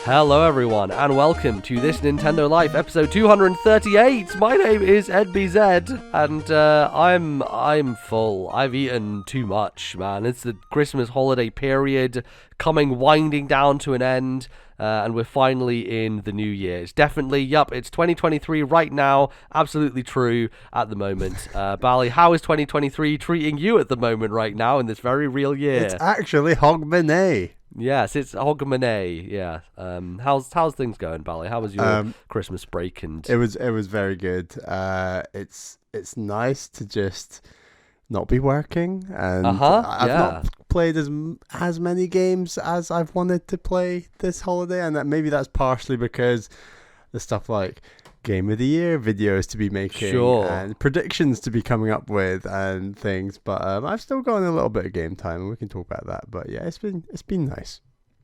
Hello everyone, and welcome to This Nintendo Life, episode 238. My name is EdBZ, and I'm full. I've eaten too much, man. It's the Christmas holiday period winding down to an end, and we're finally in the new year. It's definitely, it's 2023 right now. Absolutely true at the moment. Bally, how is 2023 treating you at the moment right now in this very real year? It's actually Hogmanay. Yes, it's Hogmanay. Yeah. How's things going, Bally? How was your Christmas break? And it was very good. It's nice to just not be working, and I've not played as many games as I've wanted to play this holiday, and maybe that's partially because the stuff like Game of the Year videos to be making and predictions to be coming up with and things, but I've still got a little bit of game time and we can talk about that. But yeah, it's been nice.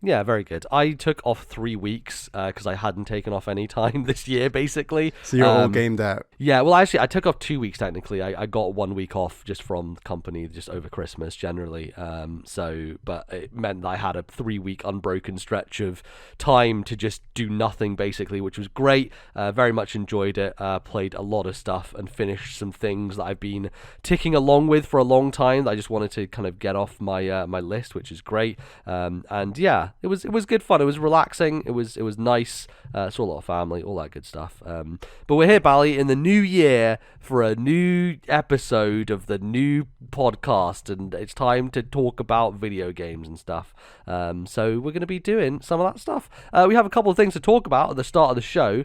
Yeah, very good. I took off 3 weeks because I hadn't taken off any time this year, basically. So you're all gamed out. Yeah, well, actually, I took off 2 weeks, technically. I got 1 week off just from the company, just over Christmas, generally. But it meant that I had a 3 week unbroken stretch of time to just do nothing, basically, which was great. Very much enjoyed it. Played a lot of stuff and finished some things that I've been ticking along with for a long time that I just wanted to kind of get off my my list, which is great. And yeah, it was good fun. It was relaxing. It was nice. Saw a lot of family, all that good stuff. But we're here, Bally, in the new year for a new episode of the new podcast, and it's time to talk about video games and stuff. So we're going to be doing some of that stuff. We have a couple of things to talk about at the start of the show.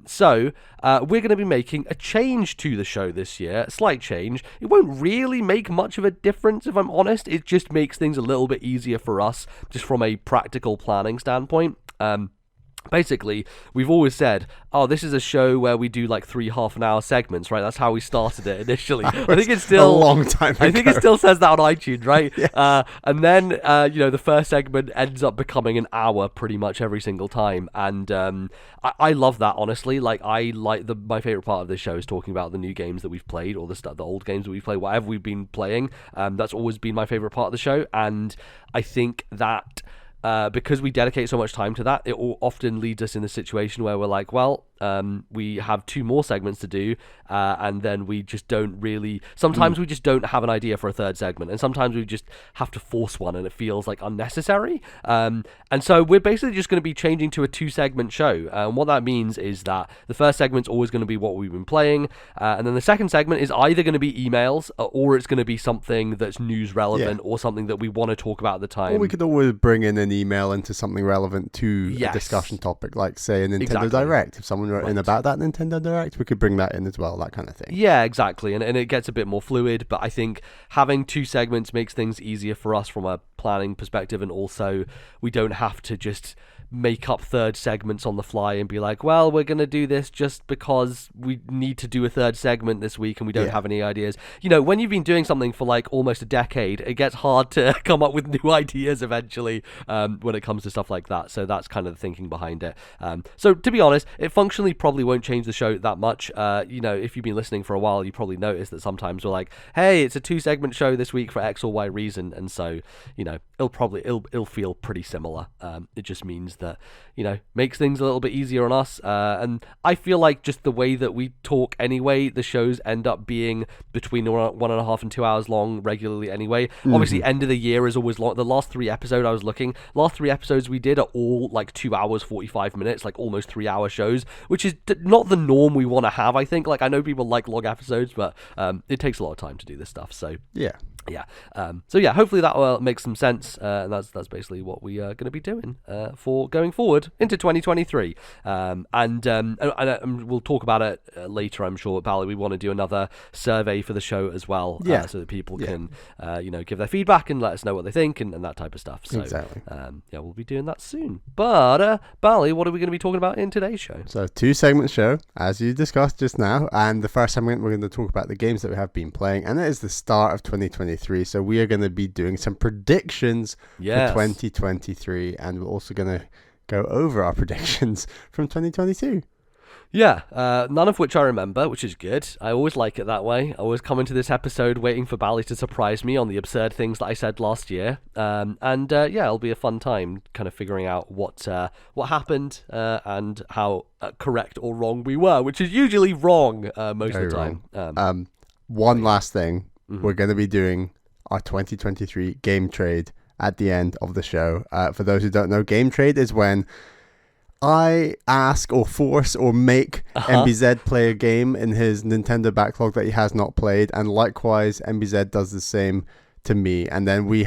So we're going to be making a change to the show this year, a slight change. It won't really make much of a difference, if I'm honest. It just makes things a little bit easier for us, just from a practical planning standpoint. Basically, we've always said, this is a show where we do like 3 half-an-hour segments, right? That's how we started it initially. I think it's still a long time ago. I think it still says that on iTunes, right? Yes. And then, the first segment ends up becoming an hour pretty much every single time. And I love that, honestly. Like, my favorite part of this show is talking about the new games that we've played, or the old games that we've played, whatever we've been playing. That's always been my favorite part of the show. And I think that because we dedicate so much time to that, it often leads us in the situation where we're like, well, we have 2 more segments to do, and then we just don't really... Sometimes we just don't have an idea for a third segment, and sometimes we just have to force one, and it feels like unnecessary. And so we're basically just going to be changing to a 2-segment show. And what that means is that the first segment's always going to be what we've been playing, and then the second segment is either going to be emails, or it's going to be something that's news relevant, or something that we want to talk about at the time. Or we could always bring in an email into something relevant to a discussion topic, like, say, a Nintendo Direct. If someone wrote in about that Nintendo Direct, we could bring that in as well, that kind of thing. Yeah, exactly. And it gets a bit more fluid, but I think having 2 segments makes things easier for us from a planning perspective, and also we don't have to just make up third segments on the fly and be like, well, we're going to do this just because we need to do a third segment this week and we don't have any ideas. When you've been doing something for like almost a decade, it gets hard to come up with new ideas eventually when it comes to stuff like that. So that's kind of the thinking behind it. So to be honest, it functionally probably won't change the show that much. If you've been listening for a while, you probably noticed that sometimes we're like, hey, it's a 2-segment show this week for X or Y reason. And so, it'll feel pretty similar. It just means that, makes things a little bit easier on us. And I feel like just the way that we talk anyway, the shows end up being between 1.5 and 2 hours long regularly anyway. Obviously, end of the year is always long. The last 3 episodes last 3 episodes we did are all like 2 hours, 45 minutes, like almost 3-hour shows, which is not the norm we want to have, I think. Like, I know people like long episodes, but it takes a lot of time to do this stuff. So yeah. Hopefully that will make some sense, and that's basically what we are going to be doing for going forward into 2023. And we'll talk about it later, I'm sure. Bally, we want to do another survey for the show as well, so that people can give their feedback and let us know what they think and that type of stuff. So exactly. We'll be doing that soon. But Bally, what are we going to be talking about in today's show? So 2-segment show, as you discussed just now, and the first segment we're going to talk about the games that we have been playing, and it is the start of 2023. So we are going to be doing some predictions for 2023, and we're also going to go over our predictions from 2022. Yeah, none of which I remember, which is good. I always like it that way. I always come into this episode waiting for Bally to surprise me on the absurd things that I said last year. Yeah, it'll be a fun time kind of figuring out what happened and how correct or wrong we were, which is usually wrong most Very of the time. wrong. One last thing. We're going to be doing our 2023 game trade at the end of the show. For those who don't know, game trade is when I ask or force or make MBZ play a game in his Nintendo backlog that he has not played, and likewise MBZ does the same to me, and then we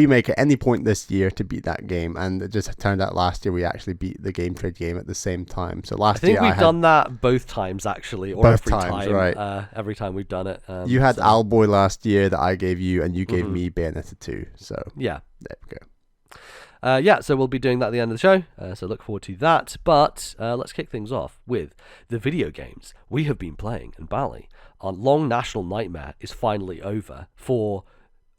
make at any point this year to beat that game, and it just turned out last year we actually beat the game trade game at the same time. So last year we've done that both times actually, or both every times, time, right? Every time we've done it. You had Alboy last year that I gave you, and you gave me Bayonetta 2. So yeah, there we go. So we'll be doing that at the end of the show, so look forward to that. But let's kick things off with the video games we have been playing. And Bally, our long national nightmare is finally over for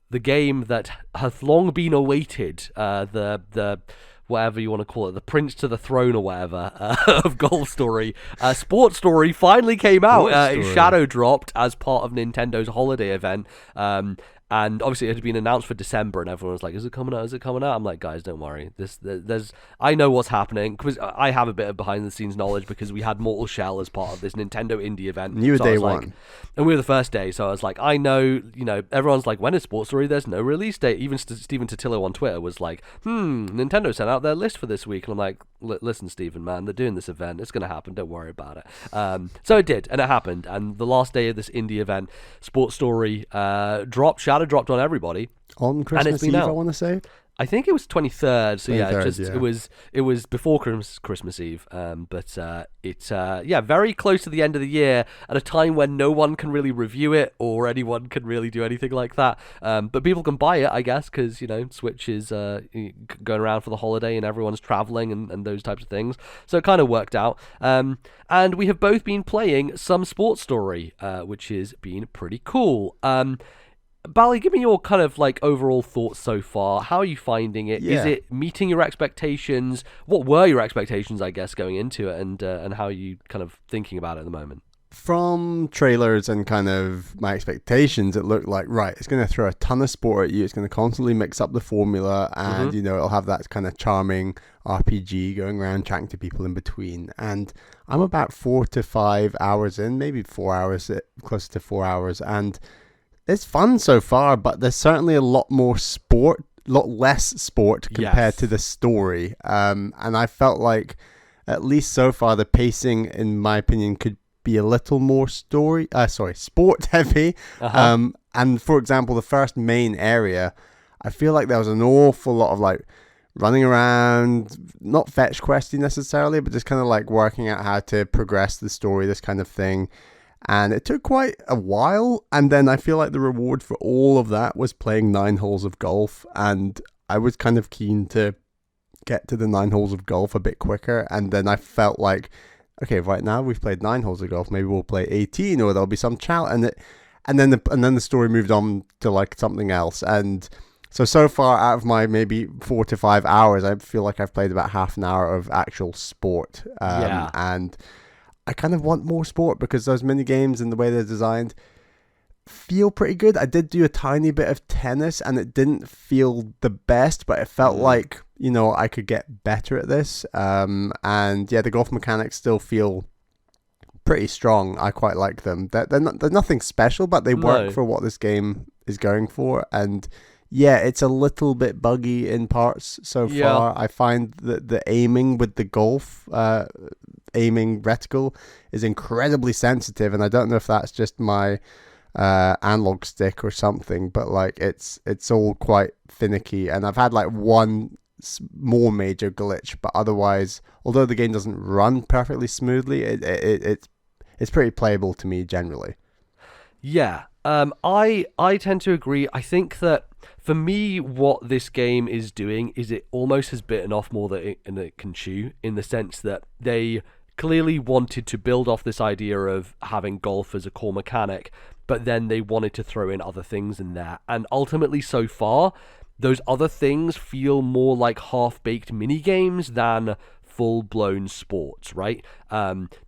the game that hath long been awaited, the whatever you want to call it, the Prince to the Throne or whatever of Golf Story. Sports Story finally came out. It shadow dropped as part of Nintendo's holiday event. And obviously it had been announced for December, and everyone was like, "Is it coming out? Is it coming out?" I'm like, "Guys, don't worry. I know what's happening because I have a bit of behind-the-scenes knowledge because we had Mortal Shell as part of this Nintendo indie event. You were day one, and we were the first day. So I was like, I know, everyone's like, when is Sports Story? There's no release date. Even Stephen Totillo on Twitter was like, Nintendo sent out their list for this week, and I'm like, listen, Stephen, man, they're doing this event. It's gonna happen. Don't worry about it. So it did, and it happened. And the last day of this indie event, Sports Story dropped on everybody on Christmas Eve. I want to say. I think it was 23rd. So 23rd, it was before Christmas Eve. But it's very close to the end of the year at a time when no one can really review it or anyone can really do anything like that. But people can buy it, I guess, because Switch is going around for the holiday and everyone's traveling and those types of things. So it kind of worked out. And we have both been playing some Sports Story, which has been pretty cool. Bally, give me your kind of like overall thoughts so far. How are you finding it? Yeah. Is it meeting your expectations? What were your expectations, I guess, going into it, and how are you kind of thinking about it at the moment? From trailers and kind of my expectations, it looked like, right, it's going to throw a ton of sport at you. It's going to constantly mix up the formula, and it'll have that kind of charming RPG going around chatting to people in between. And I'm about 4 to 5 hours in, maybe 4 hours, close to 4 hours, and it's fun so far, but there's certainly a lot less sport compared to the story. And I felt like, at least so far, the pacing, in my opinion, could be a little more sport heavy. And for example, the first main area, I feel like there was an awful lot of like running around, not fetch questing necessarily, but just kind of like working out how to progress the story, this kind of thing. And it took quite a while, and then I feel like the reward for all of that was playing 9 holes of golf, and I was kind of keen to get to the 9 holes of golf a bit quicker, and then I felt like, okay, right now we've played 9 holes of golf, maybe we'll play 18, or there'll be some challenge, and then the story moved on to like something else, and so far out of my maybe 4 to 5 hours, I feel like I've played about half an hour of actual sport, and I kind of want more sport because those mini games and the way they're designed feel pretty good. I did do a tiny bit of tennis and it didn't feel the best, but it felt like, I could get better at this. And yeah, the golf mechanics still feel pretty strong. I quite like them. They're nothing special, but they work for what this game is going for. And yeah, it's a little bit buggy in parts so far. I find that the aiming with the golf aiming reticle is incredibly sensitive, and I don't know if that's just my analog stick or something, but like it's all quite finicky, and I've had like one more major glitch, but otherwise, although the game doesn't run perfectly smoothly, it's pretty playable to me generally. Yeah, I tend to agree. I think that for me, what this game is doing is it almost has bitten off more than it can chew, in the sense that they clearly wanted to build off this idea of having golf as a core mechanic, but then they wanted to throw in other things in there. And ultimately, so far, those other things feel more like half-baked mini-games than full-blown sports, right?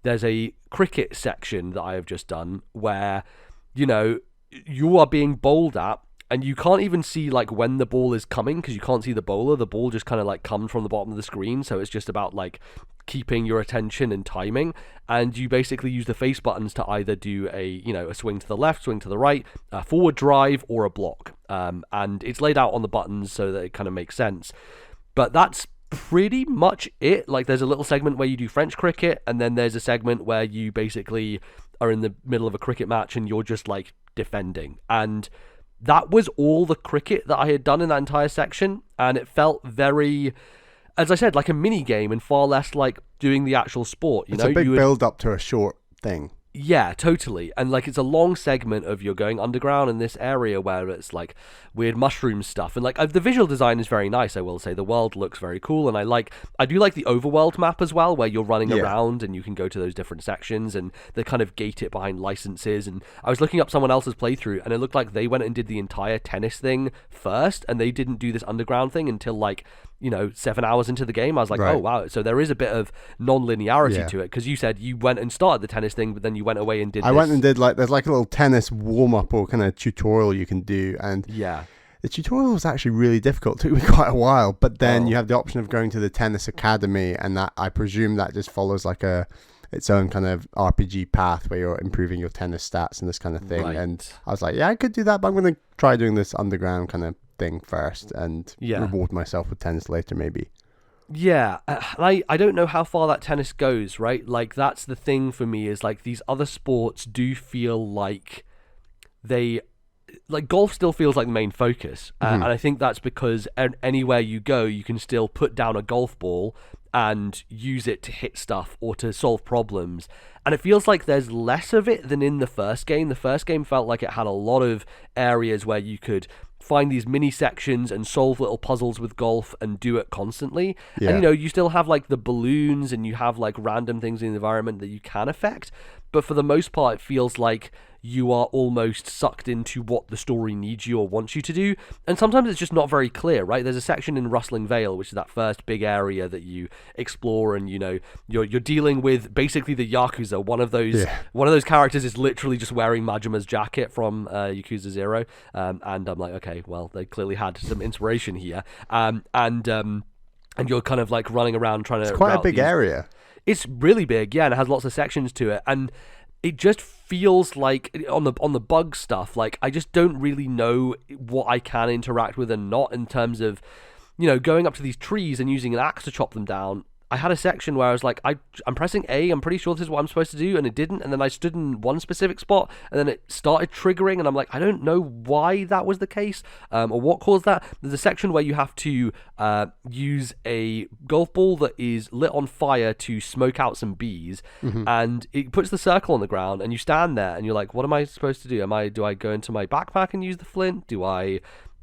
There's a cricket section that I have just done where, you know, you are being bowled at, and you can't even see like when the ball is coming because you can't see the bowler. The ball just kind of like comes from the bottom of the screen, so it's just about like keeping your attention and timing. And you basically use the face buttons to either do a swing to the left, swing to the right, a forward drive, or a block. And it's laid out on the buttons so that it kind of makes sense. But that's pretty much it. Like, there's a little segment where you do French cricket, and then there's a segment where you basically are in the middle of a cricket match and you're just like defending. And that was all the cricket that I had done in that entire section, and it felt very, as I said, like a mini game and far less like doing the actual sport. It's a big build up to a short thing. Yeah, totally. And like, it's a long segment of you're going underground in this area where it's like weird mushroom stuff, and like the visual design is very nice, I will say. The world looks very cool, and I do like the overworld map as well, where you're running around and you can go to those different sections, and they kind of gate it behind licenses. And I was looking up someone else's playthrough, and it looked like they went and did the entire tennis thing first, and they didn't do this underground thing until like 7 hours into the game. I was like, right. Oh wow, so there is a bit of non-linearity to it, because you said you went and started the tennis thing, but then you went away and did went and did like, there's like a little tennis warm-up or kind of tutorial you can do, and the tutorial was actually really difficult. It took me quite a while, but then you have the option of going to the tennis academy, and that, I presume that just follows like its own kind of RPG path where you're improving your tennis stats and this kind of thing. Right. And I was like, I could do that, but I'm going to try doing this underground kind of thing first and reward myself with tennis later, maybe. Yeah, I don't know how far that tennis goes, right? Like, that's the thing for me, is like these other sports do feel like golf still feels like the main focus, and I think that's because anywhere you go, you can still put down a golf ball and use it to hit stuff or to solve problems. And it feels like there's less of it than in the first game. The first game felt like it had a lot of areas where you could find these mini sections and solve little puzzles with golf and do it constantly. And you still have like the balloons, and you have like random things in the environment that you can affect, but for the most part it feels like you are almost sucked into what the story needs you or wants you to do. And sometimes it's just not very clear, right? There's a section in Rustling Vale, which is that first big area that you explore, and you're dealing with basically the Yakuza. One of those characters is literally just wearing Majima's jacket from Yakuza 0, and I'm like, okay, well, they clearly had some inspiration here. And you're kind of like running around trying to... It's quite a big area. It's really big, and it has lots of sections to it, and it just feels like on the bug stuff, like I just don't really know what I can interact with and not, in terms of going up to these trees and using an axe to chop them down. I had a section where I was like, I'm pressing A, I'm pretty sure this is what I'm supposed to do, and it didn't, and then I stood in one specific spot, and then it started triggering, and I'm like, I don't know why that was the case, or what caused that. There's a section where you have to use a golf ball that is lit on fire to smoke out some bees, and it puts the circle on the ground, and you stand there, and you're like, what am I supposed to do? Do I go into my backpack and use the flint?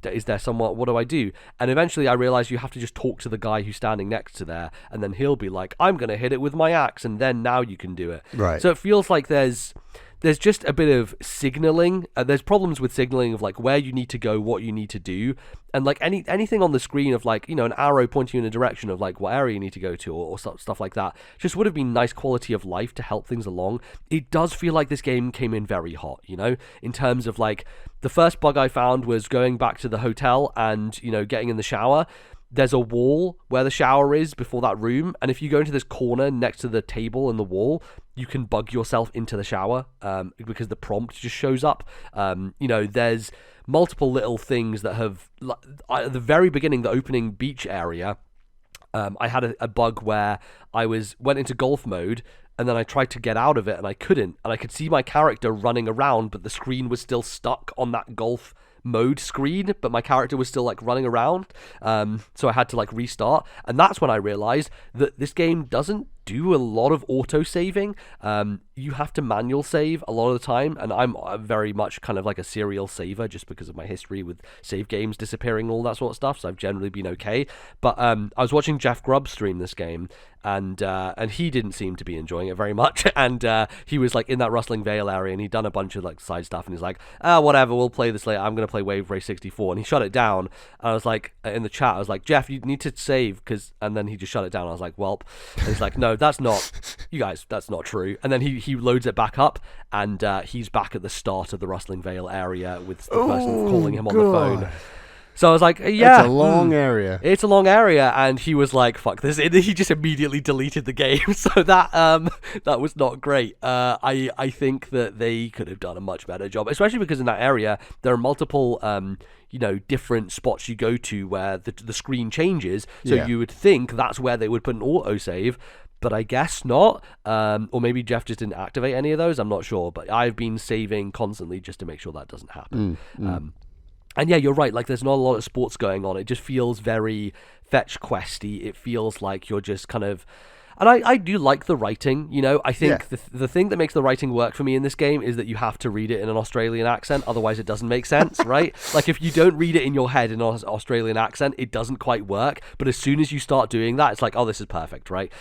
Is there someone, what do I do? And eventually I realized you have to just talk to the guy who's standing next to there, and then he'll be like, I'm going to hit it with my axe, and then now you can do it. Right. So it feels like there's just a bit of signaling. There's problems with signaling of like where you need to go, what you need to do, and like anything on the screen of like, an arrow pointing you in a direction of like what area you need to go to, or stuff like that. Just would have been nice quality of life to help things along. It does feel like this game came in very hot, in terms of like, the first bug I found was going back to the hotel and, getting in the shower. There's a wall where the shower is before that room, and if you go into this corner next to the table and the wall, you can bug yourself into the shower, because the prompt just shows up. There's multiple little things that have, at the very beginning, the opening beach area, I had a bug where I went into golf mode, and then I tried to get out of it and I couldn't, and I could see my character running around, but the screen was still stuck on that golf mode screen, but my character was still like running around, so I had to like restart. And that's when I realized that this game doesn't do a lot of auto saving. you have to manual save a lot of the time, and I'm very much kind of like a serial saver just because of my history with save games disappearing and all that sort of stuff, so I've generally been okay. But I was watching Jeff Grubb stream this game, and he didn't seem to be enjoying it very much, and he was like in that Rustling Vale area, and he'd done a bunch of like side stuff, and he's like, whatever, we'll play this later, I'm going to play Wave Race 64, and he shut it down, and I was like, in the chat, I was like, Jeff, you need to save, and then he just shut it down. I was like, welp, and he's like, no, that's not, you guys, that's not true, and then he loads it back up, and he's back at the start of the Rustling Vale area with the person calling him on the phone. So I was like, yeah. It's a long area. It's a long area, and he was like, fuck this. He just immediately deleted the game, so that was not great. I think that they could have done a much better job, especially because in that area, there are multiple, different spots you go to where the screen changes, so you would think that's where they would put an autosave, but I guess not. Or maybe Jeff just didn't activate any of those, I'm not sure, but I've been saving constantly just to make sure that doesn't happen. And yeah, you're right, like there's not a lot of sports going on. It just feels very fetch questy. It feels like you're just kind of... And I do like the writing, I think the thing that makes the writing work for me in this game is that you have to read it in an Australian accent, otherwise it doesn't make sense, right? Like if you don't read it in your head in an Australian accent, it doesn't quite work, but as soon as you start doing that, it's like, oh, this is perfect, right?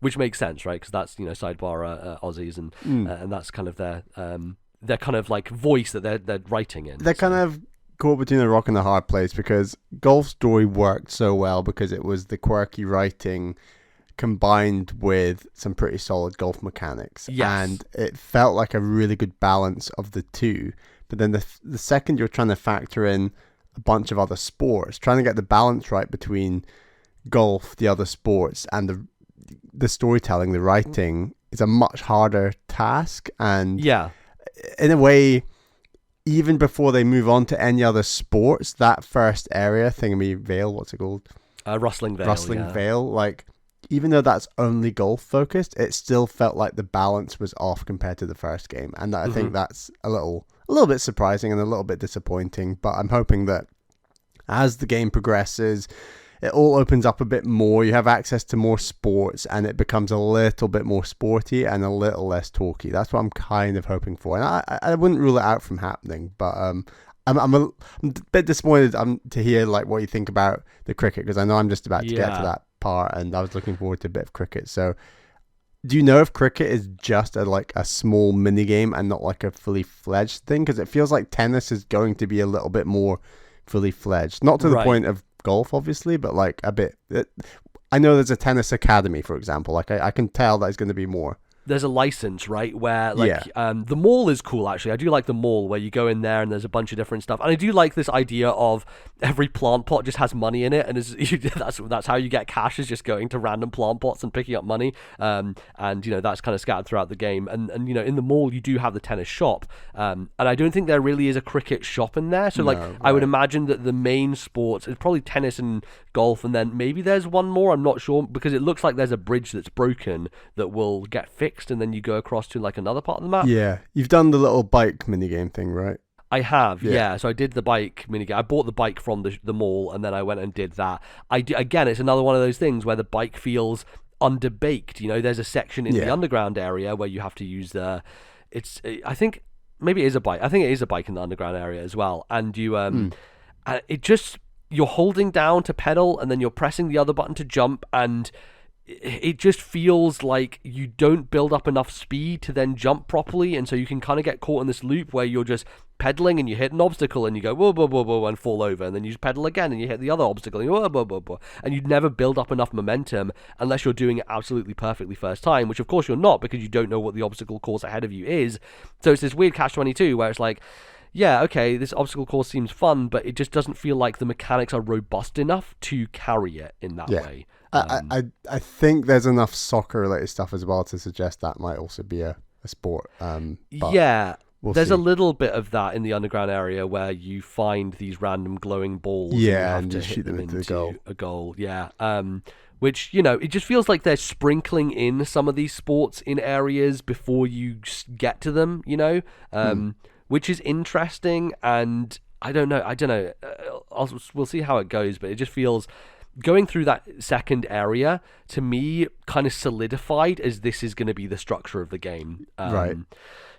Which makes sense, right? Because that's, sidebar Aussies, and that's kind of their kind of like voice that they're writing in. They're kind of caught between a rock and a hard place, because Golf Story worked so well because it was the quirky writing combined with some pretty solid golf mechanics. Yes. And it felt like a really good balance of the two. But then the second you're trying to factor in a bunch of other sports, trying to get the balance right between golf, the other sports, and the storytelling, the writing, is a much harder task. And in a way, even before they move on to any other sports, that first area, Thingamy Vale, what's it called? Rustling Vale. Rustling Vale, like, even though that's only golf focused, it still felt like the balance was off compared to the first game. And I think that's a little bit surprising and a little bit disappointing, but I'm hoping that as the game progresses, it all opens up a bit more. You have access to more sports, and it becomes a little bit more sporty and a little less talky. That's what I'm kind of hoping for, and I wouldn't rule it out from happening. But I'm a bit disappointed to hear like what you think about the cricket, because I know I'm just about to get to that part, and I was looking forward to a bit of cricket. So, do you know if cricket is just a small mini game and not like a fully fledged thing? Because it feels like tennis is going to be a little bit more fully fledged, not to the point of golf obviously, but like a bit. I know there's a tennis academy, for example. Like I can tell that it's going to be more. There's a license, right, where the mall is cool, actually. I do like the mall where you go in there and there's a bunch of different stuff, and I do like this idea of every plant pot just has money in it, and that's how you get cash, is just going to random plant pots and picking up money, and that's kind of scattered throughout the game, and in the mall you do have the tennis shop, and I don't think there really is a cricket shop in there, so I would imagine that the main sports is probably tennis and golf, and then maybe there's one more, I'm not sure, because it looks like there's a bridge that's broken that will get fixed, and then you go across to like another part of the map. Yeah, you've done the little bike minigame thing, right? I have, yeah. So I did the bike minigame. I bought the bike from the mall, and then I went and did that. Again, it's another one of those things where the bike feels underbaked. There's a section in the underground area where you have to use I think maybe it is a bike. I think it is a bike in the underground area as well. And you and it just, you're holding down to pedal, and then you're pressing the other button to jump, and it just feels like you don't build up enough speed to then jump properly, and so you can kind of get caught in this loop where you're just pedaling and you hit an obstacle and you go whoa, whoa, whoa, whoa, and fall over, and then you just pedal again and you hit the other obstacle and you whoa, whoa, whoa, whoa, and you'd never build up enough momentum unless you're doing it absolutely perfectly first time, which of course you're not, because you don't know what the obstacle course ahead of you is. So it's this weird catch-22 where it's like, yeah, okay, this obstacle course seems fun, but it just doesn't feel like the mechanics are robust enough to carry it in that way. I think there's enough soccer related stuff as well to suggest that might also be a sport. There's a little bit of that in the underground area where you find these random glowing balls. Yeah, and you have to shoot them into a goal. Yeah. Which, it just feels like they're sprinkling in some of these sports in areas before you get to them, which is interesting. And I don't know. We'll see how it goes, but it just feels going through that second area, to me, kind of solidified as this is going to be the structure of the game. Right.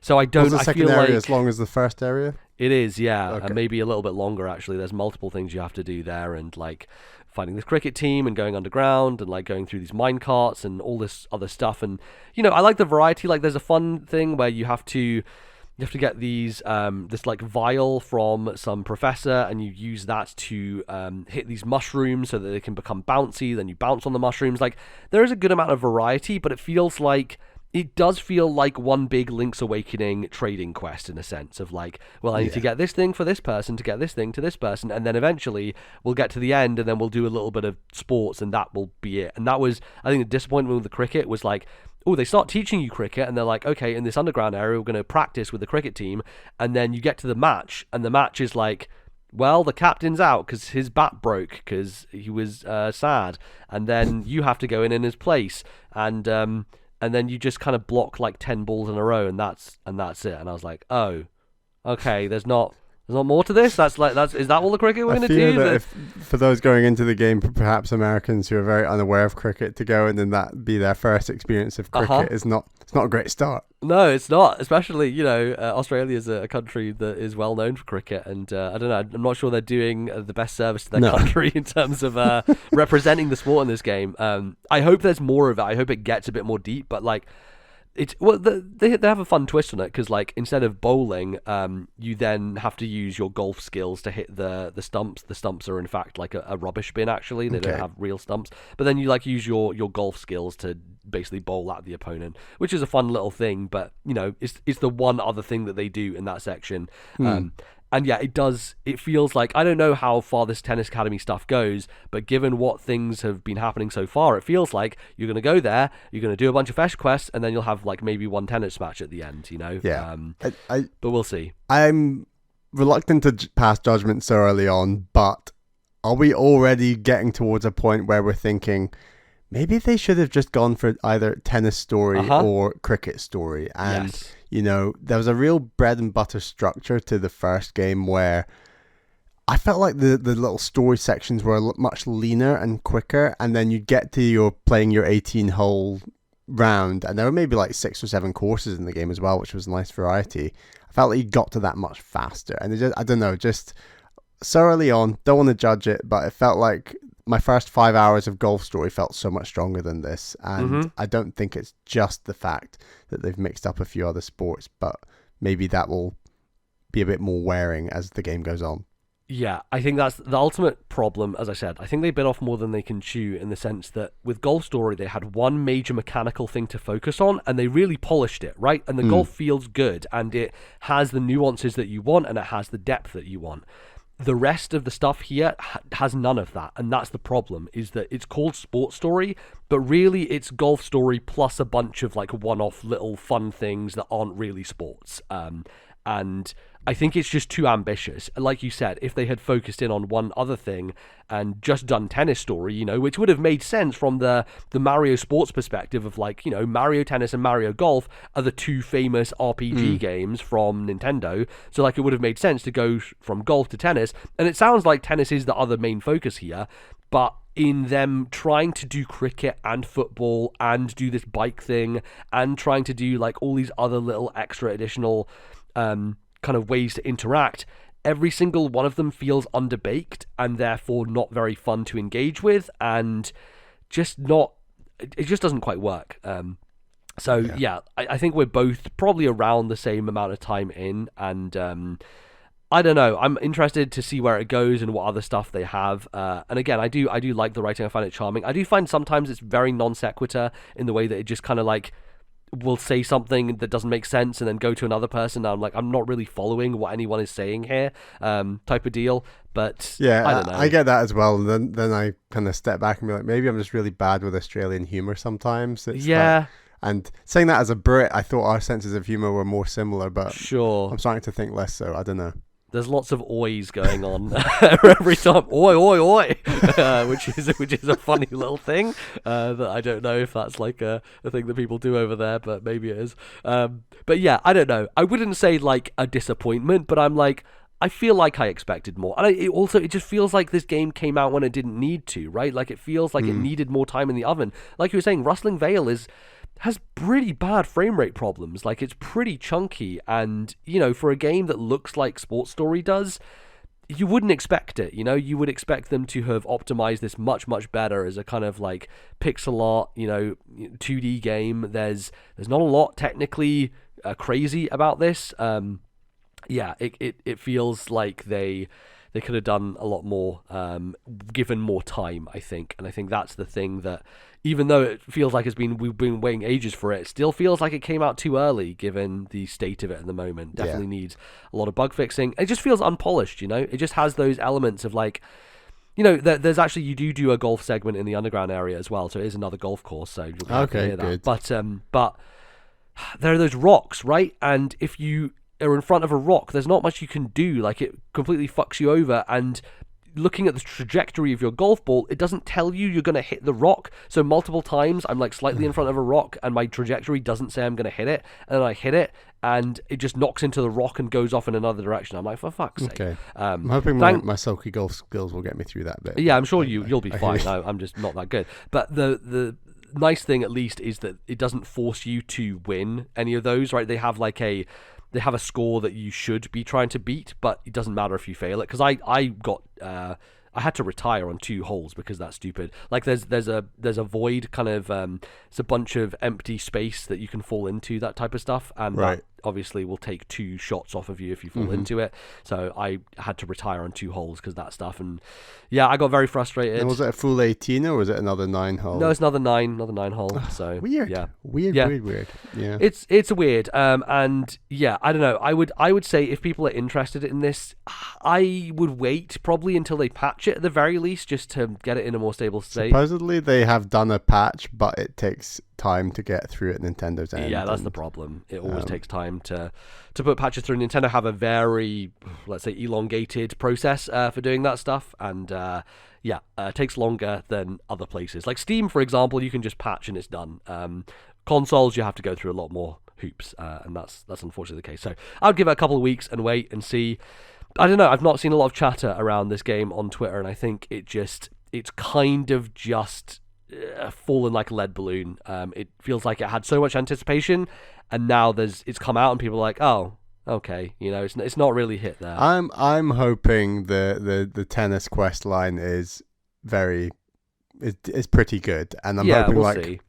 So I don't. Was the I second feel area like as long as the first area? it is, yeah, Okay. and maybe a little bit longer actually. There's multiple things you have to do there, and like finding this cricket team and going underground and like going through these mine carts and all this other stuff. And I like the variety. Like there's a fun thing where you have to get these this like vial from some professor, and you use that to hit these mushrooms so that they can become bouncy. Then you bounce on the mushrooms. Like there is a good amount of variety, but it does feel like one big Link's Awakening trading quest in a sense of like, well, I need to get this thing for this person to get this thing to this person, and then eventually we'll get to the end, and then we'll do a little bit of sports, and that will be it. And that was, I think, the disappointment with the cricket was like, oh, they start teaching you cricket, and they're like, okay, in this underground area, we're going to practice with the cricket team, and then you get to the match, and the match is like, well, the captain's out because his bat broke because he was sad, and then you have to go in his place, and then you just kind of block like 10 balls in a row, and that's it. And I was like, oh, okay, there's not more to this. Is that all the cricket we're going to do? That for those going into the game, perhaps Americans who are very unaware of cricket, to go and then that be their first experience of cricket it's not a great start. No, it's not. Especially, Australia is a country that is well known for cricket, and I don't know. I'm not sure they're doing the best service to their country in terms of representing the sport in this game. I hope there's more of it. I hope it gets a bit more deep, but like. They have a fun twist on it because like instead of bowling, you then have to use your golf skills to hit the stumps. The stumps are in fact like a rubbish bin. Actually, they don't have real stumps. But then you like use your golf skills to basically bowl at the opponent, which is a fun little thing. But it's the one other thing that they do in that section. And yeah, it feels like, I don't know how far this Tennis Academy stuff goes, but given what things have been happening so far, it feels like you're going to go there, you're going to do a bunch of fetch quests, and then you'll have like maybe one tennis match at the end, Yeah. But we'll see. I'm reluctant to pass judgment so early on, but are we already getting towards a point where we're thinking, maybe they should have just gone for either tennis story or cricket story? And yes. There was a real bread and butter structure to the first game where I felt like the little story sections were much leaner and quicker, and then you'd get to playing your 18-hole round, and there were maybe like 6 or 7 courses in the game as well, which was a nice variety. I felt like you got to that much faster, and I don't know, just so early on, don't want to judge it, but it felt like my first 5 hours of Golf Story felt so much stronger than this, and I don't think it's just the fact that they've mixed up a few other sports, but maybe that will be a bit more wearing as the game goes on. Yeah, I think that's the ultimate problem. As I said, I think they bit off more than they can chew, in the sense that with Golf Story, they had one major mechanical thing to focus on, and they really polished it, right? And the golf feels good, and it has the nuances that you want, and it has the depth that you want. The rest of the stuff here has none of that, and that's the problem, is that it's called Sports Story, but really it's Golf Story plus a bunch of like one-off little fun things that aren't really sports. And I think it's just too ambitious. Like you said, if they had focused in on one other thing and just done Tennis Story, which would have made sense from the Mario sports perspective of like, Mario Tennis and Mario Golf are the two famous RPG games from Nintendo. So like it would have made sense to go from golf to tennis. And it sounds like tennis is the other main focus here, but in them trying to do cricket and football and do this bike thing and trying to do like all these other little extra additional kind of ways to interact, every single one of them feels underbaked and therefore not very fun to engage with, and it just doesn't quite work. I think we're both probably around the same amount of time in, and I don't know, I'm interested to see where it goes and what other stuff they have, and again, I do like the writing. I find it charming. I do find sometimes it's very non sequitur in the way that it just kind of like will say something that doesn't make sense and then go to another person. I'm like, I'm not really following what anyone is saying here, type of deal. But yeah, I don't know. I get that as well. And then I kind of step back and be like, maybe I'm just really bad with Australian humor sometimes. And saying that as a Brit, I thought our senses of humor were more similar, but sure, I'm starting to think less so. I don't know. There's lots of oys going on every time. Oi, oi, oi, which is a funny little thing that I don't know if that's like a thing that people do over there, but maybe it is. But yeah, I don't know. I wouldn't say like a disappointment, but I'm like, I feel like I expected more. And it just feels like this game came out when it didn't need to, right? Like, it feels like it needed more time in the oven. Like you were saying, Rustling Veil has pretty bad frame rate problems. Like, it's pretty chunky, and, you know, for a game that looks like Sports Story does, you wouldn't expect it, you know? You would expect them to have optimized this much, much better as a kind of, like, pixel art, you know, 2D game. There's not a lot technically crazy about this. Yeah, it feels like they could have done a lot more, given more time, I think. And I think that's the thing that, even though it feels like we've been waiting ages for it still feels like it came out too early, given the state of it at the moment. Definitely needs a lot of bug fixing. It just feels unpolished, you know? It just has those elements of, like, you know, there's actually, you do a golf segment in the underground area as well, so it is another golf course, so you'll be happy to hear that. But there are those rocks, right? And if you are in front of a rock, there's not much you can do. Like, it completely fucks you over, and looking at the trajectory of your golf ball, it doesn't tell you you're going to hit the rock. So multiple times I'm, like, slightly in front of a rock, and my trajectory doesn't say I'm going to hit it, and then I hit it, and it just knocks into the rock and goes off in another direction. I'm like, for fuck's sake. Okay. I'm hoping my sulky golf skills will get me through that bit. Yeah, I'm sure you'll be fine. I'm just not that good. But the nice thing, at least, is that it doesn't force you to win any of those, right? They have a score that you should be trying to beat, but it doesn't matter if you fail it. Because I had to retire on 2 holes because that's stupid. Like, there's a void kind of, it's a bunch of empty space that you can fall into, that type of stuff, and that obviously will take 2 shots off of you if you fall into it. So I had to retire on 2 holes because that stuff, and yeah, I got very frustrated. And was it a full 18 or was it another 9 hole? No, it's another 9 hole. So weird. Yeah, weird. Yeah, it's weird. And yeah, I don't know. I would say if people are interested in this, I would wait probably until they patch it at the very least, just to get it in a more stable state. Supposedly they have done a patch, but it takes time to get through at Nintendo's end. Yeah, that's the problem. It always takes time to put patches through. Nintendo have a very, let's say, elongated process for doing that stuff, and it takes longer than other places. Like Steam, for example, you can just patch and it's done. Consoles, you have to go through a lot more hoops, and that's unfortunately the case. So I'd give it a couple of weeks and wait and see. I don't know, I've not seen a lot of chatter around this game on Twitter, and I think it's kind of just fallen like a lead balloon. It feels like it had so much anticipation, and now it's come out and people are like, oh, okay, you know, it's not really hit there. I'm hoping the tennis quest line is pretty good, and I'm hoping we'll see.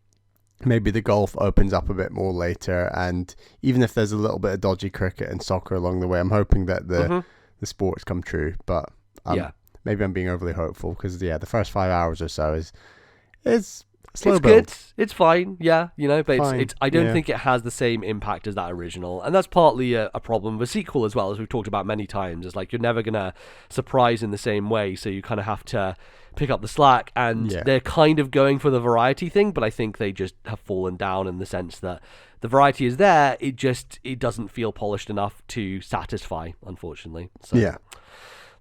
Maybe the golf opens up a bit more later, and even if there's a little bit of dodgy cricket and soccer along the way, I'm hoping that the sports come true. But maybe I'm being overly hopeful, because the first 5 hours or so is slow build. Good. It's fine, yeah, you know, but it's I don't think it has the same impact as that original, and that's partly a problem with a sequel as well, as we've talked about many times. It's like you're never gonna surprise in the same way, so you kind of have to pick up the slack, and they're kind of going for the variety thing, but I think they just have fallen down in the sense that the variety is there, it doesn't feel polished enough to satisfy, unfortunately. So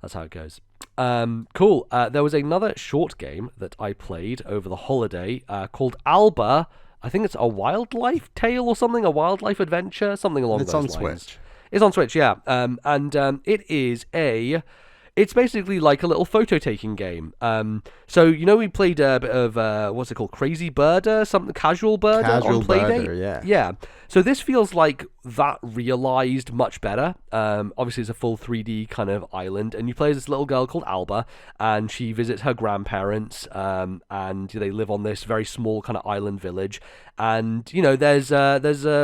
that's how it goes. Cool. There was another short game that I played over the holiday called Alba. I think it's a wildlife tale or something, a wildlife adventure, something along those lines. It's on Switch. It's on Switch, yeah. And it is it's basically like a little photo-taking game. So, you know, we played a bit of, what's it called, Crazy Birder? Something, Casual Birder on Playdate? Yeah. So this feels like that realized much better. Obviously, it's a full 3D kind of island, and you play as this little girl called Alba, and she visits her grandparents, and they live on this very small kind of island village. And, you know, there's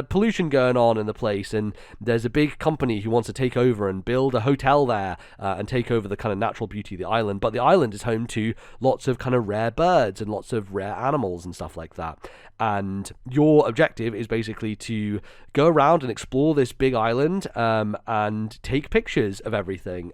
pollution going on in the place, and there's a big company who wants to take over and build a hotel there, and take over the kind of natural beauty of the island. But the island is home to lots of kind of rare birds and lots of rare animals and stuff like that. And your objective is basically to go around and explore this big island, and take pictures of everything.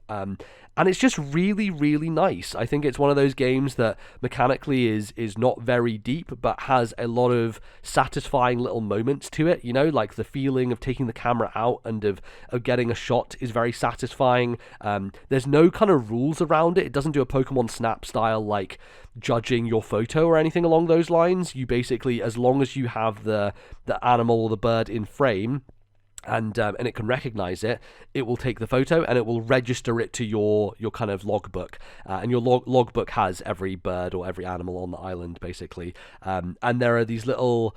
And it's just really, really nice. I think it's one of those games that mechanically is not very deep, but has a lot of satisfying little moments to it. You know, like the feeling of taking the camera out and of getting a shot is very satisfying. There's no kind of rules around it. It doesn't do a Pokemon Snap style, like, judging your photo or anything along those lines. You basically, as long as you have the animal or the bird in frame, and it can recognize it. It will take the photo and it will register it to your kind of logbook, and your logbook has every bird or every animal on the island basically, and there are these little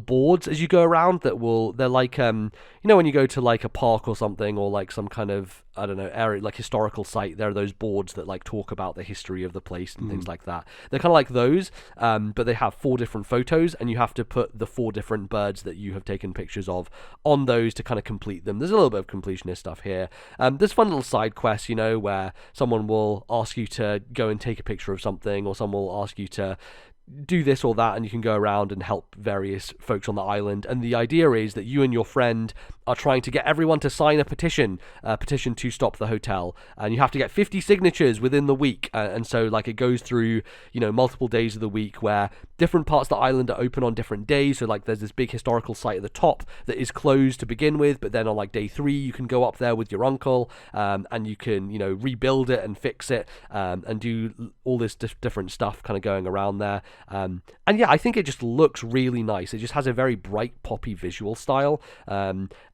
boards as you go around they're like when you go to like a park or something, or like some kind of, I don't know, area like historical site, there are those boards that like talk about the history of the place and things like that. They're kind of like those, but they have 4 different photos, and you have to put the 4 different birds that you have taken pictures of on those to kind of complete them. There's a little bit of completionist stuff here. There's fun little side quests, where someone will ask you to go and take a picture of something, or someone will ask you to do this or that, and you can go around and help various folks on the island. And the idea is that you and your friend are trying to get everyone to sign a petition to stop the hotel, and you have to get 50 signatures within the week, and so like it goes through multiple days of the week where different parts of the island are open on different days. So like there's this big historical site at the top that is closed to begin with, but then on like day 3 you can go up there with your uncle, and you can rebuild it and fix it, and do all this different stuff kind of going around there. And yeah, I think it just looks really nice. It just has a very bright poppy visual style,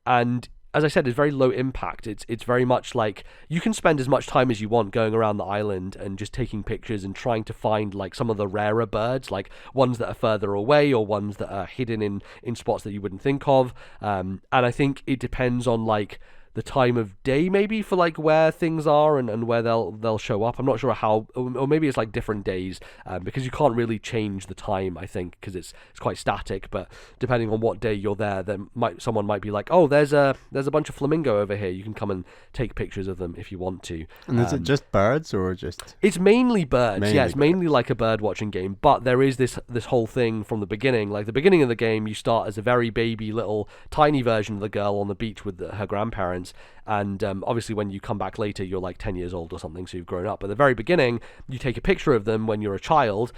and as I said, it's very low impact. It's very much like you can spend as much time as you want going around the island and just taking pictures and trying to find like some of the rarer birds, like ones that are further away or ones that are hidden in spots that you wouldn't think of. And I think it depends on like the time of day maybe for like where things are and where they'll show up. I'm not sure how, or maybe it's like different days, because you can't really change the time, I think, because it's quite static. But depending on what day you're there, then someone might be like, oh, there's a bunch of flamingo over here, you can come and take pictures of them if you want to. And is it just birds or just? It's mainly birds. It's mainly like a bird watching game, but there is this whole thing from the beginning. Like the beginning of the game, you start as a very baby little tiny version of the girl on the beach with her grandparents. And obviously when you come back later, you're like 10 years old or something, so you've grown up. But at the very beginning, you take a picture of them when you're a child,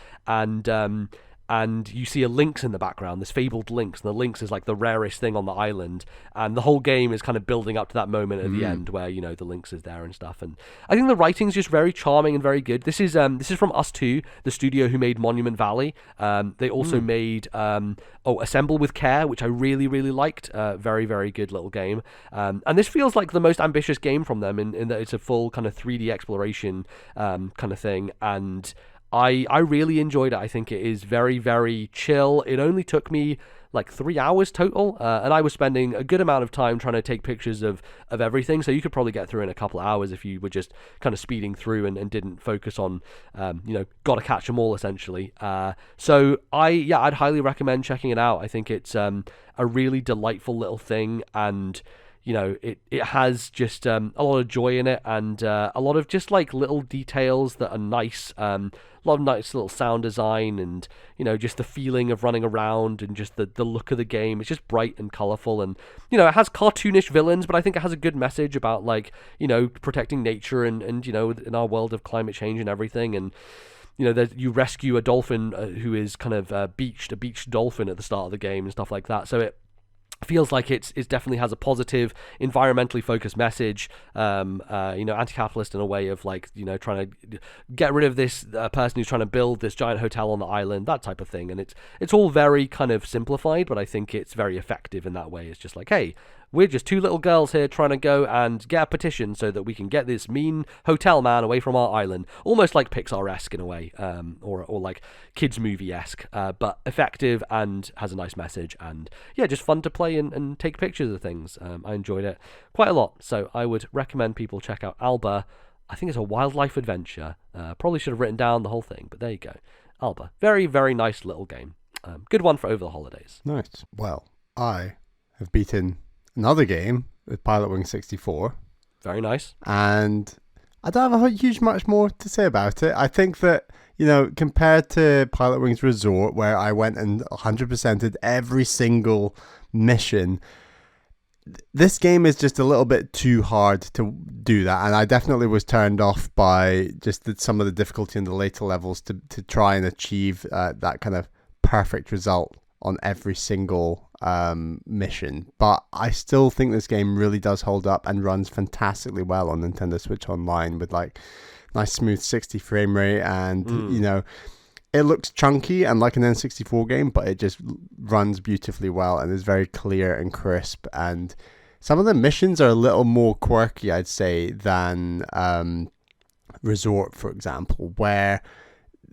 and you see a lynx in the background, this fabled lynx, and the lynx is like the rarest thing on the island, and the whole game is kind of building up to that moment at the end where the lynx is there and stuff. And I think the writing's just very charming and very good. This is from Us2, the studio who made Monument Valley. They also made Assemble with Care, which I really, really liked. Very, very good little game. And this feels like the most ambitious game from them in that it's a full kind of 3D exploration kind of thing, and I really enjoyed it. I think it is very, very chill. It only took me like 3 hours total, and I was spending a good amount of time trying to take pictures of everything, so you could probably get through in a couple of hours if you were just kind of speeding through and didn't focus on gotta catch them all essentially. So I'd highly recommend checking it out. I think it's a really delightful little thing, and it has just a lot of joy in it, and a lot of just like little details that are nice, a lot of nice little sound design, and just the feeling of running around, and just the look of the game. It's just bright and colourful, and it has cartoonish villains, but I think it has a good message about like protecting nature and in our world of climate change and everything. And you rescue a dolphin who is kind of a beached dolphin at the start of the game and stuff like that. So it feels like it definitely has a positive, environmentally focused message, anti-capitalist in a way of like, trying to get rid of this person who's trying to build this giant hotel on the island, that type of thing. And it's all very kind of simplified, but I think it's very effective in that way. It's just like, hey, we're just 2 little girls here trying to go and get a petition so that we can get this mean hotel man away from our island. Almost like Pixar-esque in a way, or like kids movie-esque, but effective and has a nice message, and yeah, just fun to play and take pictures of things. I enjoyed it quite a lot, so I would recommend people check out Alba. I think it's a wildlife adventure. Probably should have written down the whole thing, but there you go. Alba. Very, very nice little game. Good one for over the holidays. Nice. Well, I have beaten another game with Pilotwings 64. Very nice. And I don't have a huge much more to say about it. I think that, compared to Pilotwings Resort, where I went and 100%ed every single mission, this game is just a little bit too hard to do that. And I definitely was turned off by just some of the difficulty in the later levels to try and achieve that kind of perfect result on every single mission. But I still think this game really does hold up and runs fantastically well on Nintendo Switch Online with like nice smooth 60 frame rate, and it looks chunky and like an N64 game, but it just runs beautifully well and is very clear and crisp. And Some of the missions are a little more quirky, I'd say, than Resort, for example, where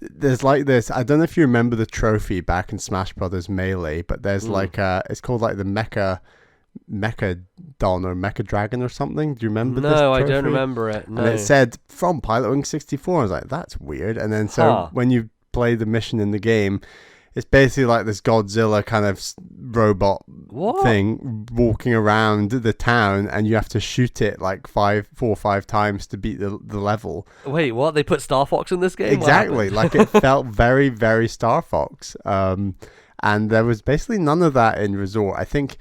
there's like this. I don't know if you remember the trophy back in Smash Brothers Melee, but there's like it's called like the Mecha Don or Mecha Dragon or something. Do you remember this trophy? No, I don't remember it. No. And it said from Pilotwings 64. I was like, that's weird. And then when you play the mission in the game, it's basically like this Godzilla kind of robot thing walking around the town, and you have to shoot it like 4 or 5 times to beat the level. Wait, what? They put Star Fox in this game? Exactly. Like it felt very, very Star Fox. And there was basically none of that in Resort. I think,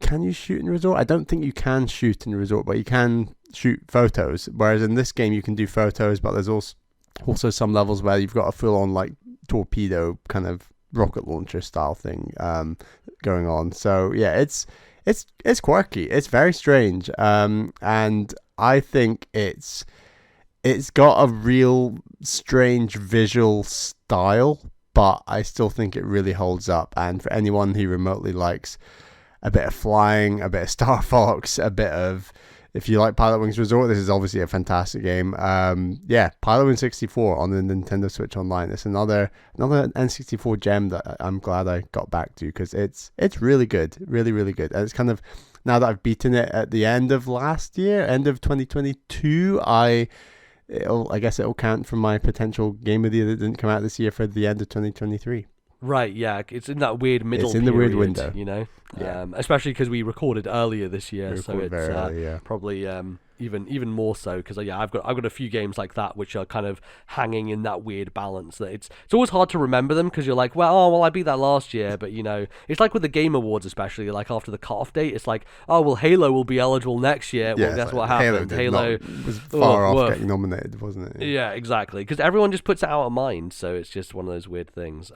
can you shoot in Resort? I don't think you can shoot in Resort, but you can shoot photos. Whereas in this game, you can do photos, but there's also some levels where you've got a full-on like torpedo kind of rocket launcher style thing going on. So yeah, it's quirky. It's very strange, and I think it's got a real strange visual style, but I still think it really holds up. And for anyone who remotely likes a bit of flying, a bit of Star Fox, a bit of, if you like Pilotwings Resort, this is obviously a fantastic game. Pilotwings 64 on the Nintendo Switch Online. It's another N64 gem that I'm glad I got back to, because it's really good, really, really good. And it's kind of, now that I've beaten it at the end of last year, end of 2022, I guess it'll count for my potential game of the year that didn't come out this year for the end of 2023. Right, yeah, it's in that weird middle. It's in the weird window, you know. Yeah. Especially because we recorded earlier this year, so it's early, probably even more so, because I've got a few games like that which are kind of hanging in that weird balance that it's always hard to remember them, because you're like, well I beat that last year, but you know, it's like with the Game Awards, especially like after the cutoff date, it's like, oh well, Halo will be eligible next year. Well, guess what happened? Halo was far off getting nominated, wasn't it? Yeah, exactly, because everyone just puts it out of mind, so it's just one of those weird things.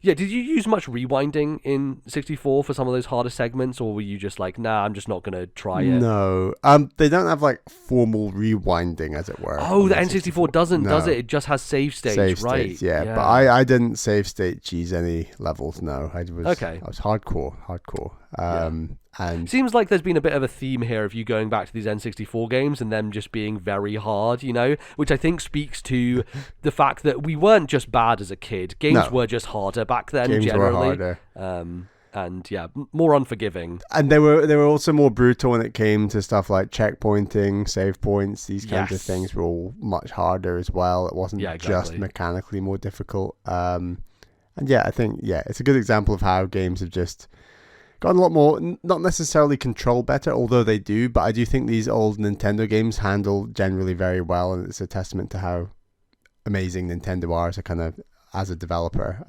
Yeah, did you use much rewinding in 64 for some of those harder segments, or were you just like, nah, I'm just not going to try it? No. They don't have like formal rewinding, as it were. Oh, the N64 doesn't, does it? It just has save states, right? States, yeah. But I didn't save state cheese any levels, no. I was hardcore. And seems like there's been a bit of a theme here of you going back to these N64 games and them just being very hard, you know, which I think speaks to the fact that we weren't just bad as a kid. Games were just harder back then, games generally. were harder. And yeah, more unforgiving. And they were also more brutal when it came to stuff like checkpointing, save points. These kinds of things were all much harder as well. It wasn't just mechanically more difficult. And yeah, I think it's a good example of how games have just gotten a lot more, not necessarily control better, although they do, but I do think these old Nintendo games handle generally very well, and it's a testament to how amazing Nintendo are as a developer.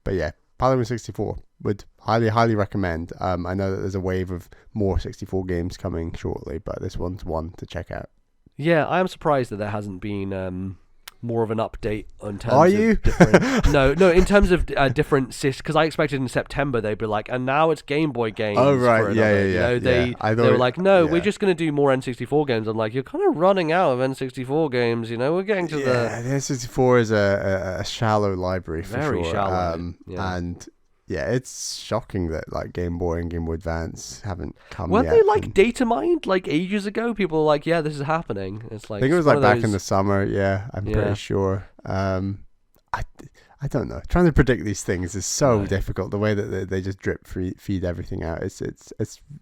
But yeah, Pilotwings 64 would highly recommend. I know that there's a wave of more 64 games coming shortly, but this one's one to check out. Yeah, I am surprised that there hasn't been more of an update in terms Are of you? different... no, in terms of different systems, because I expected in September they'd be like, and now it's Game Boy games. Oh, right, for another, you know, they were like, no, we're just going to do more N64 games. I'm like, you're kind of running out of N64 games, you know, we're getting to the N64 is a shallow library for very sure. Shallow. And yeah, it's shocking that like Game Boy and Game Boy Advance haven't come Weren't yet. they like data mined like ages ago? People were like, yeah, this is happening. It's like, I think it was like back in the summer. Yeah, I'm pretty sure. I don't know. Trying to predict these things is so difficult. The way that they just drip feed everything out, it's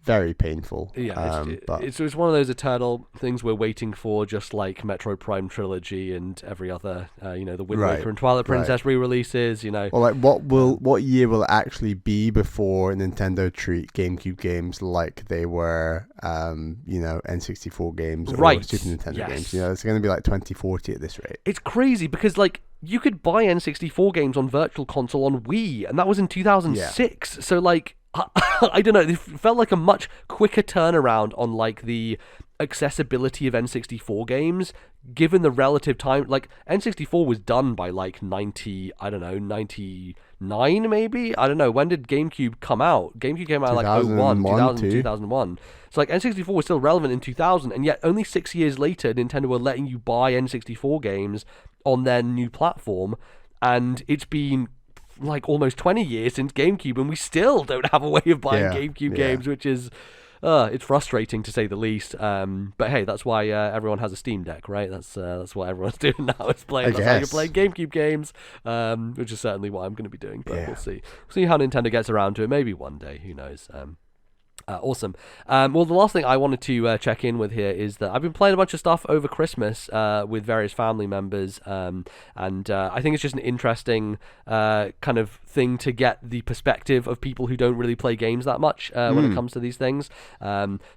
very painful. Yeah, it's one of those eternal things we're waiting for, just like Metroid Prime Trilogy and every other, the Wind Waker and Twilight Princess re-releases. You know, or like what year will it actually be before Nintendo treat GameCube games like they were, N64 games or Super Nintendo games? You know, it's going to be like 2040 at this rate. It's crazy because like, you could buy N64 games on Virtual Console on Wii, and that was in 2006. So, like, I don't know, it felt like a much quicker turnaround on, like, the accessibility of N64 games, given the relative time. Like, N64 was done by, like, 99 maybe? I don't know. When did GameCube come out? GameCube came out, like, 2001. So, like, N64 was still relevant in 2000, and yet only 6 years later, Nintendo were letting you buy N64 games on their new platform, and it's been like almost 20 years since GameCube, and we still don't have a way of buying GameCube games, which is it's frustrating to say the least. But hey, that's why everyone has a Steam Deck, right? That's what everyone's doing now. Is playing. That's how you play GameCube games, which is certainly what I'm going to be doing. But we'll see. We'll see how Nintendo gets around to it. Maybe one day. Who knows? Awesome. Well, the last thing I wanted to check in with here is that I've been playing a bunch of stuff over Christmas with various family members, and I think it's just an interesting kind of thing to get the perspective of people who don't really play games that much when it comes to these things.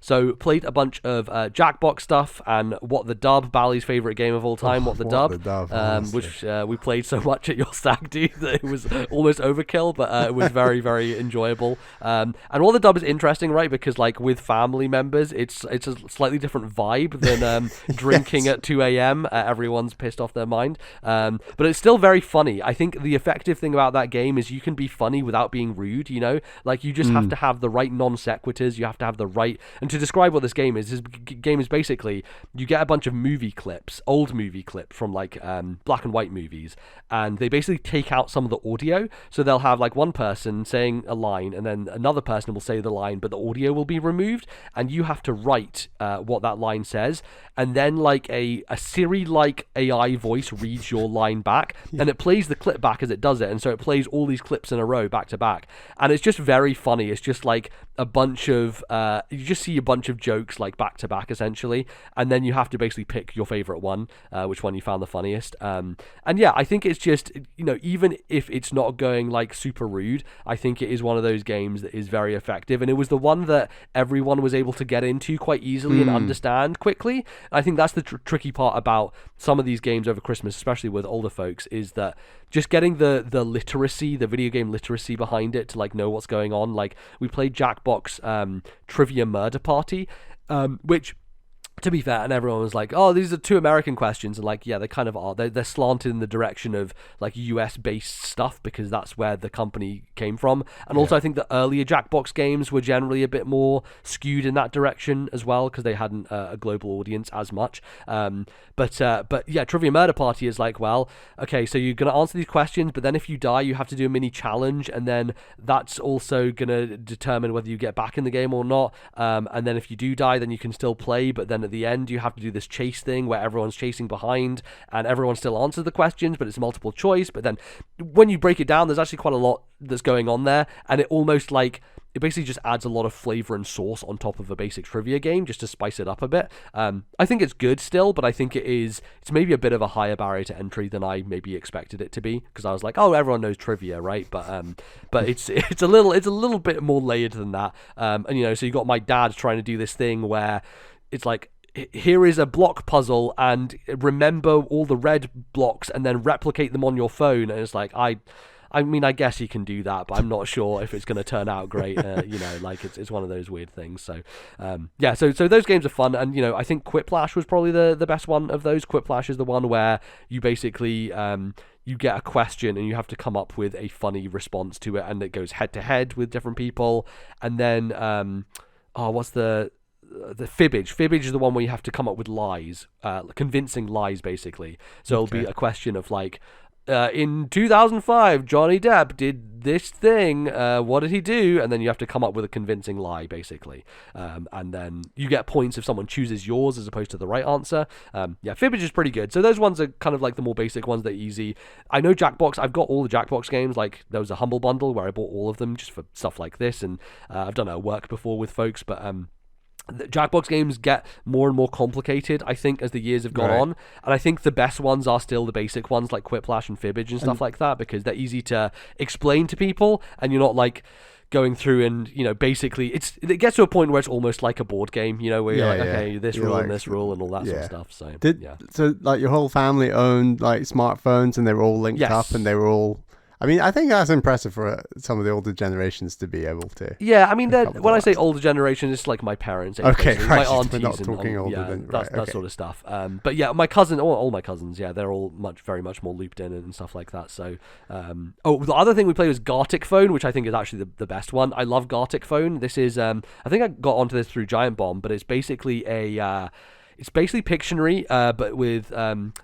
So played a bunch of Jackbox stuff and What the Dub, Bally's favorite game of all time, What the Dub, which we played so much at your stag do that it was almost overkill, but it was very, very enjoyable. And What the Dub is interesting, right? Because like with family members, it's a slightly different vibe than drinking at 2 a.m. Everyone's pissed off their mind, but it's still very funny. I think the effective thing about that game is you can be funny without being rude. You know, like you just have to have the right non sequiturs. You have to have the right. And to describe what this game is basically you get a bunch of movie clips, old movie clips from like black and white movies, and they basically take out some of the audio. So they'll have like one person saying a line, and then another person will say the line, but the audio will be removed, and you have to write what that line says, and then like a Siri-like AI voice reads your line back, and it plays the clip back as it does it, and so it plays all these clips in a row back to back, and it's just very funny. It's just like a bunch of you just see a bunch of jokes like back to back essentially, and then you have to basically pick your favorite one, which one you found the funniest. And yeah, I think it's just, you know, even if it's not going like super rude, I think it is one of those games that is very effective, and it was the one that everyone was able to get into quite easily and understand quickly. I think that's the tricky part about some of these games over Christmas, especially with older folks, is that just getting the literacy, the video game literacy behind it to like know what's going on. Like we played Jackbox Trivia Murder Party, which, to be fair, and everyone was like, oh, these are 2 American questions, and like, yeah, they kind of are. They're slanted in the direction of like US-based stuff because that's where the company came from. And also I think the earlier Jackbox games were generally a bit more skewed in that direction as well because they hadn't a global audience as much. But yeah, Trivia Murder Party is like, well, okay, so you're going to answer these questions, but then if you die, you have to do a mini challenge, and then that's also going to determine whether you get back in the game or not. And then if you do die, then you can still play, but then at the end you have to do this chase thing where everyone's chasing behind and everyone still answers the questions, but it's multiple choice. But then when you break it down, there's actually quite a lot that's going on there, and it basically just adds a lot of flavor and sauce on top of a basic trivia game just to spice it up a bit. I think it's good still, but I think it's maybe a bit of a higher barrier to entry than I maybe expected it to be, because I was like, oh, everyone knows trivia, right? But it's a little bit more layered than that. And you know, so you got my dad trying to do this thing where it's like, here is a block puzzle and remember all the red blocks and then replicate them on your phone. And it's like, I mean, I guess you can do that, but I'm not sure if it's going to turn out great. You know, like it's one of those weird things. So, yeah, so those games are fun. And, you know, I think Quiplash was probably the best one of those. Quiplash is the one where you basically, you get a question and you have to come up with a funny response to it. And it goes head to head with different people. And then, what's the fibbage. Fibbage is the one where you have to come up with lies, convincing lies, basically. So it'll be a question of like, in 2005, Johnny Depp did this thing. What did he do? And then you have to come up with a convincing lie, basically. And then you get points if someone chooses yours as opposed to the right answer. Yeah, Fibbage is pretty good. So those ones are kind of like the more basic ones that are easy. I know Jackbox. I've got all the Jackbox games. Like there was a Humble Bundle where I bought all of them just for stuff like this. And I've done it at work before with folks, but the Jackbox games get more and more complicated, I think, as the years have gone on. And I think the best ones are still the basic ones like Quiplash and Fibbage and stuff like that, because they're easy to explain to people and you're not like going through and, you know, basically it gets to a point where it's almost like a board game, you know, where you're like, okay, this rule and this rule and all that sort of stuff. So so like your whole family owned like smartphones and they were all linked up and they were all, I mean, I think that's impressive for some of the older generations to be able to. Yeah, I mean, when I say older generation, it's like my parents. Okay, right. My aunties. We're not talking older than that sort of stuff. But yeah, my cousin, all my cousins, yeah, they're all very much more looped in and stuff like that. So, the other thing we played was Gartic Phone, which I think is actually the best one. I love Gartic Phone. This is, I think I got onto this through Giant Bomb, but it's basically it's basically Pictionary, but with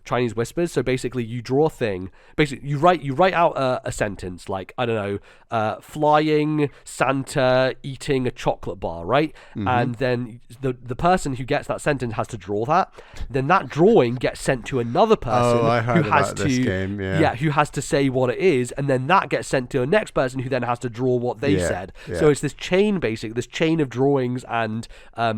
Chinese whispers. So basically, you draw a thing. Basically, you write out a sentence like, I don't know, flying Santa eating a chocolate bar, right? And then the person who gets that sentence has to draw that. Then that drawing gets sent to another person who has to game, who has to say what it is, and then that gets sent to a next person who then has to draw what they said. So it's this chain, basically, this chain of drawings and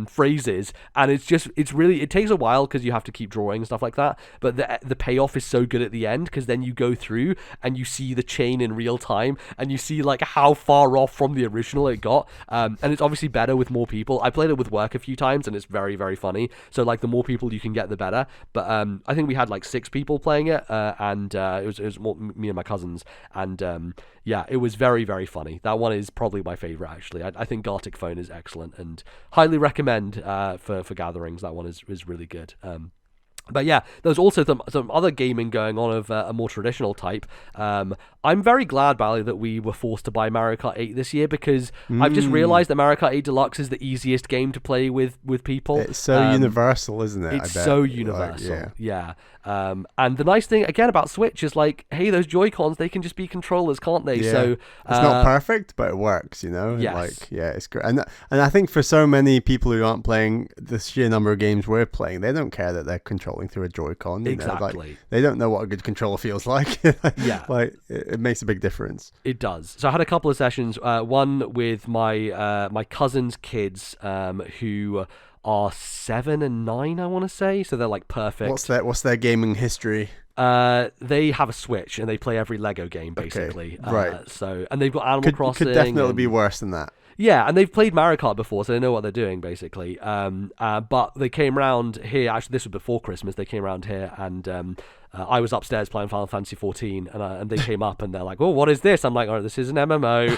phrases, and it takes a while because you have to keep drawing and stuff like that, but the payoff is so good at the end, because then you go through and you see the chain in real time, and you see like how far off from the original it got, and it's obviously better with more people. I played it with work a few times, and it's very, very funny. So like the more people you can get, the better. But I think we had like 6 people playing it, and it was more me and my cousins, and it was very, very funny. That one is probably my favorite, actually. I think Gartic Phone is excellent, and highly recommend for gatherings. That one is really good. But yeah, there's also some other gaming going on of a more traditional type. I'm very glad, Bally, that we were forced to buy Mario Kart 8 this year, because I've just realised that Mario Kart 8 Deluxe is the easiest game to play with people. It's so universal, isn't it? It's so universal, yeah. And the nice thing, again, about Switch is like, hey, those Joy-Cons, they can just be controllers, can't they? Yeah. So it's not perfect, but it works, you know? Yes. Like, yeah, it's great. And I think for so many people who aren't playing the sheer number of games we're playing, they don't care that they're controlling through a Joy-Con. Exactly. Like, they don't know what a good controller feels like. Like, it makes a big difference. It does. So I had a couple of sessions, one with my cousin's kids, who are 7 and 9, I want to say. So they're like perfect. What's their gaming history? They have a Switch and they play every Lego game, basically. Okay, right. So, and they've got Animal Crossing. Could definitely be worse than that. Yeah, and they've played Mario Kart before, so they know what they're doing, basically. But they came around here, actually this was before Christmas, they came around here, and I was upstairs playing Final Fantasy 14, and they came up and they're like, "Oh, what is this?" I'm like, "Oh, this is an MMO."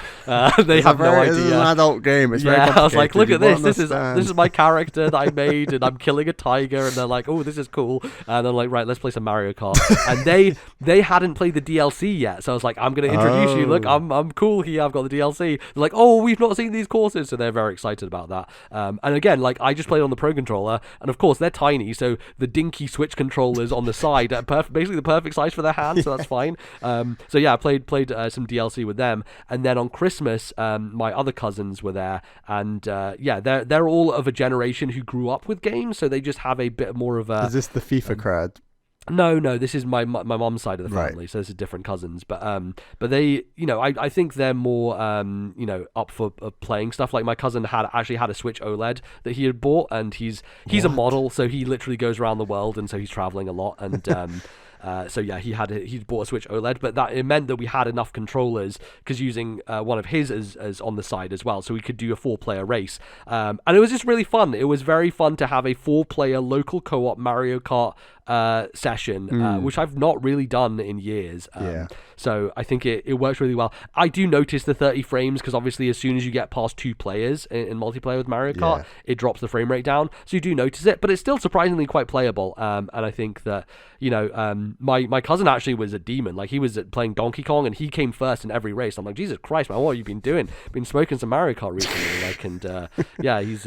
They have no idea. This is an adult game. It's very I was like, "Look at this. This understand. is my character that I made, and I'm killing a tiger." And they're like, "Oh, this is cool." And I'm like, "Right, let's play some Mario Kart." And they hadn't played the DLC yet, so I was like, "I'm going to introduce you. Look, I'm cool here. I've got the DLC." They're like, "Oh, we've not seen these courses," so they're very excited about that. And again, like I just played on the Pro Controller, and of course they're tiny, so the dinky Switch controllers on the side are basically the perfect size for their hands, so that's fine. So yeah, I played some DLC with them, and then on Christmas, my other cousins were there, and they're all of a generation who grew up with games, so they just have a bit more of a. Is this the FIFA crowd? No, this is my mom's side of the family, right. So this is different cousins. But they, I think they're more, up for playing stuff. Like my cousin actually had a Switch OLED that he had bought, and he's a model, so he literally goes around the world, and so he's traveling a lot, and. So yeah, he'd bought a Switch OLED, but it meant that we had enough controllers, because using one of his as on the side as well, so we could do a 4-player race, and it was just really fun. It was very fun to have a 4-player local co-op Mario Kart session, which I've not really done in years. So I think it works really well. I do notice the 30 frames, because obviously as soon as you get past 2 players in multiplayer with Mario Kart, it drops the frame rate down, so you do notice it, but it's still surprisingly quite playable. And I think that my cousin actually was a demon. Like he was playing Donkey Kong, and he came first in every race. I'm like, Jesus Christ, man, what have you been doing? Been smoking some Mario Kart recently, like, and he's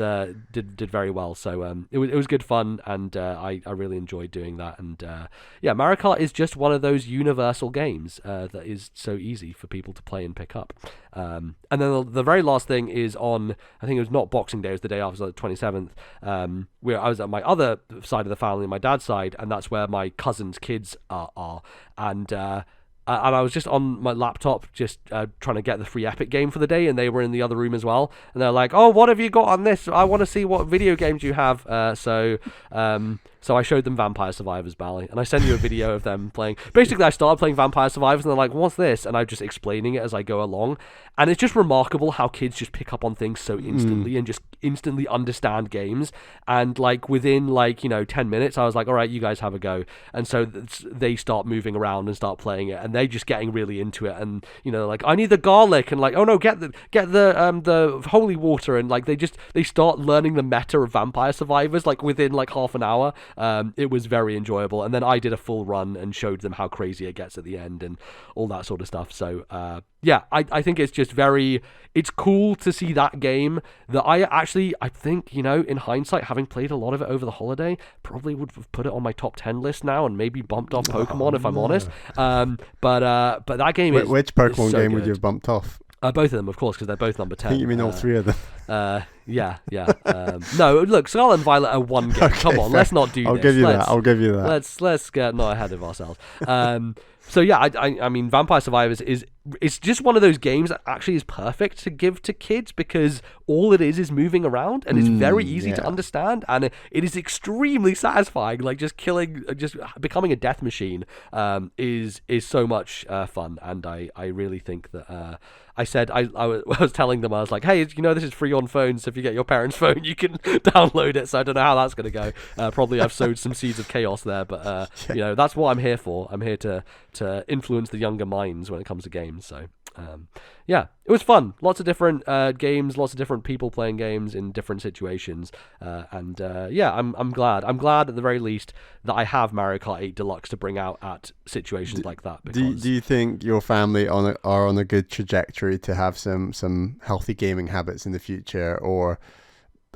did very well. So it was good fun, and I really enjoyed doing that. And Mario Kart is just one of those universal games that is so easy for people to play and pick up. And then the very last thing is on, I think it was not Boxing Day, it was the day after, the 27th, where I was at my other side of the family, my dad's side, and that's where my cousin's kids are. And I was just on my laptop just trying to get the free Epic game for the day, and they were in the other room as well, and they're like, "Oh, what have you got on this? I want to see what video games you have." So I showed them Vampire Survivors, Bally, and I sent you a video of them playing. Basically, I started playing Vampire Survivors, and they're like, "What's this?" And I'm just explaining it as I go along. And it's just remarkable how kids just pick up on things so instantly and just instantly understand games. And like within 10 minutes, I was like, "All right, you guys have a go." And so they start moving around and start playing it, and they just getting really into it. And like, "I need the garlic," and like, "Oh no, get the holy water," and like they start learning the meta of Vampire Survivors like within like half an hour. it was very enjoyable. And then I did a full run and showed them how crazy it gets at the end and all that sort of stuff. So yeah, I think it's just it's cool to see that game that I think, in hindsight, having played a lot of it over the holiday, probably would have put it on my top 10 list now and maybe bumped off Pokemon if I'm honest. But that game is which Pokemon so game good. would you have bumped off? Both of them, of course, because they're both number 10. I think you mean all three of them. Yeah. No, look, Scarlet and Violet are one game. Okay, Come on, let's not do I'll this. I'll give you that. Let's get not ahead of ourselves. So yeah, I mean, Vampire Survivors it's just one of those games that actually is perfect to give to kids because all it is moving around and it's very easy to understand and it is extremely satisfying. Like just becoming a death machine is so much fun, and I really think that I said I was telling them, I was like, hey, this is free on phones, so if you get your parents' phone you can download it. So I don't know how that's going to go. Probably I've sowed some seeds of chaos there, but that's what I'm here for. I'm here to influence the younger minds when it comes to games. So yeah, it was fun. Lots of different games, lots of different people playing games in different situations, and yeah, I'm glad at the very least that I have Mario Kart 8 Deluxe to bring out at situations like that. Because do you think your family are on a good trajectory to have some healthy gaming habits in the future, or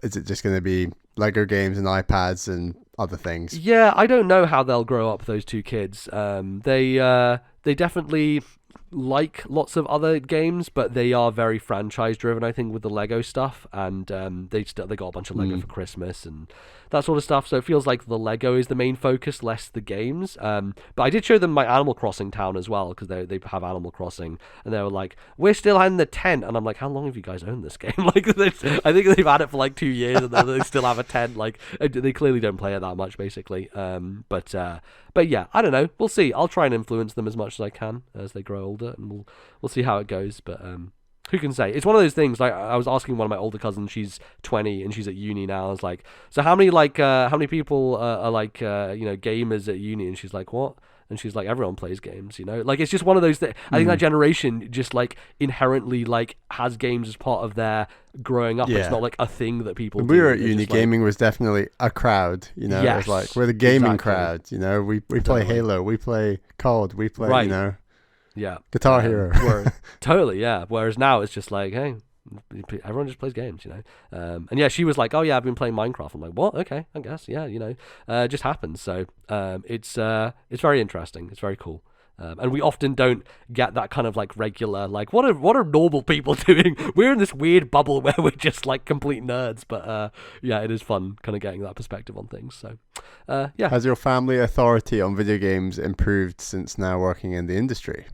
is it just going to be Lego games and iPads and other things? Yeah, I don't know how they'll grow up, those two kids. They definitely like lots of other games, but they are very franchise driven, I think, with the Lego stuff, and they got a bunch of Lego for Christmas and that sort of stuff, so it feels like the Lego is the main focus, less the games. But I did show them my Animal Crossing town as well, because they have Animal Crossing, and they were like, we're still in the tent, and I'm like, how long have you guys owned this game? Like, I think they've had it for like 2 years and they still have a tent. Like, they clearly don't play it that much, basically. But yeah, I don't know, we'll see. I'll try and influence them as much as I can as they grow older, and we'll see how it goes. But who can say? It's one of those things. Like, I was asking one of my older cousins, she's 20 and she's at uni now. I was like, so how many people are like gamers at uni? And she's like, what? And she's like, everyone plays games, like, it's just one of those things. I think that generation just like inherently like has games as part of their growing up. It's not like a thing that people when do. We were at uni, gaming was definitely a crowd, Yes, it was like, we're the gaming crowd, we totally play Halo, we play COD, we play, yeah, Guitar Hero. Totally, yeah. Whereas now it's just like, hey, everyone just plays games, and yeah, she was like, oh yeah, I've been playing Minecraft. I'm like, what? Okay, I guess, yeah, it just happens. So it's very interesting, it's very cool. And we often don't get that kind of like regular, like, what are normal people doing? We're in this weird bubble where we're just like complete nerds. But yeah, it is fun kind of getting that perspective on things. So yeah. Has your family authority on video games improved since now working in the industry?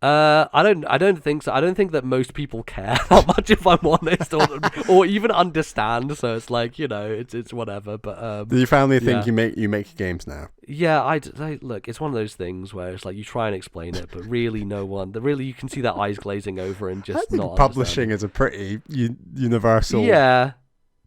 I don't think so. I don't think that most people care that much, if I'm honest, or even understand. So it's like, it's whatever. But do your family think you make games now? Yeah, I look. It's one of those things where it's like you try and explain it, but really no one. You can see their eyes glazing over and just not. Publishing is a pretty universal. Yeah.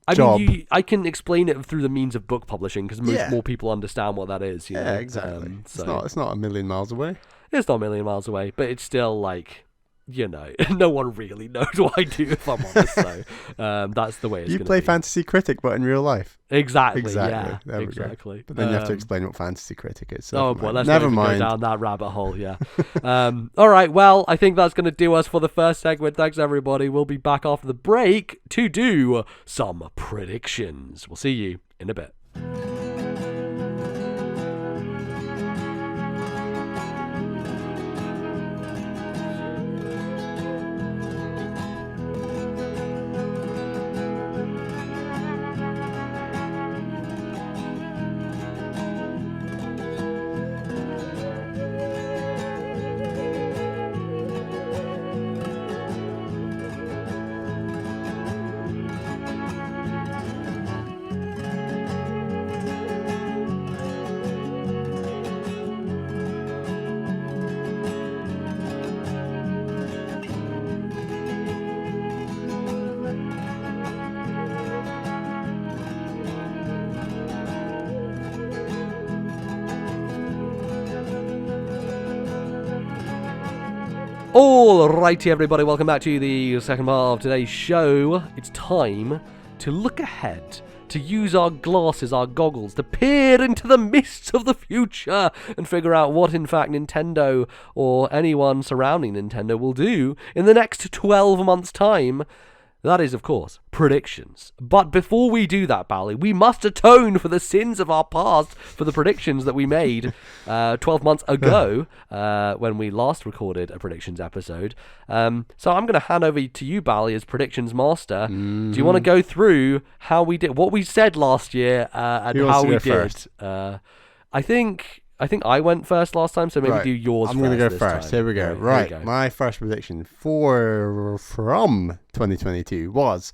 I job. mean, I can explain it through the means of book publishing because more people understand what that is. Yeah, exactly. It's not a million miles away. It's not a million miles away, but it's still like, no one really knows what I do, if I'm honest. So that's the way it's going to be. You play Fantasy Critic, but in real life. Exactly. Yeah, there exactly. But then you have to explain what Fantasy Critic is. So oh boy, let's never mind. Go down that rabbit hole. Yeah. All right. Well, I think that's going to do us for the first segment. Thanks everybody. We'll be back after the break to do some predictions. We'll see you in a bit. Alrighty everybody, welcome back to the second part of today's show. It's time to look ahead to use our glasses, our goggles, to peer into the mists of the future and figure out what, in fact, Nintendo or anyone surrounding Nintendo will do in the next 12 months' time. That is, of course, predictions. But before we do that, Bally, we must atone for the sins of our past for the predictions that we made 12 months ago when we last recorded a predictions episode. So I'm going to hand over to you, Bally, as predictions master. Do you want to go through how we did, what we said last year and how we did? I think I went first last time, so maybe do yours first. I'm going to go first. Here we go. Right. My first prediction from 2022 was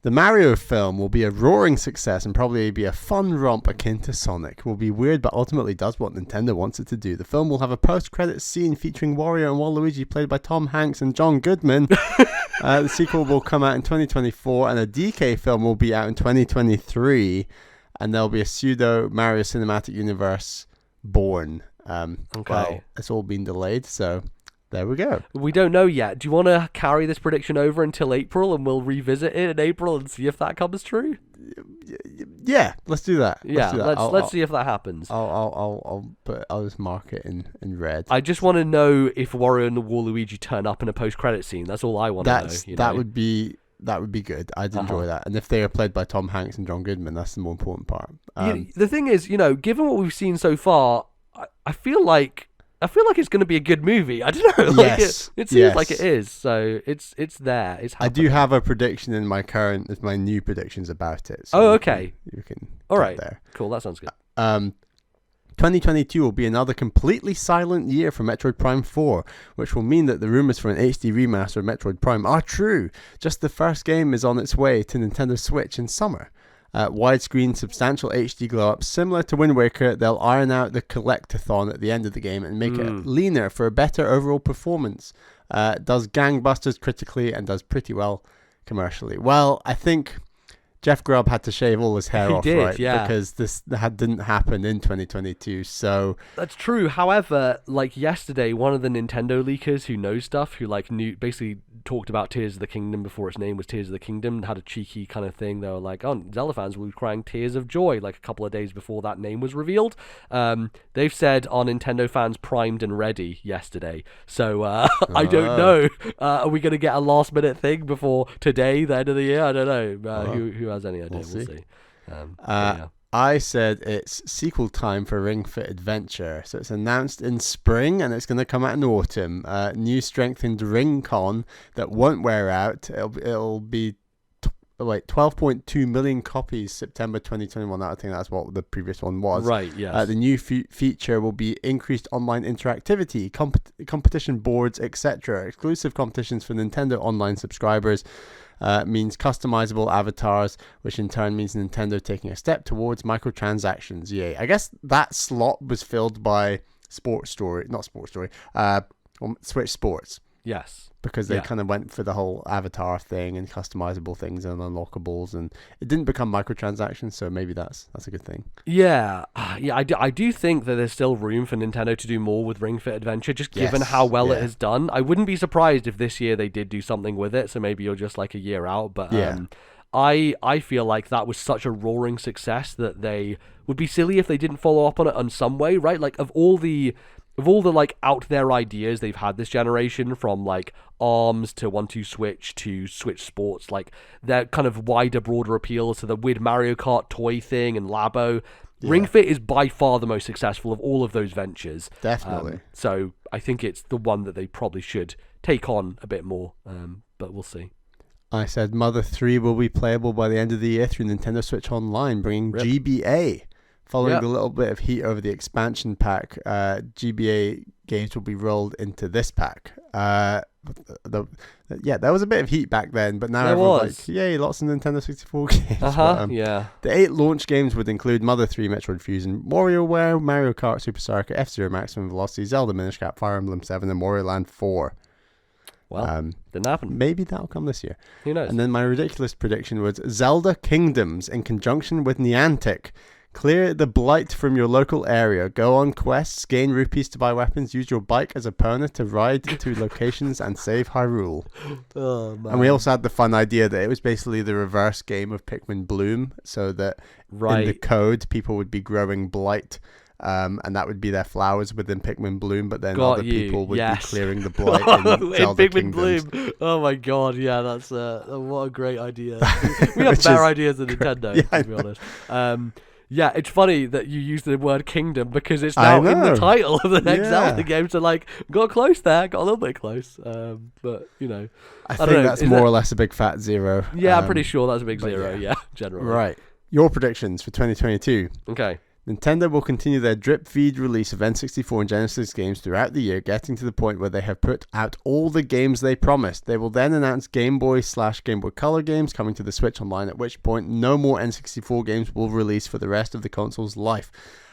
the Mario film will be a roaring success and probably be a fun romp akin to Sonic. Will be weird, but ultimately does what Nintendo wants it to do. The film will have a post-credits scene featuring Wario and Waluigi played by Tom Hanks and John Goodman. The sequel will come out in 2024, and a DK film will be out in 2023, and there'll be a pseudo Mario Cinematic Universe born. Well, it's all been delayed, so there we go. We don't know yet. Do you want to carry this prediction over until April and we'll revisit it in April and see if that comes true? Yeah, let's do that. Let's see if that happens. I'll just mark it in red. I just want to know if Wario and the Waluigi turn up in a post-credit scene. That's all I want to know. That would be good. I'd enjoy that. And if they are played by Tom Hanks and John Goodman, that's the more important part. The thing is, given what we've seen so far, I feel like it's going to be a good movie. I don't know. It seems like it is. So it's there. It's happening. I do have a prediction in my new predictions about it. So okay. You can all right. There. Cool. That sounds good. 2022 will be another completely silent year for Metroid Prime 4, which will mean that the rumours for an HD remaster of Metroid Prime are true. Just the first game is on its way to Nintendo Switch in summer. Widescreen, substantial HD glow-ups, similar to Wind Waker, they'll iron out the collectathon at the end of the game and make it leaner for a better overall performance. Does gangbusters critically and does pretty well commercially. Well, I think Jeff Grubb had to shave all his hair off, right? Yeah. Because this didn't happen in 2022, so... That's true. However, yesterday, one of the Nintendo leakers who knows stuff, who basically talked about Tears of the Kingdom before its name was Tears of the Kingdom, and had a cheeky kind of thing. They were like, oh, Zelda fans will be crying tears of joy, a couple of days before that name was revealed. They've said, are Nintendo fans primed and ready yesterday? So, I don't know. Are we going to get a last-minute thing before today, the end of the year? I don't know. Who has any idea? We'll see. I said it's sequel time for Ring Fit Adventure. So it's announced in spring and it's going to come out in autumn. New strengthened Ring Con that won't wear out. It'll be 12.2 million copies September 2021. I think that's what the previous one was. Right, yes. The new feature will be increased online interactivity, competition boards, etc. Exclusive competitions for Nintendo Online subscribers. Means customizable avatars, which in turn means Nintendo taking a step towards microtransactions. Yay. I guess that slot was filled by Switch Sports. Yes. Because they kind of went for the whole avatar thing and customizable things and unlockables, and it didn't become microtransactions, so maybe that's a good thing. Yeah. I do think that there's still room for Nintendo to do more with Ring Fit Adventure, just given how well it has done. I wouldn't be surprised if this year they did do something with it, so maybe you're just a year out, but I feel like that was such a roaring success that they would be silly if they didn't follow up on it in some way, right? Of all the out there ideas they've had this generation, from ARMS to 1-2-Switch to Switch Sports, their kind of wider, broader appeals to the weird Mario Kart toy thing and Labo. Ring Fit is by far the most successful of all of those ventures. Definitely. So I think it's the one that they probably should take on a bit more, but we'll see. I said Mother 3 will be playable by the end of the year through Nintendo Switch Online, bringing GBA. Following the little bit of heat over the expansion pack, GBA games will be rolled into this pack. There was a bit of heat back then, but now everyone's yay, lots of Nintendo 64 games. The 8 launch games would include Mother 3, Metroid Fusion, WarioWare, Mario Kart, Super Circuit, F-Zero Maximum Velocity, Zelda Minish Cap, Fire Emblem 7, and Wario Land 4. Well, didn't happen. Maybe that'll come this year. Who knows? And then my ridiculous prediction was Zelda Kingdoms in conjunction with Niantic Clear the blight from your local area. Go on quests, gain rupees to buy weapons, use your bike as a pona to ride to locations and save Hyrule. Oh, man. And we also had the fun idea that it was basically the reverse game of Pikmin Bloom, so that in the code people would be growing blight, and that would be their flowers within Pikmin Bloom, but then other people would be clearing the blight in Zelda Pikmin Kingdoms. Bloom. Oh my god, yeah, that's what a great idea. We have better ideas than Nintendo, to be honest. Yeah, it's funny that you use the word kingdom because it's now in the title of the next Zelda game. So, like, got close there, got a little bit close. But, you know. I think that's more or less a big fat zero. Yeah, I'm pretty sure that's a big zero, generally. Right. Your predictions for 2022. Okay. Nintendo will continue their drip feed release of N64 and Genesis games throughout the year, getting to the point where they have put out all the games they promised. They will then announce Game Boy/Game Boy Color games coming to the Switch Online, at which point no more N64 games will release for the rest of the console's life.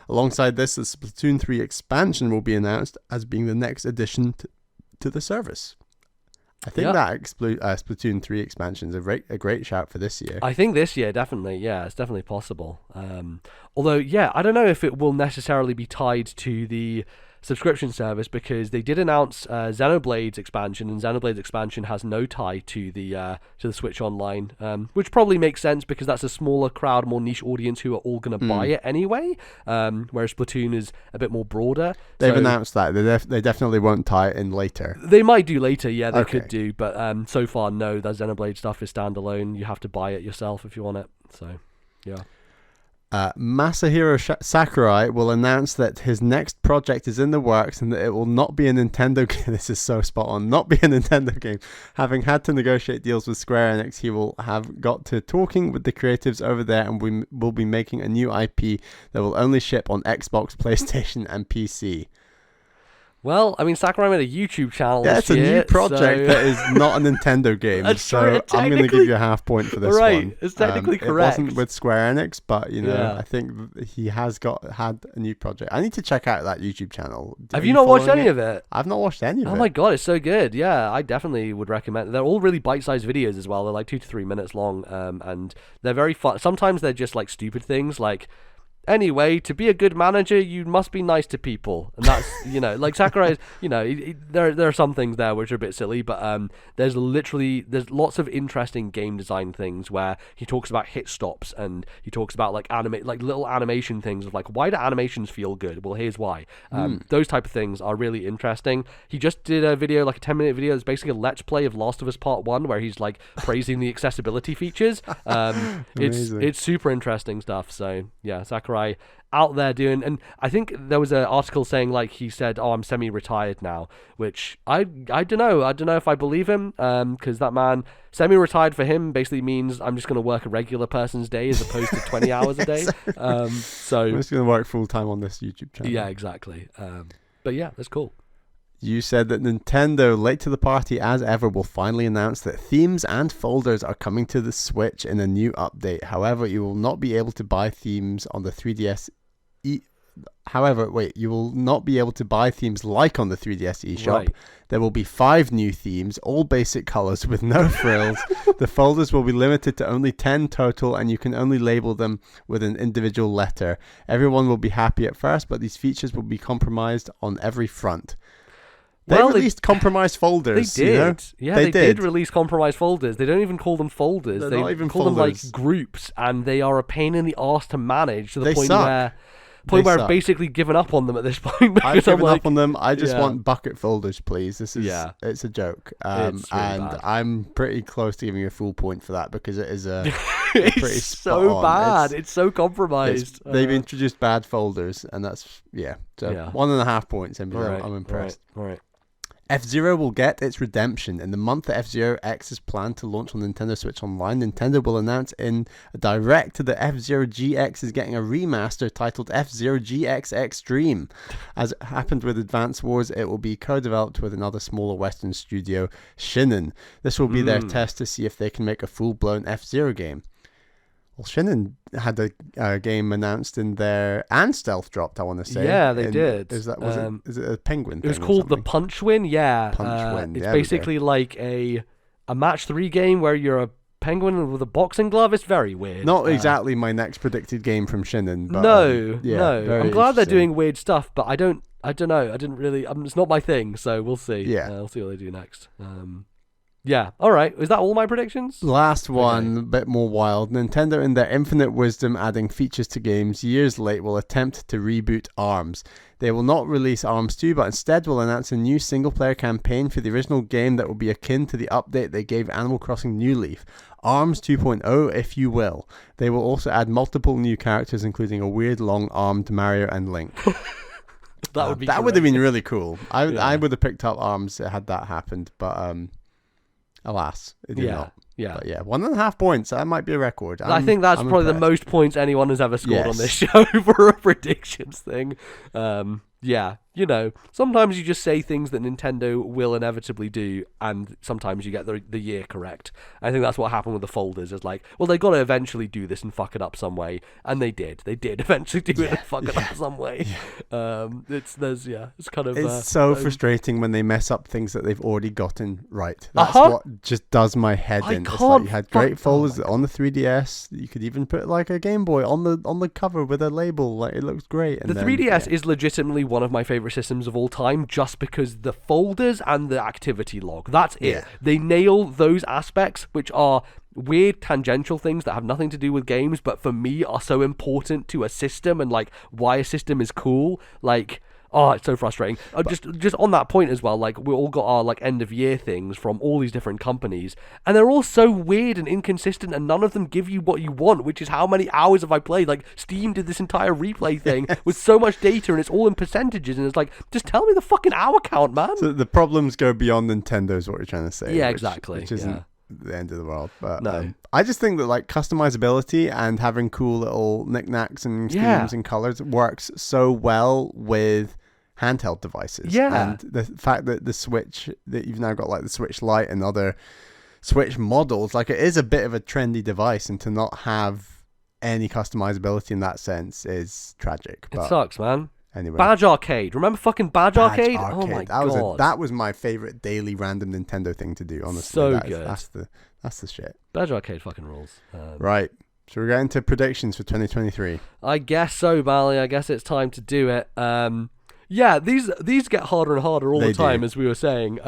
Alongside this, the Splatoon 3 expansion will be announced as being the next addition to the service. I think that Splatoon 3 expansion is a great shout for this year. I think this year, definitely. Yeah, it's definitely possible. Although, I don't know if it will necessarily be tied to the subscription service, because they did announce Xenoblade's expansion, and Xenoblade's expansion has no tie to the Switch Online, which probably makes sense because that's a smaller crowd, more niche audience who are all going to buy it anyway, whereas Splatoon is a bit more broader. They've announced that. They definitely won't tie it in later. They might do later, they could do, but so far, no, the Xenoblade stuff is standalone. You have to buy it yourself if you want it, so, yeah. Masahiro Sakurai will announce that his next project is in the works and that it will not be a Nintendo game. This is so spot on. Not be a Nintendo game. Having had to negotiate deals with Square Enix, he will have got to talking with the creatives over there, and we will be making a new IP that will only ship on Xbox, PlayStation, and PC. Well, I mean, Sakurai made a YouTube channel this year. It's a new project that is not a Nintendo game. So I'm going to give you a half point for this one. Right, it's technically correct. It wasn't with Square Enix, but, I think he has had a new project. I need to check out that YouTube channel. Have you not watched any of it? I've not watched any of it. Oh my god, it's so good. Yeah, I definitely would recommend it. They're all really bite-sized videos as well. They're like 2 to 3 minutes long, and they're very fun. Sometimes they're just like stupid things, like, anyway, to be a good manager, you must be nice to people. And that's, like Sakurai is, there are some things there which are a bit silly, but there's lots of interesting game design things where he talks about hit stops, and he talks about like little animation things of like, why do animations feel good? Well, here's why. Those type of things are really interesting. He just did a video, like a 10-minute video, that's basically a let's play of Last of Us Part 1, where he's like praising the accessibility features. It's super interesting stuff. So yeah, Sakurai out there doing, and I think there was an article saying, like, he said, I'm semi-retired now, which I don't know if I believe him, because that man, semi-retired for him basically means I'm just going to work a regular person's day as opposed to 20 hours a day. So I'm just going to work full-time on this YouTube channel. Yeah, exactly. But yeah, that's cool. You said that Nintendo, late to the party as ever, will finally announce that themes and folders are coming to the Switch in a new update. However, you will not be able to buy themes on the 3DS. You will not be able to buy themes like on the 3DS eShop. Right. There will be 5 new themes, all basic colors with no frills. The folders will be limited to only 10 total, and you can only label them with an individual letter. Everyone will be happy at first, but these features will be compromised on every front. They released compromised folders. They did. Yeah, they did release compromised folders. They don't even call them folders. They're they not even call folders. them like groups, and they are a pain in the arse to manage to the They point suck. where I've basically given up on them at this point. I've given up on them. I just want bucket folders, please. It's a joke. It's really and bad. I'm pretty close to giving you a full point for that, because it is a pretty it's spot so on. bad. It's so compromised. They've introduced bad folders, and that's, So 1.5 points, and I'm impressed. All right. F-Zero will get its redemption. In the month that F-Zero X is planned to launch on Nintendo Switch Online, Nintendo will announce in a direct that F-Zero GX is getting a remaster titled F-Zero GX Extreme. As it happened with Advance Wars, it will be co-developed with another smaller Western studio, Shinen. This will be their test to see if they can make a full-blown F-Zero game. Well, Shinen had a game announced in there, and stealth dropped, I want to say. Yeah, they did. Is it a penguin thing? It was called the Punch Win, yeah. Punch Win. It's basically like a match 3 game where you're a penguin with a boxing glove. It's very weird. Not exactly my next predicted game from Shinnen, but no. I'm glad they're doing weird stuff, but I don't know. I didn't really. It's not my thing, so we'll see. Yeah, we'll see what they do next. Yeah. All right. Is that all my predictions? Last one, a bit more wild. Nintendo, in their infinite wisdom, adding features to games years late, will attempt to reboot ARMS. They will not release ARMS 2, but instead will announce a new single-player campaign for the original game that will be akin to the update they gave Animal Crossing New Leaf. ARMS 2.0, if you will. They will also add multiple new characters, including a weird long-armed Mario and Link. That would have been really cool. I would have picked up ARMS had that happened, but alas, it did not. Yeah. But 1.5 points. That might be a record. I think that's probably the most points anyone has ever scored on this show for a predictions thing. Sometimes you just say things that Nintendo will inevitably do, and sometimes you get the year correct. I think that's what happened with the folders. It's like, well, they got to eventually do this and fuck it up some way, and they did. They did eventually do it and fuck it up some way. It's kind of it's so frustrating when they mess up things that they've already gotten right. That's what just does my head in. It's like you had great folders on the 3DS. You could even put like a Game Boy on the cover with a label. Like it looks great. And the 3DS is legitimately one of my favorite systems of all time, just because the folders and the activity log. That's it. Yeah. They nail those aspects, which are weird tangential things that have nothing to do with games, but for me are so important to a system and like why a system is cool. Like, oh, it's so frustrating. Just on that point as well, like we all got our like end of year things from all these different companies, and they're all so weird and inconsistent, and none of them give you what you want, which is how many hours have I played. Like Steam did this entire replay thing with so much data, and it's all in percentages, and it's like, just tell me the fucking hour count, man. So the problems go beyond Nintendo is what you're trying to say. Yeah, exactly. Which isn't the end of the world, but no. I just think that like customizability and having cool little knickknacks and schemes and colors works so well with handheld devices. And the fact that the Switch, that you've now got like the Switch Lite and other Switch models, like it is a bit of a trendy device, and to not have any customizability in that sense is tragic. It sucks, man. Anyway, Badge Arcade. Remember fucking Badge Arcade? Oh my god, that was my favorite daily random Nintendo thing to do. Honestly, so good. That's the shit. Badge Arcade fucking rules. Right. So we're getting to predictions for 2023. I guess so, Bally. I guess it's time to do it. These get harder and harder all the time, as we were saying.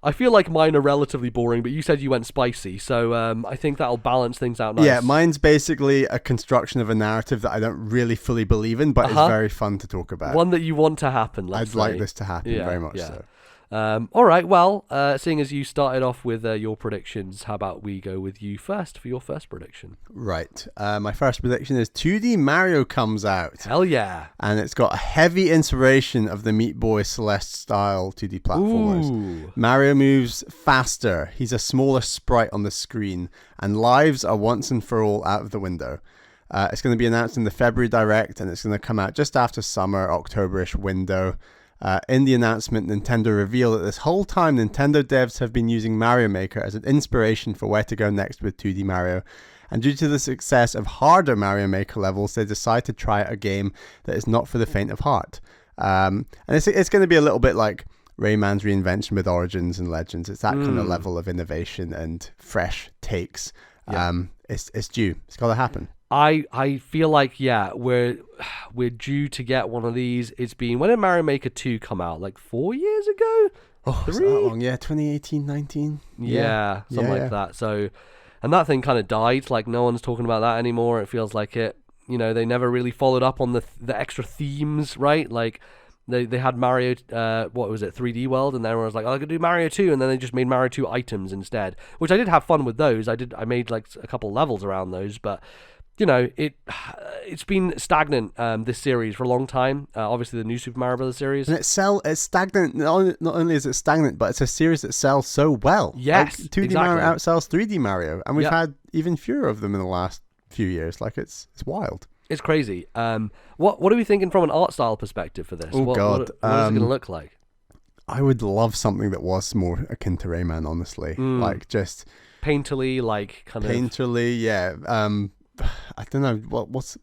I feel like mine are relatively boring, but you said you went spicy, so I think that'll balance things out nice. Yeah, mine's basically a construction of a narrative that I don't really fully believe in, but it's very fun to talk about. One that you want to happen, let's say. I'd like this to happen very much so. All right, well, seeing as you started off with your predictions, how about we go with you first for your first prediction? Right. My first prediction is 2D Mario comes out. Hell yeah. And it's got a heavy inspiration of the Meat Boy Celeste style 2D platformers. Ooh. Mario moves faster. He's a smaller sprite on the screen. And lives are once and for all out of the window. It's going to be announced in the February Direct, and it's going to come out just after summer, October-ish window. In the announcement, Nintendo revealed that this whole time Nintendo devs have been using Mario Maker as an inspiration for where to go next with 2D Mario. And due to the success of harder Mario Maker levels, they decided to try a game that is not for the faint of heart. And it's going to be a little bit like Rayman's reinvention with Origins and Legends. It's that kind of level of innovation and fresh takes. Yeah. It's due. It's got to happen. I feel like, we're due to get one of these. It's been, when did Mario Maker 2 come out? Like 4 years ago? Oh, 3? Is that long? Yeah, 2018, 19? Yeah, something like that. So, and that thing kind of died. Like, no one's talking about that anymore. It feels like it, they never really followed up on the extra themes, right? Like, they had Mario, 3D World, and then everyone was like, I could do Mario 2, and then they just made Mario 2 items instead, which I did have fun with those. I made like a couple levels around those, but it's been stagnant, this series, for a long time. Obviously, the new Super Mario Bros. Series. And it's stagnant. Not only is it stagnant, but it's a series that sells so well. Yes, like 2D exactly. Mario outsells 3D Mario, and we've had even fewer of them in the last few years. Like, it's wild. It's crazy. What are we thinking from an art style perspective for this? Oh, God. What is it going to look like? I would love something that was more akin to Rayman, honestly. Like, just... Painterly, like, kind of... Painterly, yeah. I don't know, what's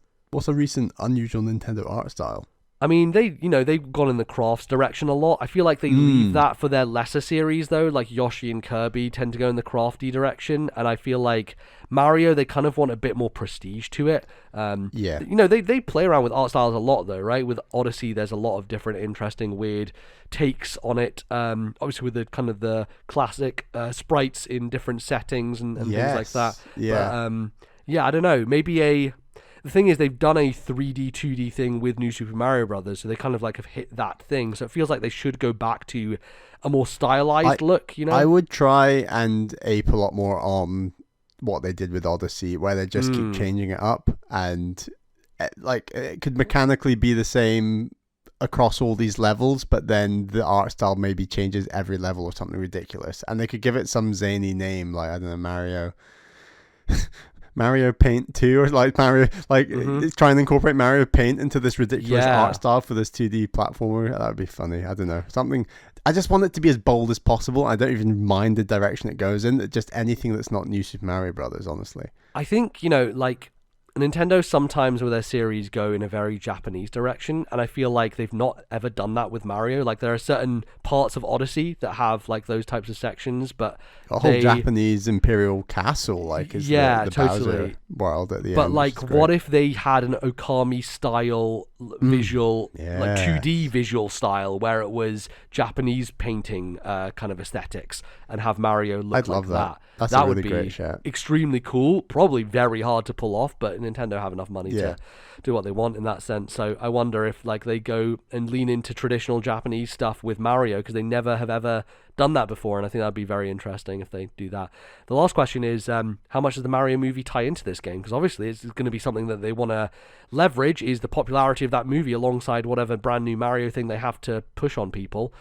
a recent unusual Nintendo art style? I mean, they've gone in the crafts direction a lot. I feel like they leave that for their lesser series though, like Yoshi and Kirby tend to go in the crafty direction, and I feel like Mario, they kind of want a bit more prestige to it. They play around with art styles a lot though, right? With Odyssey, there's a lot of different, interesting, weird takes on it. Obviously with the kind of the classic sprites in different settings and things like that. Yeah. But, I don't know. Maybe the thing is, they've done a 3D, 2D thing with New Super Mario Brothers, so they kind of like have hit that thing. So it feels like they should go back to a more stylized look, I would try and ape a lot more on what they did with Odyssey, where they just keep changing it up, and like it could mechanically be the same across all these levels, but then the art style maybe changes every level or something ridiculous, and they could give it some zany name, like I don't know, Mario Paint 2, or like Mario, like trying to incorporate Mario Paint into this ridiculous art style for this 2D platformer. That would be funny. I don't know, something. I just want it to be as bold as possible. I don't even mind the direction it goes in. Just anything that's not New Super Mario Brothers, honestly. I think, like Nintendo sometimes with their series go in a very Japanese direction, and I feel like they've not ever done that with Mario. Like there are certain parts of Odyssey that have like those types of sections, but a whole Japanese imperial castle, like is the Bowser world at the end. But like, what if they had an Okami style visual, like 2D visual style, where it was Japanese painting kind of aesthetics, and have Mario look like that? That's that a really would be great shot. Extremely cool. Probably very hard to pull off, but Nintendo have enough money to do what they want in that sense. So I wonder if like they go and lean into traditional Japanese stuff with Mario, because they never have ever done that before, and I think that'd be very interesting if they do that. The last question is, how much does the Mario movie tie into this game? Because obviously it's going to be something that they want to leverage, is the popularity of that movie alongside whatever brand new Mario thing they have to push on people.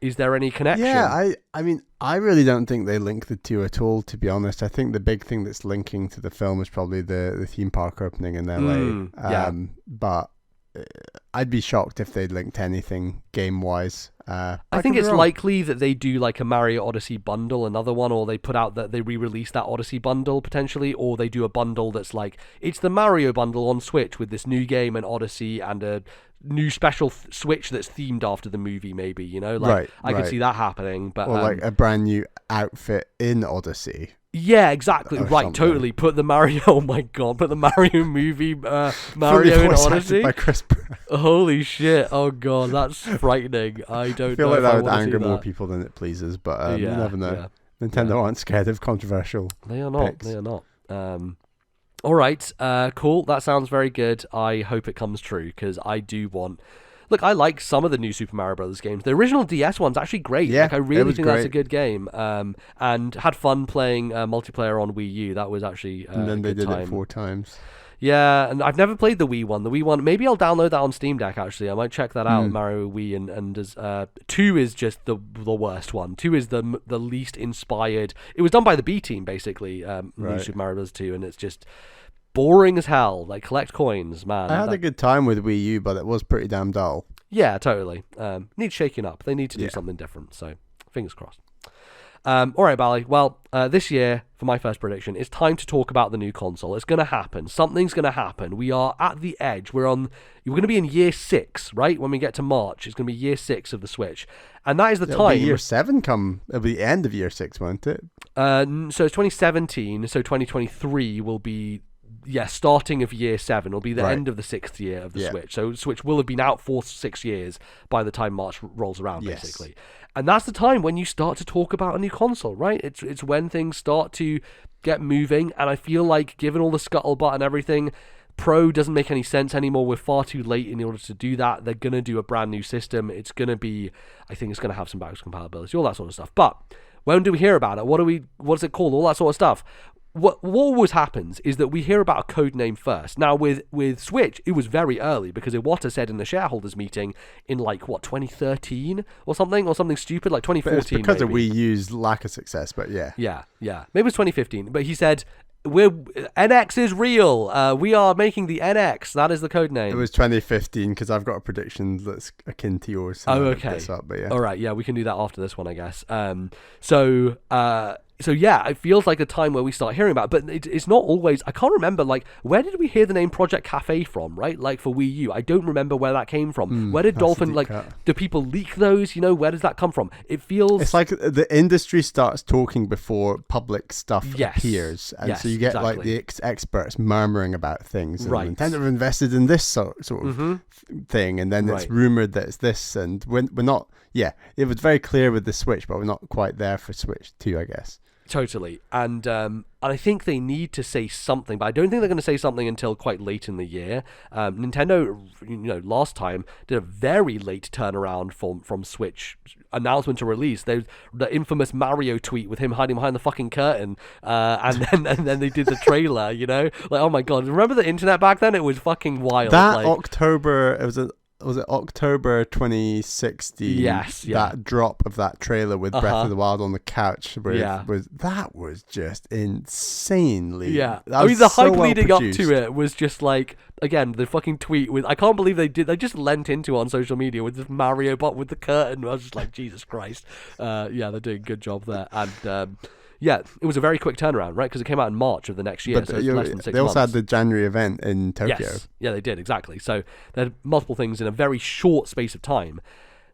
Is there any connection? Yeah, I mean, I really don't think they link the two at all, to be honest. I think the big thing that's linking to the film is probably the theme park opening in LA. But I'd be shocked if they linked anything game-wise. I think it's likely that they do like a Mario Odyssey bundle, another one, or they put out that they re-release that Odyssey bundle potentially, or they do a bundle that's like, it's the Mario bundle on Switch with this new game and Odyssey and a new special Switch that's themed after the movie, maybe, I could see that happening. But or like a brand new outfit in Odyssey. Yeah, exactly. Right, something. Totally. Put the Mario. Oh my god! Put the Mario movie, Mario in Odyssey. By Chris Pratt. Holy shit! Oh god, that's frightening. I don't feel know like if that I would want to anger see more that. people than it pleases, but you never know. Nintendo aren't scared of controversial. They are not. picks. They are not. All right. Cool. That sounds very good. I hope it comes true, because I do want. Look, I like some of the new Super Mario Brothers games. The original DS one's actually great. Yeah, like, I really think that's a great. good game. And had fun playing multiplayer on Wii U. That was actually And then a they good did time. it 4 times. Yeah, and I've never played the Wii one. The Wii one, maybe I'll download that on Steam Deck, actually. I might check that out, Mario Wii, and as 2 is just the worst one. 2 is the least inspired. It was done by the B team, basically, New Super Mario Bros. 2, and it's just boring as hell. Like, collect coins, man. I had a good time with Wii U, but it was pretty damn dull. Yeah, totally. Needs shaking up. They need to do something different, so fingers crossed. All right, Bally. Well, this year, for my first prediction, it's time to talk about the new console. It's going to happen. Something's going to happen. We are at the edge. We're going to be in year 6, right? When we get to March, it's going to be year 6 of the Switch. And that is the time. Be year 7 it'll be the end of year 6, won't it? So it's 2017, so 2023 will be... Yeah, starting of year 7 will be the end of the 6th year of the Switch. So Switch will have been out for 6 years by the time March rolls around, basically. And that's the time when you start to talk about a new console, right? It's when things start to get moving, and I feel like, given all the scuttlebutt and everything, Pro doesn't make any sense anymore. We're far too late in order to do that. They're going to do a brand new system. It's going to be, I think it's going to have some backwards compatibility, all that sort of stuff. But when do we hear about it? What's it called? All that sort of stuff. What always happens is that we hear about a code name first. Now, with Switch, it was very early, because Iwata said in the shareholders meeting in 2013 or something stupid, like 2014. But it's because maybe. of Wii U's lack of success, but yeah. Yeah. Maybe it was 2015, but he said, NX is real. We are making the NX. That is the code name. It was 2015, because I've got a prediction that's akin to yours. So okay. Up, but yeah. All right. Yeah, we can do that after this one, I guess. So yeah, it feels like a time where we start hearing about it, but it's not always. I can't remember, like, where did we hear the name Project Cafe from, right? Like, for Wii U, I don't remember where that came from. Where did Dolphin, like, do people leak those? You know, where does that come from? It feels... It's like the industry starts talking before public stuff appears. And so you get, like, the experts murmuring about things. And Nintendo have invested in this sort of thing, and then it's rumored that it's this, and we're not... Yeah, it was very clear with the Switch, but we're not quite there for Switch 2, I guess. Totally. And I think they need to say something, but I don't think they're going to say something until quite late in the year. Nintendo, last time did a very late turnaround from Switch announcement to release. The infamous Mario tweet with him hiding behind the fucking curtain, and then they did the trailer. Like, oh my god, remember the internet back then? It was fucking wild. That October, was it October 2016? Yes, yeah. That drop of that trailer with Breath of the Wild on the couch, that was just insanely. Yeah, I mean, the hype leading up to it was just like, again, the fucking tweet with, I can't believe they just lent into it on social media with this Mario bot with the curtain. I was just like, Jesus Christ. Yeah, they're doing a good job there. And yeah, it was a very quick turnaround, right? Because it came out in March of the next year, so it's less than 6 months. They also had the January event in Tokyo. Yes, yeah, they did, exactly. So they had multiple things in a very short space of time.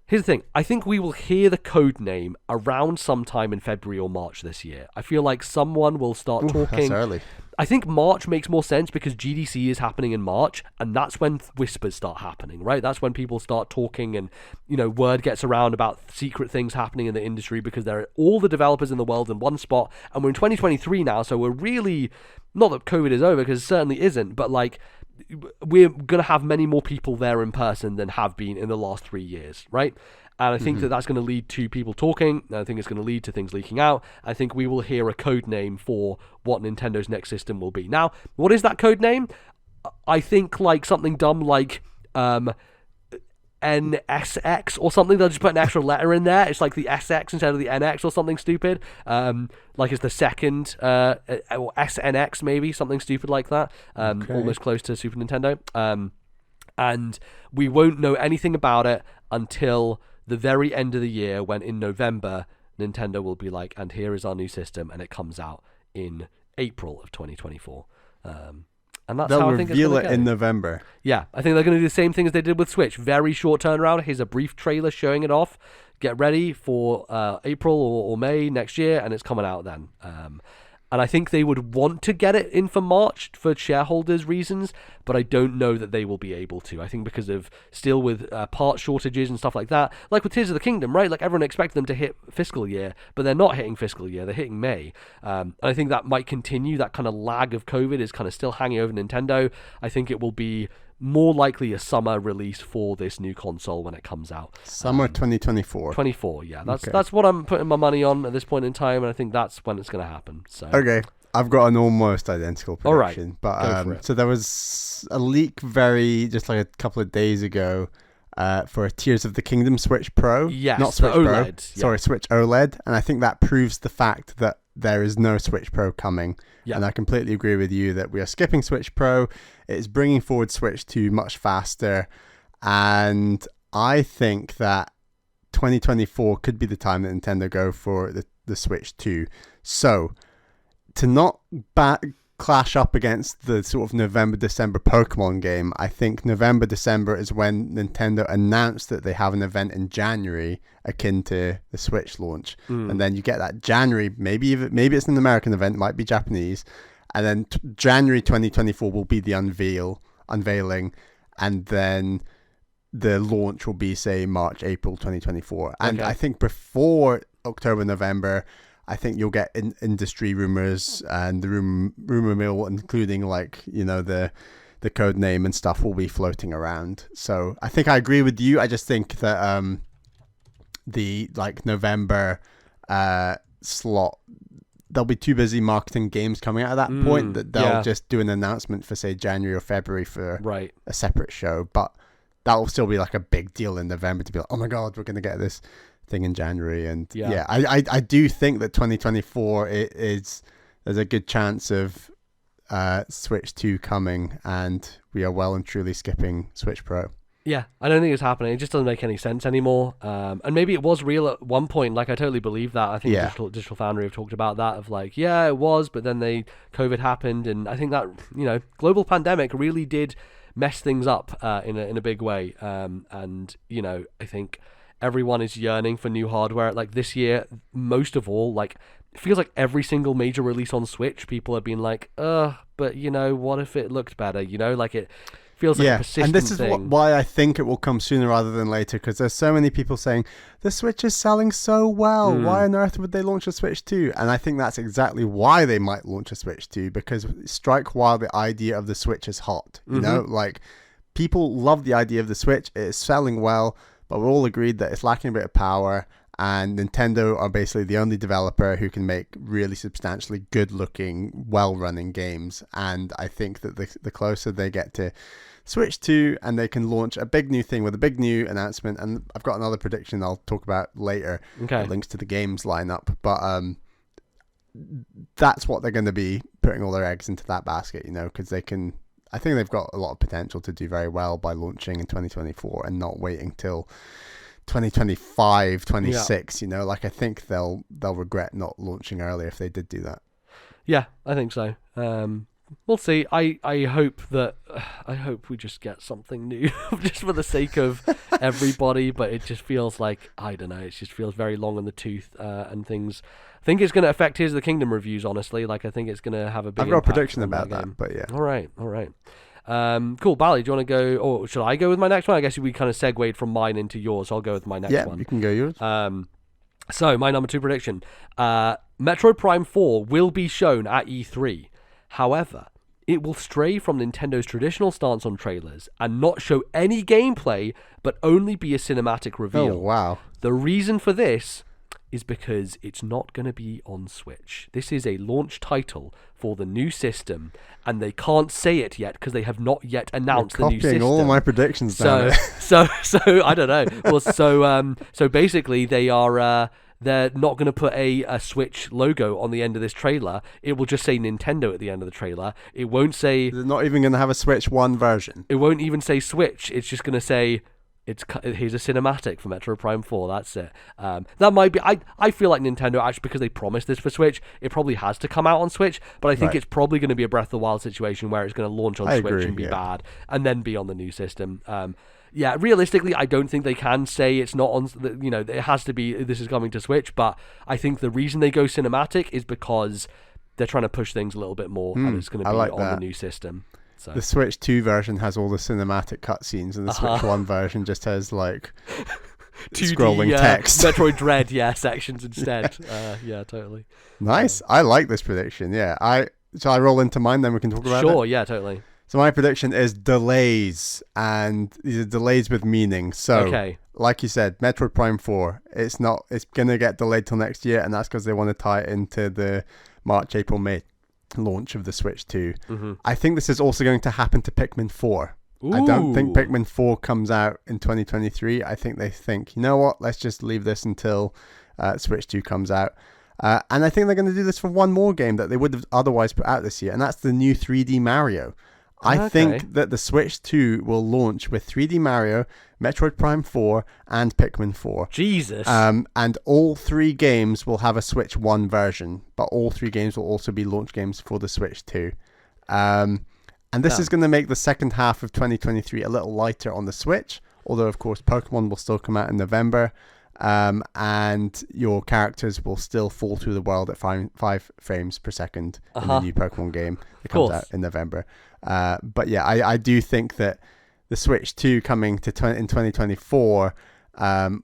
Here's the thing. I think we will hear the code name around sometime in February or March this year. I feel like someone will start talking. That's early. I think March makes more sense because GDC is happening in March, and that's when whispers start happening, right? That's when people start talking, and word gets around about secret things happening in the industry because there are all the developers in the world in one spot, and we're in 2023 now, so we're really, not that COVID is over, because it certainly isn't, but like, we're going to have many more people there in person than have been in the last 3 years, right? And I think that's going to lead to people talking. And I think it's going to lead to things leaking out. I think we will hear a code name for what Nintendo's next system will be. Now, what is that code name? I think like something dumb like NSX or something. They'll just put an extra letter in there. It's like the SX instead of the NX or something stupid. Like it's the second, or SNX maybe, something stupid like that. Almost close to Super Nintendo. And we won't know anything about it until the very end of the year, when in November Nintendo will be like, and here is our new system, and it comes out in April of 2024. And that's how I think it's going to go. They'll reveal it in November. Yeah, I think they're going to do the same thing as they did with Switch. Very short turnaround. Here's a brief trailer showing it off. Get ready for April or May next year, and it's coming out then. And I think they would want to get it in for March for shareholders' reasons, but I don't know that they will be able to. I think because of still with part shortages and stuff like that, like with Tears of the Kingdom, right? Like everyone expected them to hit fiscal year, but they're not hitting fiscal year. They're hitting May. And I think that might continue. That kind of lag of COVID is kind of still hanging over Nintendo. I think it will be more likely a summer release for this new console when it comes out. Summer 2024. 24, yeah. That's what I'm putting my money on at this point in time, and I think that's when it's going to happen. So okay, I've got an almost identical prediction. All right, but so there was a leak just like a couple of days ago for a Tears of the Kingdom Switch Pro. Yes, not Switch OLED, Pro. yeah. Sorry, Switch OLED, and I think that proves the fact that there is no Switch Pro coming. Yeah. And I completely agree with you that we are skipping Switch Pro. It's bringing forward Switch 2 much faster. And I think that 2024 could be the time that Nintendo go for the Switch 2. So, to not clash up against the sort of November-December Pokemon game, I think November-December is when Nintendo announced that they have an event in January akin to the Switch launch. And then you get that January, maybe it's an American event, it might be Japanese, and then January 2024 will be the unveiling, and then the launch will be, say, March, April 2024. And I think before October, November, I think you'll get industry rumors, and the rumor mill, including like, the code name and stuff, will be floating around. So I think I agree with you. I just think that the like November slot, they'll be too busy marketing games coming out at that point that they'll just do an announcement for, say, January or February for a separate show. But that will still be like a big deal in November to be like, oh my god, we're going to get this thing in January. And I do think that 2024 there's a good chance of Switch 2 coming, and we are well and truly skipping Switch Pro. Yeah, I don't think it's happening. It just doesn't make any sense anymore. And maybe it was real at one point. Like, I totally believe that. I think Digital Foundry have talked about that, of like, yeah, it was, but then COVID happened, and I think that, global pandemic really did mess things up in a big way. And I think everyone is yearning for new hardware. Like, this year, most of all, like, it feels like every single major release on Switch, people have been like, but what if it looked better? Like, it feels like a persistent and this is thing. why I think it will come sooner rather than later, because there's so many people saying the Switch is selling so well. Why on earth would they launch a Switch 2? And I think that's exactly why they might launch a Switch 2, because strike while the idea of the Switch is hot. You know, like, people love the idea of the Switch. It is selling well, but we're all agreed that it's lacking a bit of power. And Nintendo are basically the only developer who can make really substantially good-looking, well-running games. And I think that the closer they get to Switch 2 and they can launch a big new thing with a big new announcement, and I've got another prediction I'll talk about later that links to the games lineup, but that's what they're going to be putting all their eggs into that basket, because I think they've got a lot of potential to do very well by launching in 2024 and not waiting till 2025, 26, like, I think they'll regret not launching earlier if they did do that. Yeah, I think so. We'll see. I hope we just get something new just for the sake of everybody, but it just feels like, I don't know, it just feels very long in the tooth, and things. I think it's going to affect Tears of the Kingdom reviews, honestly. Like, I think it's going to have a big impact. I've got a prediction about that, but yeah. All right. Cool. Bally, do you want to go, or should I go with my next one? I guess we kind of segued from mine into yours, so I'll go with my next one. Yeah, you can go yours. So, my number 2 prediction. Metroid Prime 4 will be shown at E3. However, it will stray from Nintendo's traditional stance on trailers and not show any gameplay, but only be a cinematic reveal. Oh, wow. The reason for this is because it's not going to be on Switch. This is a launch title for the new system, and they can't say it yet because they have not yet announced the new system. Copying all of my predictions now. So I don't know. Well, so basically they are. They're not going to put a Switch logo on the end of this trailer. It will just say Nintendo at the end of the trailer. It won't say... They're not even going to have a Switch 1 version. It won't even say Switch. It's just going to say, here's a cinematic for Metroid Prime 4. That's it. That might be... I feel like Nintendo, actually, because they promised this for Switch, it probably has to come out on Switch, but I think it's probably going to be a Breath of the Wild situation where it's going to launch on Switch and be bad, and then be on the new system. Yeah, realistically, I don't think they can say it's not on, it has to be, this is coming to Switch, but I think the reason they go cinematic is because they're trying to push things a little bit more, and it's going to be on the new system. So. The Switch 2 version has all the cinematic cutscenes, and the Switch 1 version just has, like, 2D, scrolling text. Metroid Dread, sections instead. Yeah, totally. Nice. I like this prediction, yeah. Shall I roll into mine, then we can talk about it? Sure, yeah, totally. So my prediction is delays, and these are delays with meaning. So, like you said, Metroid Prime 4, it's going to get delayed till next year, and that's because they want to tie it into the March, April, May launch of the Switch 2. Mm-hmm. I think this is also going to happen to Pikmin 4. Ooh. I don't think Pikmin 4 comes out in 2023. I think they think, you know what, let's just leave this until Switch 2 comes out. And I think they're going to do this for one more game that they would have otherwise put out this year, and that's the new 3D Mario. I think that the Switch 2 will launch with 3D Mario, Metroid Prime 4, and Pikmin 4. Jesus. And all 3 games will have a Switch 1 version, but all 3 games will also be launch games for the Switch 2. And this is going to make the second half of 2023 a little lighter on the Switch, although, of course, Pokemon will still come out in November, and your characters will still fall through the world at 5 frames per second in the new Pokemon game that comes out in November. But yeah, I do think that the Switch 2 coming in 2024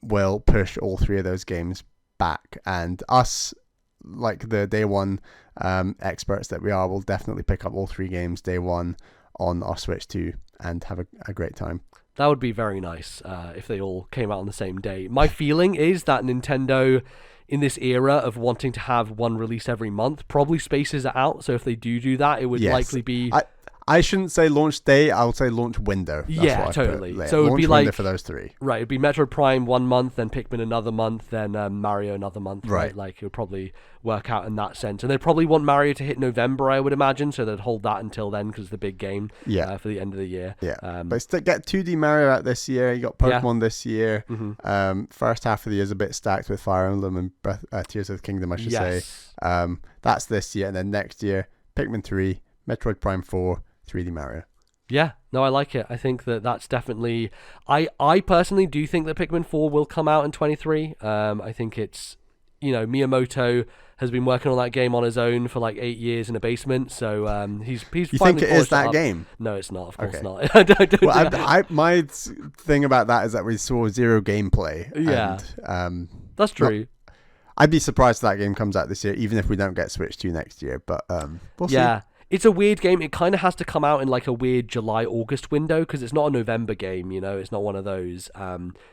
will push all 3 of those games back, and us, like the day one experts that we are, will definitely pick up all 3 games day one on our Switch 2 and have a great time. That would be very nice if they all came out on the same day. My feeling is that Nintendo, in this era of wanting to have one release every month, probably spaces it out. So if they do that, it would likely be I shouldn't say launch day. I'll say launch window. That's totally. So it would launch be like for those three. Right. It'd be Metroid Prime 1 month, then Pikmin another month, then Mario another month. Right. Like it would probably work out in that sense, and they'd probably want Mario to hit November, I would imagine. So they'd hold that until then because it's the big game. For the end of the year. Yeah. But get 2D Mario out this year. You got Pokemon this year. Mm-hmm. First half of the year is a bit stacked with Fire Emblem and Tears of the Kingdom, I should say. That's this year, and then next year, Pikmin 3, Metroid Prime 4, 3D Mario. Yeah, no, I like it. I think that's definitely... I personally do think that Pikmin 4 will come out in 23. I think it's... Miyamoto has been working on that game on his own for like 8 years in a basement, so he's You think it is that game? No, it's not. Of course not. I don't, my thing about that is that we saw zero gameplay. Yeah, and, that's true. I'd be surprised if that game comes out this year, even if we don't get Switch 2 next year. But we'll see. Yeah, it's a weird game. It kind of has to come out in like a weird July-August window because it's not a November game, It's not one of those.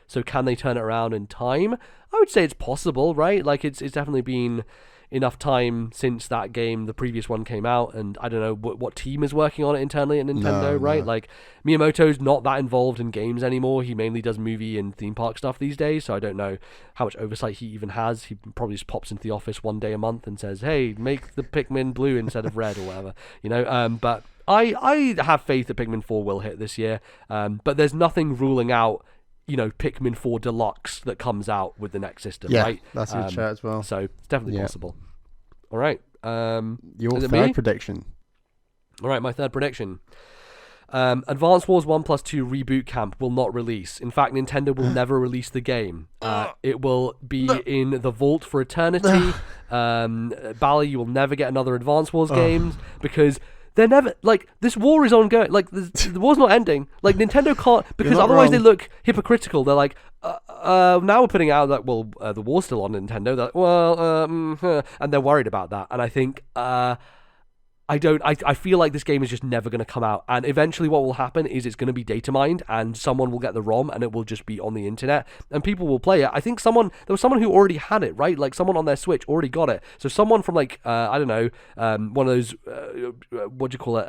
So can they turn it around in time? I would say it's possible, right? Like it's definitely been enough time since that game, the previous one, came out, and I don't know what team is working on it internally at Nintendo, right? No. Like Miyamoto's not that involved in games anymore. He mainly does movie and theme park stuff these days, so I don't know how much oversight he even has. He probably just pops into the office one day a month and says, hey, make the Pikmin blue instead of red or whatever, but I have faith that Pikmin 4 will hit this year, but there's nothing ruling out Pikmin 4 Deluxe that comes out with the next system, right? That's a good shout as well. So it's definitely possible. All right. Your third prediction. All right, my third prediction. Advance Wars 1+2 Reboot Camp will not release. In fact, Nintendo will never release the game. It will be in the vault for eternity. Bally, you will never get another Advance Wars game because... They're never, this war is ongoing. The war's not ending. Nintendo can't, because otherwise they look hypocritical. They're like, now we're putting out that, the war's still on Nintendo. They're like, and they're worried about that. And I think, I feel like this game is just never going to come out. And eventually what will happen is it's going to be data mined and someone will get the ROM and it will just be on the internet and people will play it. I think there was someone who already had it, right? Like someone on their Switch already got it. So someone from I don't know, one of those, what do you call it?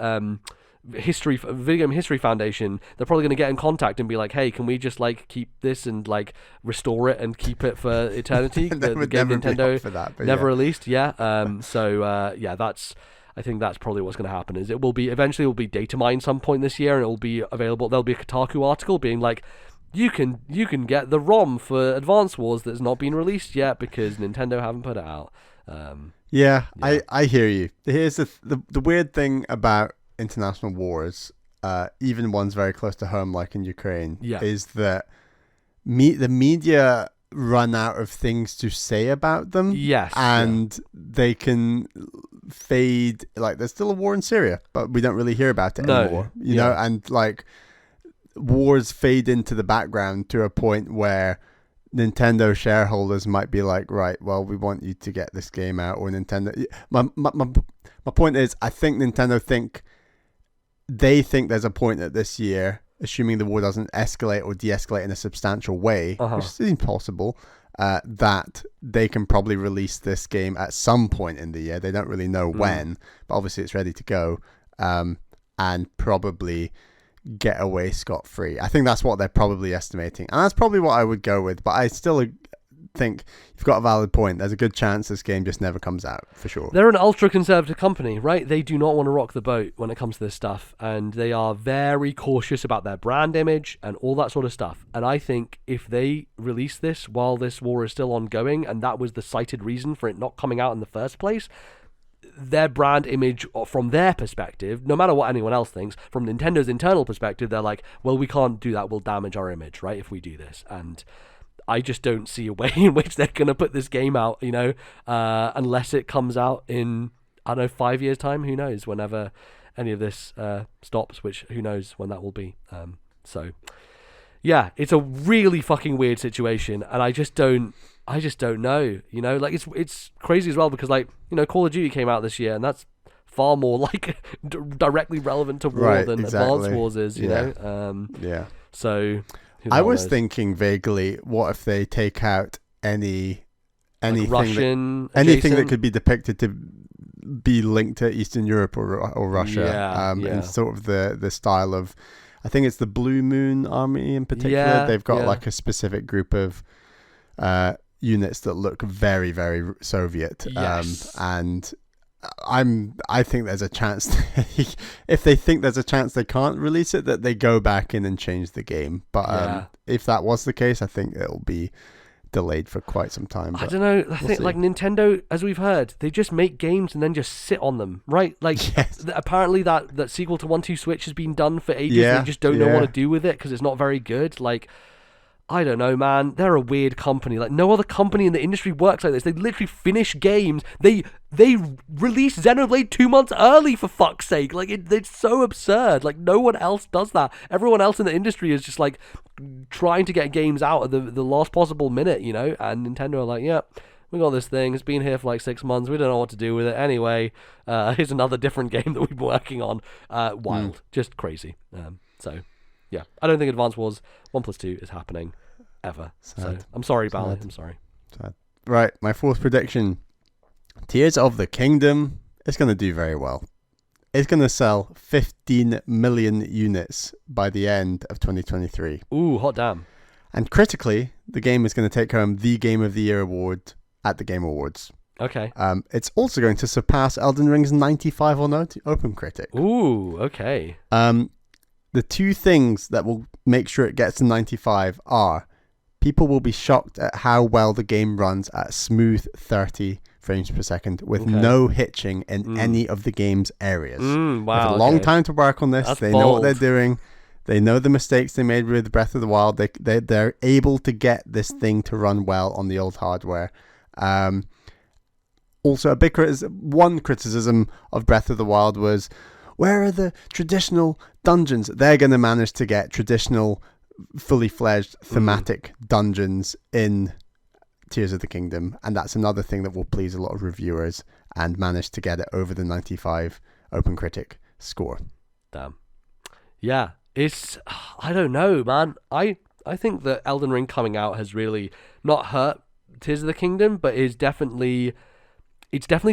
Video Game History Foundation, they're probably going to get in contact and be like, hey, can we just keep this and restore it and keep it for eternity? the game Nintendo for that, never released. I think that's probably what's going to happen. Is it will be data mined some point this year, and it will be available. There'll be a Kotaku article being like, you can get the ROM for Advance Wars that's not been released yet because Nintendo haven't put it out. I hear you. Here's the weird thing about international wars, even ones very close to home, like in Ukraine, is that the media run out of things to say about them. They can fade. There's still a war in Syria, but we don't really hear about it anymore. You know, and wars fade into the background to a point where Nintendo shareholders might be like, right, well, we want you to get this game out, or Nintendo. My point is, I think Nintendo think there's a point that this year, assuming the war doesn't escalate or de-escalate in a substantial way, which seems possible, that they can probably release this game at some point in the year. They don't really know when, but obviously it's ready to go, and probably get away scot-free. I think that's what they're probably estimating, and that's probably what I would go with, but I still think you've got a valid point. There's a good chance this game just never comes out, for sure. They're an ultra-conservative company, right? They do not want to rock the boat when it comes to this stuff, and they are very cautious about their brand image and all that sort of stuff. And I think if they release this while this war is still ongoing, and that was the cited reason for it not coming out in the first place, their brand image from their perspective, no matter what anyone else thinks, from Nintendo's internal perspective, they're like, well, we can't do that. We'll damage our image, right, if we do this. And I just don't see a way in which they're going to put this game out, unless it comes out in, 5 years' time. Who knows? Whenever any of this stops, which who knows when that will be. It's a really fucking weird situation, and I just don't know. It's crazy as well because Call of Duty came out this year, and that's far more directly relevant to war than Advance Wars is. You know. So. I was thinking vaguely, what if they take out anything Russian anything that could be depicted to be linked to Eastern Europe or Russia. And sort of the style of, I think it's the Blue Moon Army in particular. They've got like a specific group of units that look very, very Soviet. And I think there's a chance if they think there's a chance they can't release it, that they go back in and change the game. But if that was the case, I think it'll be delayed for quite some time. I don't know. I think like Nintendo, as we've heard, they just make games and then just sit on them, right? Like apparently that sequel to 1-2 Switch has been done for ages. And they just don't know what to do with it because it's not very good. Like, I don't know, man. They're a weird company. Like, no other company in the industry works like this. They literally finish games. They release Xenoblade 2 months early, for fuck's sake. Like, it's so absurd. Like, no one else does that. Everyone else in the industry is just, like, trying to get games out at the last possible minute, you know? And Nintendo are like, yeah, we got this thing. It's been here for, like, 6 months. We don't know what to do with it. Anyway, here's another different game that we've been working on. Wild. Just crazy. So... yeah, I don't think Advance Wars 1+2 is happening ever. Sad. So I'm sorry, Bally. I'm sorry. Sad. Right, my fourth prediction. Tears of the Kingdom is going to do very well. It's going to sell 15 million units by the end of 2023. Ooh, hot damn. And critically, the game is going to take home the Game of the Year award at the Game Awards. Okay. It's also going to surpass Elden Ring's 95 on OpenCritic. Ooh, okay. The two things that will make sure it gets to 95 are people will be shocked at how well the game runs at smooth 30 frames per second with no hitching in any of the game's areas. Wow, they have a long time to work on this. That's they bold. know what they're doing. They know the mistakes they made with Breath of the Wild. They're able to get this thing to run well on the old hardware. Also, one criticism of Breath of the Wild was, where are the traditional dungeons? They're going to manage to get traditional, fully fledged thematic dungeons in Tears of the Kingdom. And that's another thing that will please a lot of reviewers and manage to get it over the 95 OpenCritic score. Damn. Yeah, I don't know, man. I think that Elden Ring coming out has really not hurt Tears of the Kingdom, but it's definitely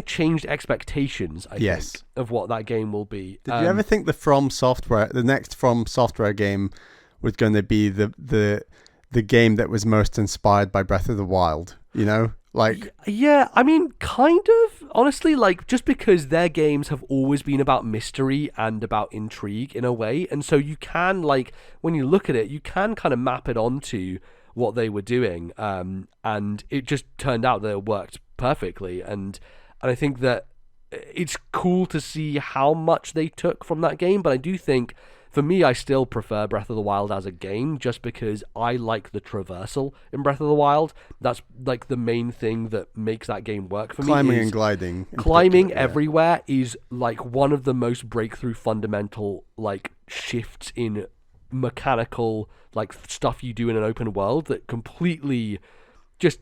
changed expectations, I think, of what that game will be. Did you ever think the next From Software game was going to be the game that was most inspired by Breath of the Wild? You know, like I mean, kind of. Honestly, like just because their games have always been about mystery and about intrigue in a way, and so you can when you look at it, you can kind of map it onto what they were doing, and it just turned out that it worked perfectly, and I think that it's cool to see how much they took from that game. But I do think, for me, I still prefer Breath of the Wild as a game, just because I like the traversal in Breath of the Wild. That's like the main thing that makes that game work for me. Climbing and gliding. Climbing everywhere is like one of the most breakthrough fundamental shifts in mechanical stuff you do in an open world that completely just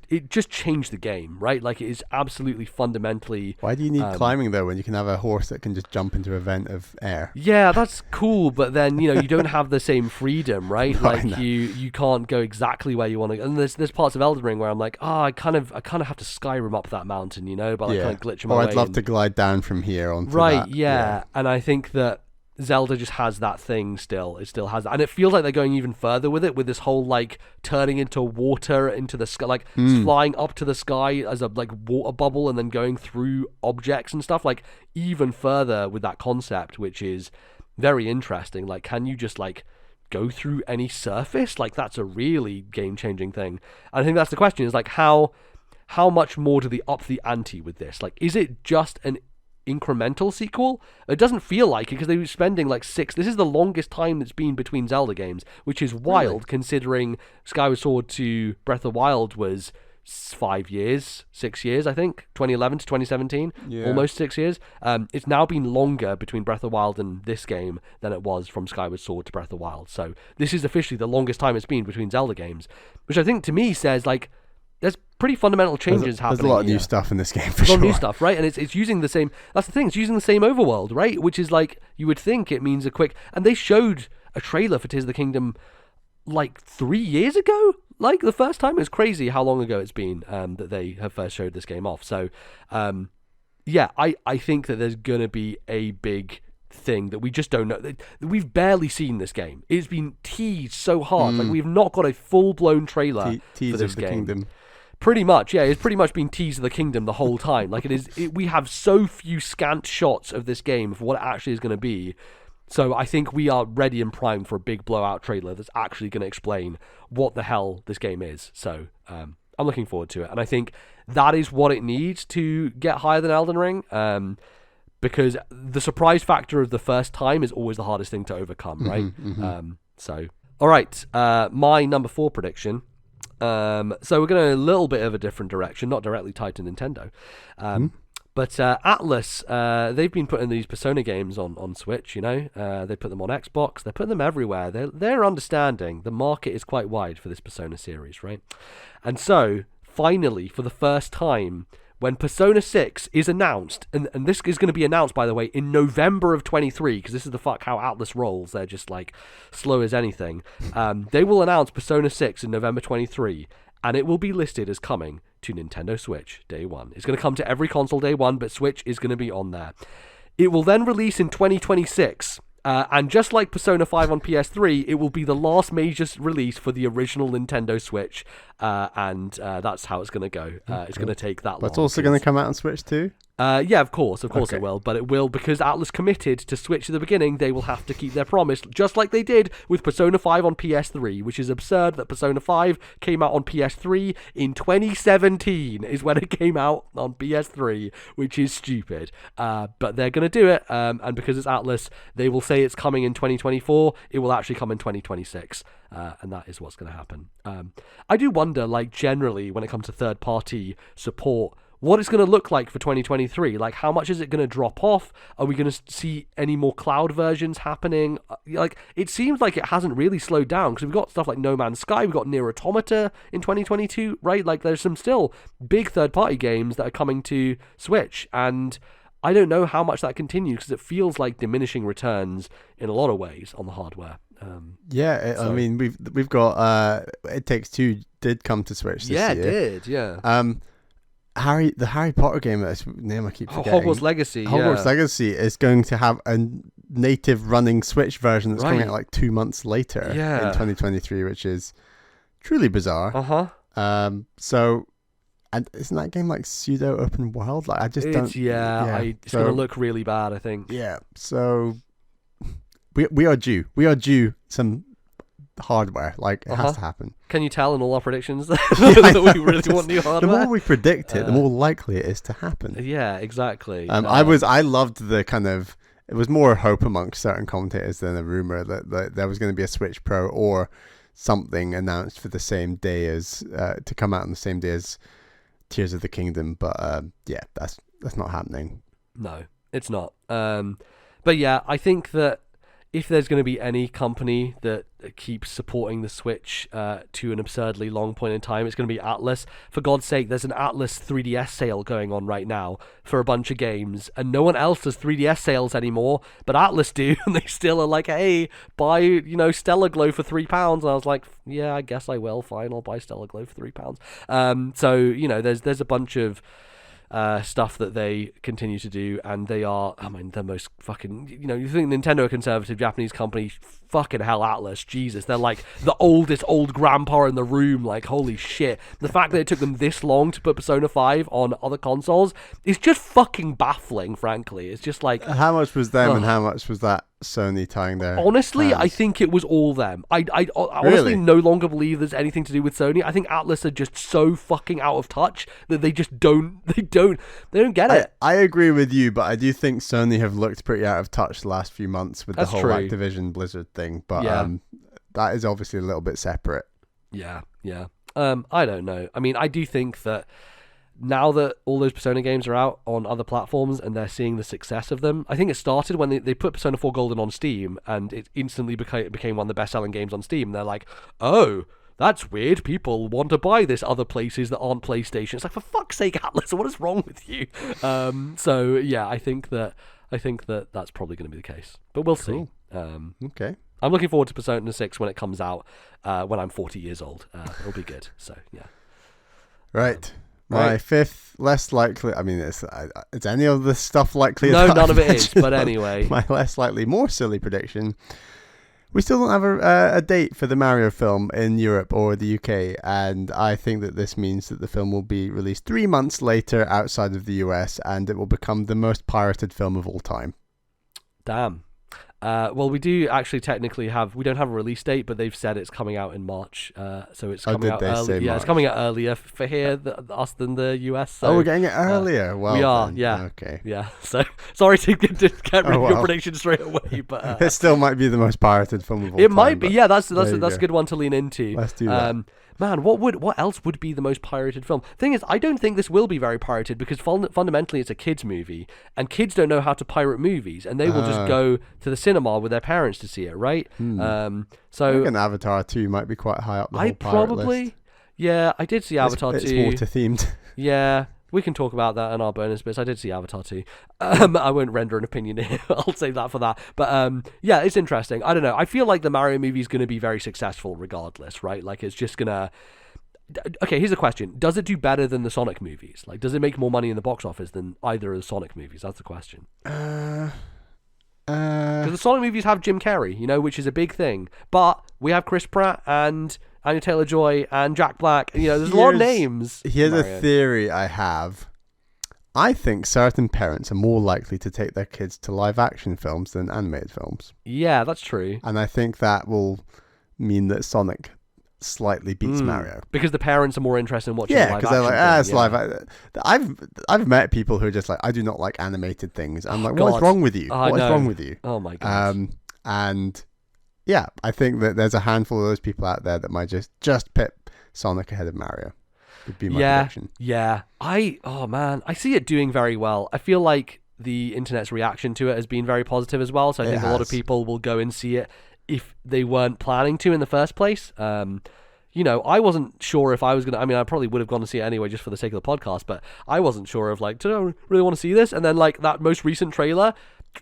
changed the game, right? Like, it is absolutely fundamentally... Why do you need climbing, though, when you can have a horse that can just jump into a vent of air? Yeah, that's cool, but then, you don't have the same freedom, right? You can't go exactly where you want to go. And there's parts of Elden Ring where I'm like, I kind of have to Skyrim up that mountain, but I kind of glitch my way. Or I'd love to glide down from here onto that. Right, yeah. And I think that Zelda just has that thing still. It still has that. And it feels like they're going even further with it, with this whole turning into water into the sky, flying up to the sky as a water bubble and then going through objects and stuff, even further with that concept, which is very interesting. Can you just go through any surface? That's a really game-changing thing. And I think that's the question, is how much more do they up the ante with this? Is it just an incremental sequel? It doesn't feel like it, because they were spending this is the longest time that's been between Zelda games, which is wild, considering Skyward Sword to Breath of the Wild was 6 years, I think, 2011 to 2017, almost 6 years. It's now been longer between Breath of the Wild and this game than it was from Skyward Sword to Breath of the Wild. So this is officially the longest time it's been between Zelda games, which I think to me says there's pretty fundamental changes happening. There's a lot of new stuff in this game, for sure. A lot of new stuff, right? And it's using the same... That's the thing. It's using the same overworld, right? Which is you would think it means a quick... And they showed a trailer for Tears of the Kingdom 3 years ago. The first time. It's crazy how long ago it's been that they have first showed this game off. So, yeah, I think that there's going to be a big thing that we just don't know. We've barely seen this game. It's been teased so hard. Like, we've not got a full-blown trailer for this game. Kingdom. Pretty much, yeah. It's pretty much been teased of the kingdom the whole time. Like, we have so few scant shots of this game for what it actually is going to be. So I think we are ready and primed for a big blowout trailer that's actually going to explain what the hell this game is. So I'm looking forward to it. And I think that is what it needs to get higher than Elden Ring. Because the surprise factor of the first time is always the hardest thing to overcome, right? So, all right, my number 4 prediction. So we're going a little bit of a different direction, not directly tied to Nintendo. But Atlas, they've been putting these Persona games on Switch, you know. They put them on Xbox. They're putting them everywhere. They're understanding the market is quite wide for this Persona series, right? And so, finally, for the first time, when Persona 6 is announced, and this is going to be announced, by the way, in November of 23, because this is the fuck how Atlas rolls. They're just, like, slow as anything. They will announce Persona 6 in November 23, and it will be listed as coming to Nintendo Switch day 1. It's going to come to every console day 1, but Switch is going to be on there. It will then release in 2026. And just like Persona 5 on PS3, it will be the last major release for the original Nintendo Switch, and that's how it's going to go. It's going to take that long. But it's also going to come out on Switch too? Yeah, of course it will. But it will, because Atlas committed to Switch at the beginning, they will have to keep their promise, just like they did with Persona 5 on PS3, which is absurd that Persona 5 came out on PS3 in 2017 is when it came out on PS3, which is stupid. But they're going to do it, and because it's Atlas, they will say it's coming in 2024. It will actually come in 2026. And that is what's going to happen. I do wonder, like, generally, when it comes to third-party support, what it's going to look like for 2023. Like, how much is it going to drop off? Are we going to see any more cloud versions happening? Like, it seems like it hasn't really slowed down, because we've got stuff like No Man's Sky, we've got Nier Automata in 2022, right? Like, there's some still big third-party games that are coming to Switch, and I don't know how much that continues, because it feels like diminishing returns in a lot of ways on the hardware. I mean, we've got It Takes Two did come to Switch this year. Yeah, it did, yeah. The Harry Potter game, that's name I keep forgetting. Hogwarts Legacy. Hogwarts Legacy is going to have a native running Switch version that's coming out like 2 months later in 2023, which is truly bizarre. So, and isn't that game like pseudo open world? Like, I just don't. It's going to look really bad, I think. Yeah. So we are due. We are due some hardware. Like, it has to happen. Can you tell in all our predictions that we really want new hardware? The more we predict it, the more likely it is to happen. Yeah, exactly. I loved the kind of, it was more hope amongst certain commentators than a rumor that there was going to be a Switch Pro or something announced for the same day as to come out on the same day as Tears of the Kingdom. But that's not happening. No, it's not. But yeah, I think that if there's going to be any company that keeps supporting the Switch to an absurdly long point in time, it's going to be Atlas. For God's sake, there's an Atlas 3DS sale going on right now for a bunch of games, and no one else does 3DS sales anymore, but Atlas do, and they still are like, hey, buy, Stellar Glow for £3, and I was like, yeah, I guess I will, fine, I'll buy Stellar Glow for £3. So, there's a bunch of stuff that they continue to do, and they are, the most fucking, you think Nintendo, a conservative Japanese company, fucking hell, Atlas, Jesus, they're like the oldest old grandpa in the room, like, holy shit. The fact that it took them this long to put Persona 5 on other consoles is just fucking baffling, frankly. It's just like, how much was them and how much was that Sony tying their honestly hands? I think it was all them. I honestly no longer believe there's anything to do with Sony. I think Atlas are just so fucking out of touch that they just don't get it. I agree with you, but I do think Sony have looked pretty out of touch the last few months with the whole true. Activision Blizzard thing, but that is obviously a little bit separate. Yeah. I don't know. I mean, I do think that now that all those Persona games are out on other platforms and they're seeing the success of them, I think it started when they put Persona 4 Golden on Steam, and it instantly became one of the best-selling games on Steam. They're like, oh, that's weird. People want to buy this other places that aren't PlayStation. It's like, for fuck's sake, Atlas, what is wrong with you? So yeah, I think that that's probably going to be the case, but we'll see. Okay. I'm looking forward to Persona 6 when it comes out when I'm 40 years old. It'll be good. So yeah. Right. My fifth, less likely. I mean, is any of this stuff likely? No, none of it is. But anyway, my less likely, more silly prediction. We still don't have a date for the Mario film in Europe or the UK, and I think that this means that the film will be released 3 months later outside of the US, and it will become the most pirated film of all time. Damn. Well, we do actually technically we don't have a release date, but they've said it's coming out in March. So it's coming out early. Yeah, it's coming out earlier for here, us than the US. So, we're getting it earlier. Well, we are. Then. Yeah. Okay. Yeah. So sorry to get rid of your prediction straight away, but it still might be the most pirated film of all time. It might be. Yeah, that's a good one to lean into. Let's do that. Man, what else would be the most pirated film? Thing is, I don't think this will be very pirated because fundamentally it's a kids movie, and kids don't know how to pirate movies, and they will just go to the cinema with their parents to see it, right? So I reckon Avatar 2 might be quite high up the whole pirate list. Yeah, I did see Avatar 2. It's water themed. Yeah. We can talk about that in our bonus bits. I did see Avatar 2. I won't render an opinion here. I'll save that for that. But yeah, it's interesting. I don't know. I feel like the Mario movie is going to be very successful regardless, right? Like, it's just going to... Okay, here's a question. Does it do better than the Sonic movies? Like, does it make more money in the box office than either of the Sonic movies? That's the question. Because the Sonic movies have Jim Carrey, which is a big thing. But we have Chris Pratt and... Anya Taylor-Joy and Jack Black. There's a lot of names. Here's a theory I have. I think certain parents are more likely to take their kids to live-action films than animated films. Yeah, that's true. And I think that will mean that Sonic slightly beats Mario. Because the parents are more interested in watching live-action. Yeah, because they're like, it's live. I've met people who are just like, I do not like animated things. I'm like, what is wrong with you? What is wrong with you? Oh, my God. And... yeah, I think that there's a handful of those people out there that might just pip Sonic ahead of Mario. Would be my prediction. Yeah. I see it doing very well. I feel like the internet's reaction to it has been very positive as well. So I think a lot of people will go and see it if they weren't planning to in the first place. I wasn't sure if I was going to... I mean, I probably would have gone to see it anyway just for the sake of the podcast, but I wasn't sure of, like, do I really want to see this? And then, like, that most recent trailer...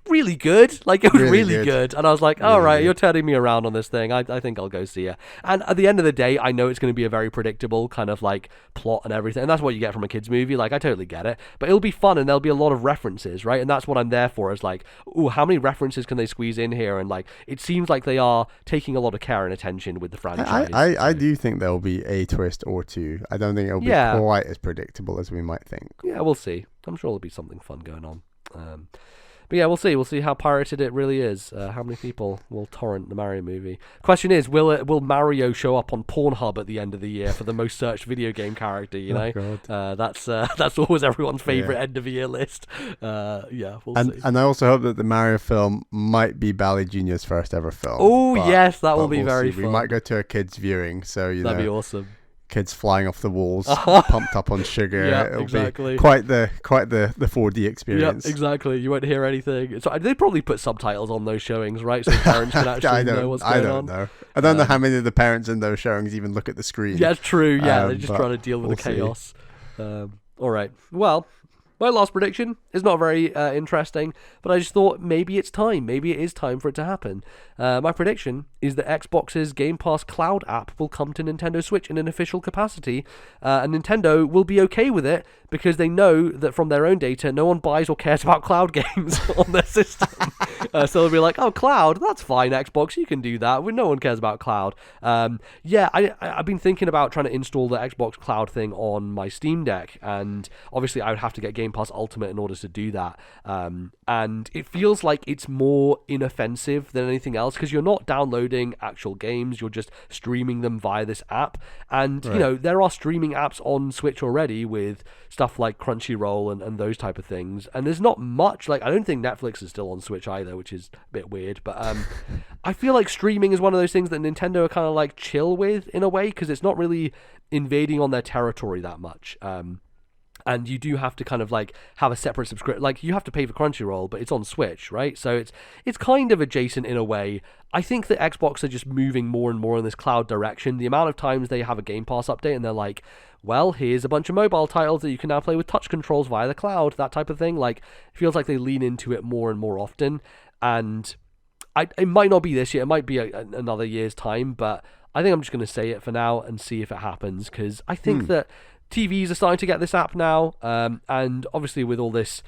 really good. Like, it was really good. And I was like, all right, you're turning me around on this thing. I think I'll go see it. And at the end of the day, I know it's going to be a very predictable kind of like plot and everything. And that's what you get from a kid's movie. Like, I totally get it. But it'll be fun and there'll be a lot of references, right? And that's what I'm there for, is like, ooh, how many references can they squeeze in here? And like, it seems like they are taking a lot of care and attention with the franchise. I do think there'll be a twist or two. I don't think it'll be quite as predictable as we might think. Yeah, we'll see. I'm sure there'll be something fun going on. But yeah, we'll see. We'll see how pirated it really is. How many people will torrent the Mario movie? Question is, will Mario show up on Pornhub at the end of the year for the most searched video game character? That's always everyone's favorite end of the year list. We'll see. And I also hope that the Mario film might be Bally Jr.'s first ever film. Oh yes, that will be very fun. We might go to a kids viewing, so that'd be awesome. Kids flying off the walls, pumped up on sugar. Yeah, exactly. Be quite the 4D experience. Yeah, exactly. You won't hear anything. So they probably put subtitles on those showings, right? So parents can actually know what's going on. I don't know. I don't know how many of the parents in those showings even look at the screen. Yeah, it's true. Yeah, they're just trying to deal with the chaos. All right. Well, my last prediction is not very interesting, but I just thought maybe it's time. Maybe it is time for it to happen. My prediction is that Xbox's Game Pass Cloud app will come to Nintendo Switch in an official capacity, and Nintendo will be okay with it because they know that from their own data, no one buys or cares about cloud games on their system. So they'll be like, oh, cloud, that's fine, Xbox, you can do that. No one cares about cloud. I've been thinking about trying to install the Xbox Cloud thing on my Steam Deck, and obviously I would have to get Game Pass Ultimate in order to do that. And it feels like it's more inoffensive than anything else because you're not downloading actual games, you're just streaming them via this app. And, there are streaming apps on Switch already with stuff like Crunchyroll and those type of things. And there's not much, like, I don't think Netflix is still on Switch either, which is a bit weird. But I feel like streaming is one of those things that Nintendo are kind of like chill with in a way because it's not really invading on their territory that much. And you do have to kind of like have a separate subscription. Like you have to pay for Crunchyroll, but it's on Switch, right? So it's kind of adjacent in a way. I think that Xbox are just moving more and more in this cloud direction. The amount of times they have a Game Pass update and they're like, well, here's a bunch of mobile titles that you can now play with touch controls via the cloud, that type of thing. Like, it feels like they lean into it more and more often. And it might not be this year. It might be another year's time, but I think I'm just going to say it for now and see if it happens because I think that TVs are starting to get this app now, and obviously with all this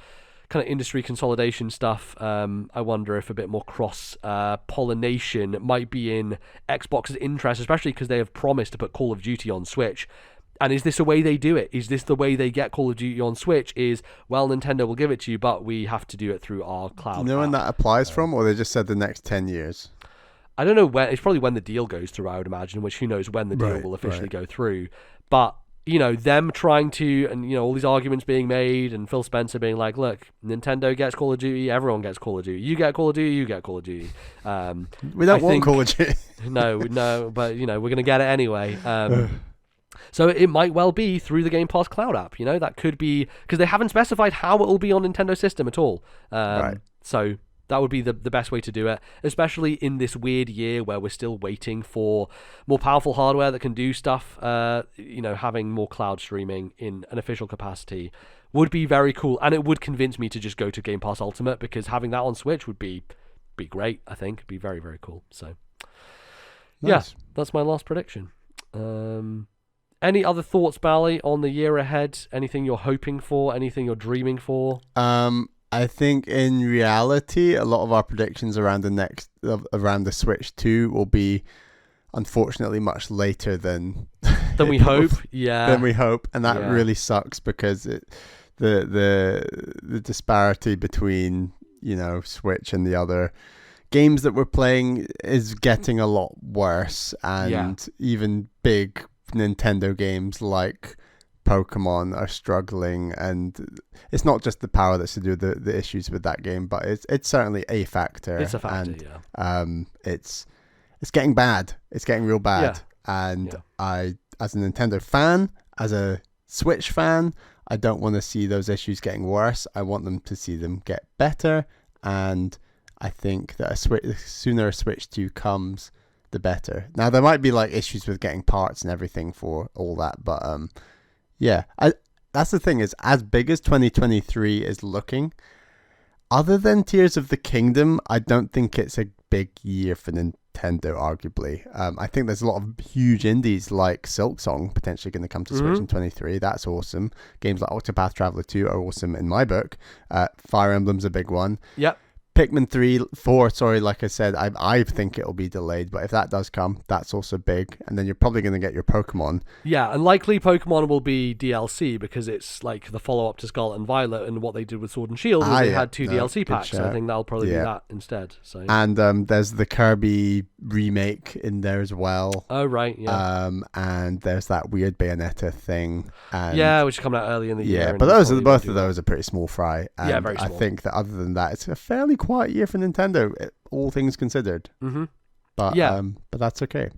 kind of industry consolidation stuff, I wonder if a bit more cross pollination might be in Xbox's interest, especially because they have promised to put Call of Duty on Switch. And is this a way they do it? Is this the way they get Call of Duty on Switch? Is, well, Nintendo will give it to you, but we have to do it through our cloud. Do you know when that applies from, or they just said the next 10 years? I don't know when. It's probably when the deal goes through, I would imagine, which who knows when the deal will officially go through. But them trying to, and all these arguments being made, and Phil Spencer being like, look, Nintendo gets Call of Duty, everyone gets Call of Duty. You get Call of Duty, you get Call of Duty. We don't want Call of Duty. No, but we're going to get it anyway. So it might well be through the Game Pass cloud app. That could be, because they haven't specified how it will be on Nintendo system at all. Right. So that would be the best way to do it, especially in this weird year where we're still waiting for more powerful hardware that can do stuff. Having more cloud streaming in an official capacity would be very cool, and it would convince me to just go to Game Pass Ultimate, because having that on Switch would be great. I think it'd be very, very cool. So nice. Yeah, that's my last prediction. Any other thoughts, Bally, on the year ahead? Anything you're hoping for? Anything you're dreaming for? I think in reality, a lot of our predictions around the Switch 2 will be, unfortunately, much later than we hope. Yeah, than we hope, and that really sucks, because the disparity between Switch and the other games that we're playing is getting a lot worse, and even big Nintendo games like Pokemon are struggling, and it's not just the power that's to do with the issues with that game, but it's certainly a factor. It's a factor, and it's getting bad. It's getting real bad. And I, as a Nintendo fan, as a Switch fan, I don't want to see those issues getting worse. I want them to see them get better, and I think that the sooner a Switch 2 comes, the better. Now, there might be issues with getting parts and everything for all that, but that's the thing, is as big as 2023 is looking, other than Tears of the Kingdom, I don't think it's a big year for Nintendo, arguably. I think there's a lot of huge indies like Silksong potentially going to come to Switch in 23. That's awesome. Games like Octopath Traveler 2 are awesome in my book. Fire Emblem's a big one. Yep. Pikmin 4, like I said, I think it'll be delayed, but if that does come, that's also big. And then you're probably going to get your Pokemon. Yeah, and likely Pokemon will be DLC, because it's like the follow-up to Scarlet and Violet, and what they did with Sword and Shield was they had two DLC packs. So I think that'll probably be that instead. So. And there's the Kirby remake in there as well. Oh, right, yeah. And there's that weird Bayonetta thing. And which is coming out early in the year. Yeah, but both of those are pretty small fry. And very small. I think that other than that, it's a fairly quiet year for Nintendo, all things considered. Mm-hmm. But that's okay.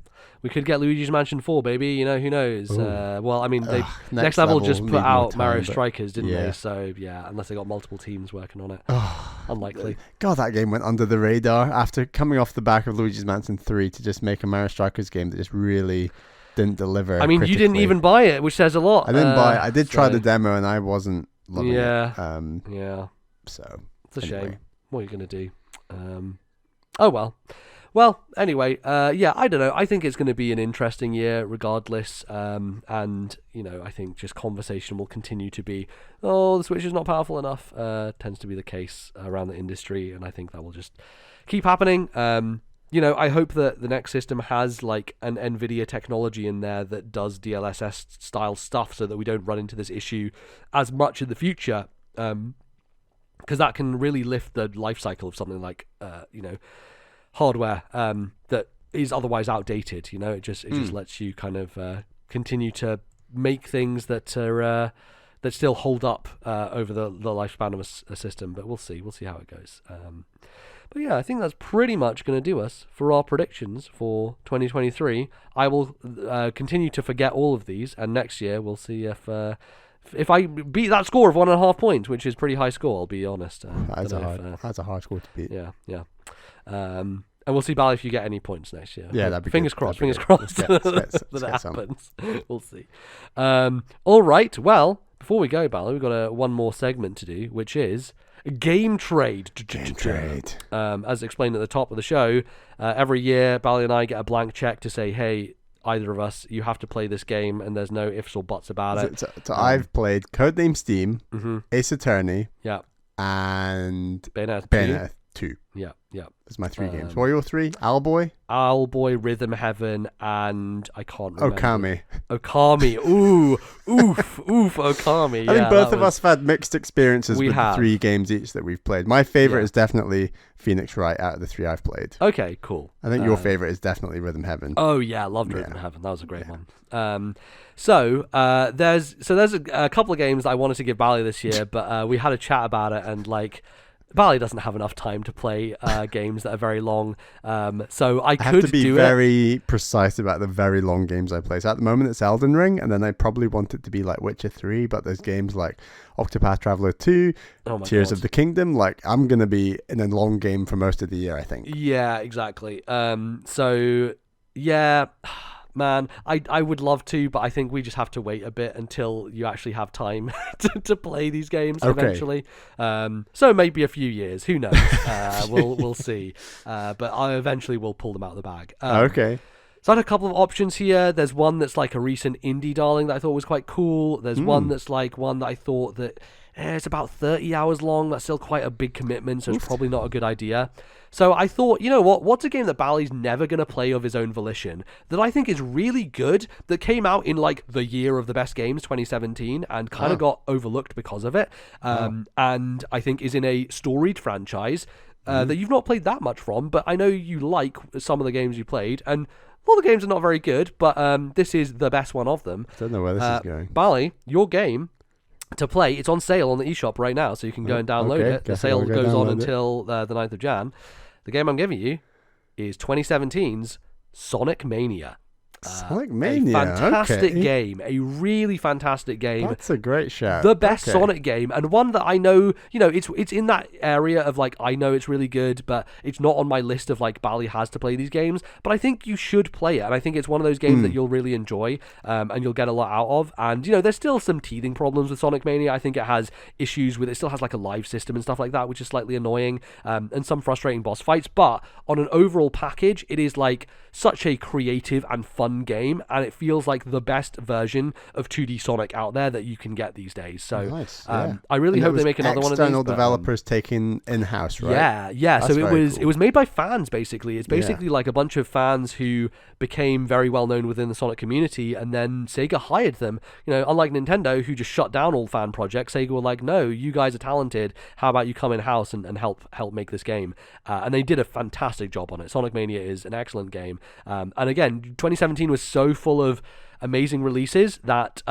We could get Luigi's Mansion 4, baby. Who knows? Well, I mean, they Next Level just put out Mario Strikers, didn't they? So unless they got multiple teams working on it, unlikely. God, that game went under the radar after coming off the back of Luigi's Mansion 3 to just make a Mario Strikers game that just really didn't deliver. I mean, you didn't even buy it, which says a lot. I didn't buy it. I did try the demo, and I wasn't loving it. Yeah. So it's a shame. What are you going to do? Oh, well. Well, anyway, I don't know. I think it's going to be an interesting year regardless. And, I think just conversation will continue to be, the Switch is not powerful enough. Tends to be the case around the industry. And I think that will just keep happening. I hope that the next system has an NVIDIA technology in there that does DLSS style stuff, so that we don't run into this issue as much in the future. Because that can really lift the life cycle of something like, hardware that is otherwise outdated. It just lets you kind of continue to make things that are that still hold up over the lifespan of a system. But we'll see how it goes. But I think that's pretty much going to do us for our predictions for 2023. I will continue to forget all of these, and next year we'll see if I beat that score of 1.5 points, which is pretty high score, I'll be honest. That's a hard score to beat. Yeah. And we'll see, Bally, if you get any points next year. Yeah, that'd be fingers good. crossed. Fingers crossed that it happens. We'll see. All right. Well, before we go, Bally, we've got one more segment to do, which is Game Trade. As explained at the top of the show, every year, Bally and I get a blank check to say, hey, either of us. You have to play this game, and there's no ifs or buts about it. So I've played Codename Steam, Ace Attorney, yeah, and Bayonetta 2. Yeah. That's my 3 games. What are your 3? Owlboy, Rhythm Heaven, and I can't remember. Okami. Oof, Okami. I think both of us have had mixed experiences with the 3 games each that we've played. My favorite is definitely Phoenix Wright out of the 3 I've played. Okay, cool. I think your favorite is definitely Rhythm Heaven. Oh yeah, I loved Rhythm Heaven. That was a great one. So there's a couple of games that I wanted to give Bally this year, but we had a chat about it, and like, Bally doesn't have enough time to play games that are very long, so I could have to be very precise about the very long games I play. So at the moment it's Elden Ring, and then I probably want it to be like Witcher 3, but there's games like Octopath Traveler 2, Tears of the Kingdom. Like, I'm going to be in a long game for most of the year, I think. Yeah, exactly. So, yeah... Man, I would love to, but I think we just have to wait a bit until you actually have time to play these games eventually. So maybe a few years, who knows? We'll see. But I eventually will pull them out of the bag. Okay. So I had a couple of options here. There's one that's like a recent indie darling that I thought was quite cool. There's one that's like one that I thought that it's about 30 hours long. That's still quite a big commitment, so it's probably not a good idea. So I thought, you know what? What's a game that Bally's never going to play of his own volition that I think is really good, that came out in like the year of the best games, 2017, and kind of got overlooked because of it. And I think is in a storied franchise that you've not played that much from, but I know you like some of the games you played, and all the games are not very good, but this is the best one of them. I don't know where this is going. Bally, your game to play, it's on sale on the eShop right now, so you can go and download it. The sale goes on until the 9th of Jan. The game I'm giving you is 2017's Sonic Mania. Sonic Mania, a fantastic game, a really fantastic game. That's a great shout. The best Sonic game, and one that I know, you know, it's in that area of like, I know it's really good, but it's not on my list of like Bally has to play these games. But I think you should play it, and I think it's one of those games that you'll really enjoy, and you'll get a lot out of. And you know, there's still some teething problems with Sonic Mania. I think it has issues with it. Still has like a live system and stuff like that, which is slightly annoying, and some frustrating boss fights. But on an overall package, it is like such a creative and fun game, and it feels like the best version of 2D Sonic out there that you can get these days. So nice, I really hope they make another one of these. External developers taking in-house, right? Yeah. That's so it was made by fans, basically. It's basically like a bunch of fans who became very well known within the Sonic community, and then Sega hired them. You know, unlike Nintendo, who just shut down all fan projects, Sega were like, no, you guys are talented. How about you come in-house and help make this game? And they did a fantastic job on it. Sonic Mania is an excellent game. And again, 2017 was so full of amazing releases that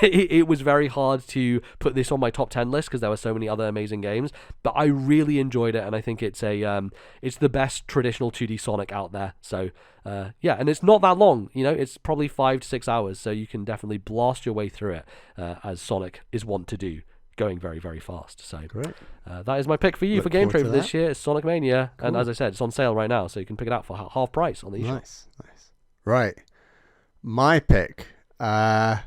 it was very hard to put this on my top 10 list because there were so many other amazing games. But I really enjoyed it, and I think it's it's the best traditional 2D Sonic out there. So yeah, and it's not that long. You know, it's probably 5 to 6 hours, so you can definitely blast your way through it, as Sonic is wont to do, going very, very fast. So that is my pick for you for Game Trade for this year. It's Sonic Mania, and as I said, it's on sale right now, so you can pick it out for half price on the eShop. Nice. Right, my pick. I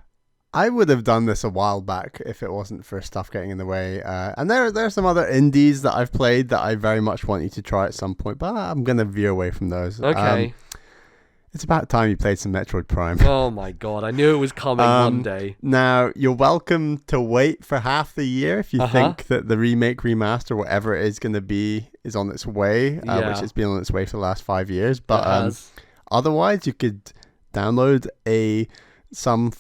would have done this a while back if it wasn't for stuff getting in the way. And there are some other indies that I've played that I very much want you to try at some point, but I'm gonna veer away from those. Okay. It's about time you played some Metroid Prime. Oh my god, I knew it was coming one day. Now, you're welcome to wait for half the year if you think that the remake, remaster, whatever it is going to be, is on its way, which has been on its way for the last 5 years. But otherwise, you could download some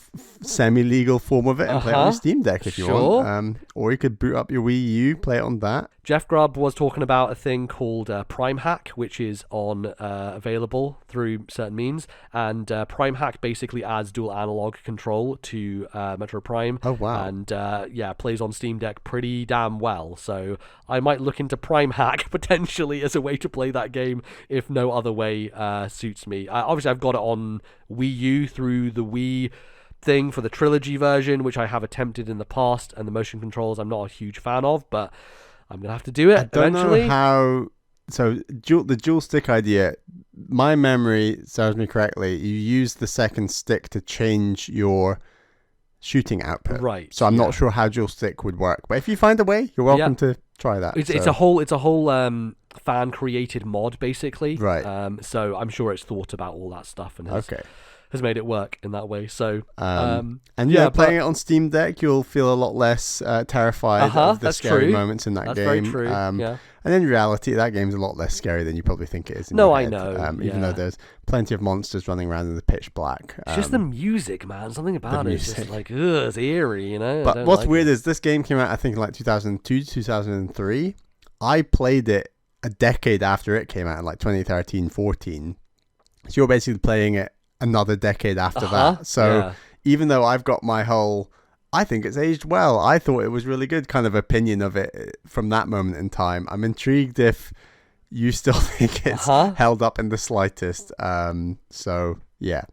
semi-legal form of it and play it on your Steam Deck if you want. Or you could boot up your Wii U, play it on that. Jeff Grubb was talking about a thing called Prime Hack, which is on available through certain means, and Prime Hack basically adds dual analog control to Metro Prime. Oh wow! And plays on Steam Deck pretty damn well. So I might look into Prime Hack potentially as a way to play that game if no other way suits me. Obviously, I've got it on Wii U through the Wii thing for the trilogy version, which I have attempted in the past, and the motion controls I'm not a huge fan of, but I'm gonna have to do it eventually. Know how. So the dual stick idea, my memory serves me correctly. You use the second stick to change your shooting output. Right. So I'm not sure how dual stick would work, but if you find a way, you're welcome to try that. It's a whole fan created mod basically. Right. So I'm sure it's thought about all that stuff and has has made it work in that way. So and playing it on Steam Deck, you'll feel a lot less terrified of the scary moments in that game. That's very true. And in reality, that game's a lot less scary than you probably think it is. I know. Even though there's plenty of monsters running around in the pitch black. It's just the music, man. Something about it is just like, it's eerie, you know? But what's weird is this game came out, I think, in like 2002, 2003. I played it a decade after it came out in like 2013, 14. So you're basically playing it another decade after that. So even though I've got my whole, I think it's aged well, I thought it was really good kind of opinion of it from that moment in time. I'm intrigued if you still think it's held up in the slightest. So yeah,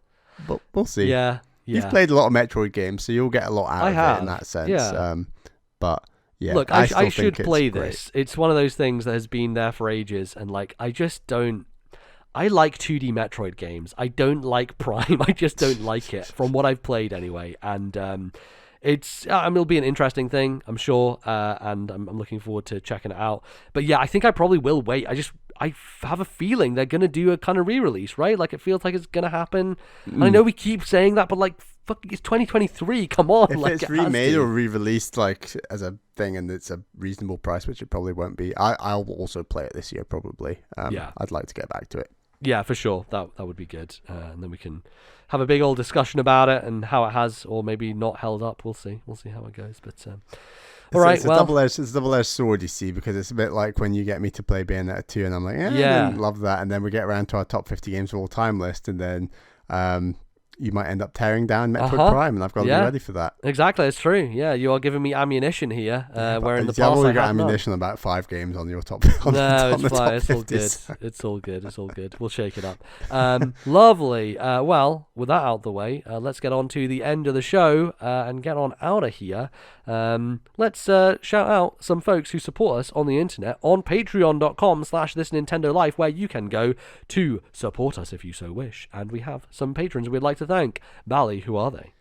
but we'll see. Yeah. You've played a lot of Metroid games, so you'll get a lot out of it in that sense. Yeah. But yeah, look, I should play this. It's one of those things that has been there for ages, and like I just don't. I like 2D Metroid games. I don't like Prime. I just don't like it from what I've played anyway. And it'll be an interesting thing, I'm sure. And I'm looking forward to checking it out. But yeah, I think I probably will wait. I have a feeling they're going to do a kind of re-release, right? Like it feels like it's going to happen. And I know we keep saying that, but like, fuck, it's 2023. Come on. If it's remade or re-released like as a thing and it's a reasonable price, which it probably won't be, I'll also play it this year probably. I'd like to get back to it. Yeah, for sure. That would be good. And then we can have a big old discussion about it and how it has or maybe not held up. We'll see. We'll see how it goes. But all right, it's a double-edged sword, you see, because it's a bit like when you get me to play Bayonetta 2 and I'm like, I didn't love that. And then we get around to our top 50 games of all time list and then you might end up tearing down Metroid Prime, and I've got to be ready for that. Exactly, it's true. Yeah, you are giving me ammunition here. Where in the past I've already got ammunition ammunition about 5 games on your top. No, it's fine. It's all good. It's all good. It's all good. We'll shake it up. Lovely. Well, with that out the way, let's get on to the end of the show and get on out of here. Let's shout out some folks who support us on the internet on patreon.com/ThisNintendoLife, where you can go to support us if you so wish. And we have some patrons we'd like to thank. Bally, who are they?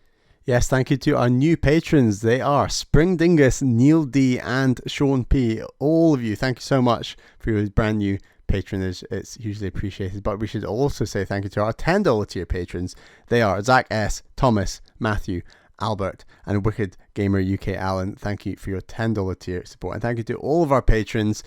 Yes, thank you to our new patrons. They are Spring Dingus, Neil D, and Sean P. All of you, thank you so much for your brand new patronage. It's hugely appreciated. But we should also say thank you to our $10 tier patrons. They are Zach S, Thomas, Matthew, Albert, and Wicked Gamer UK Alan. Thank you for your $10 tier support. And thank you to all of our patrons.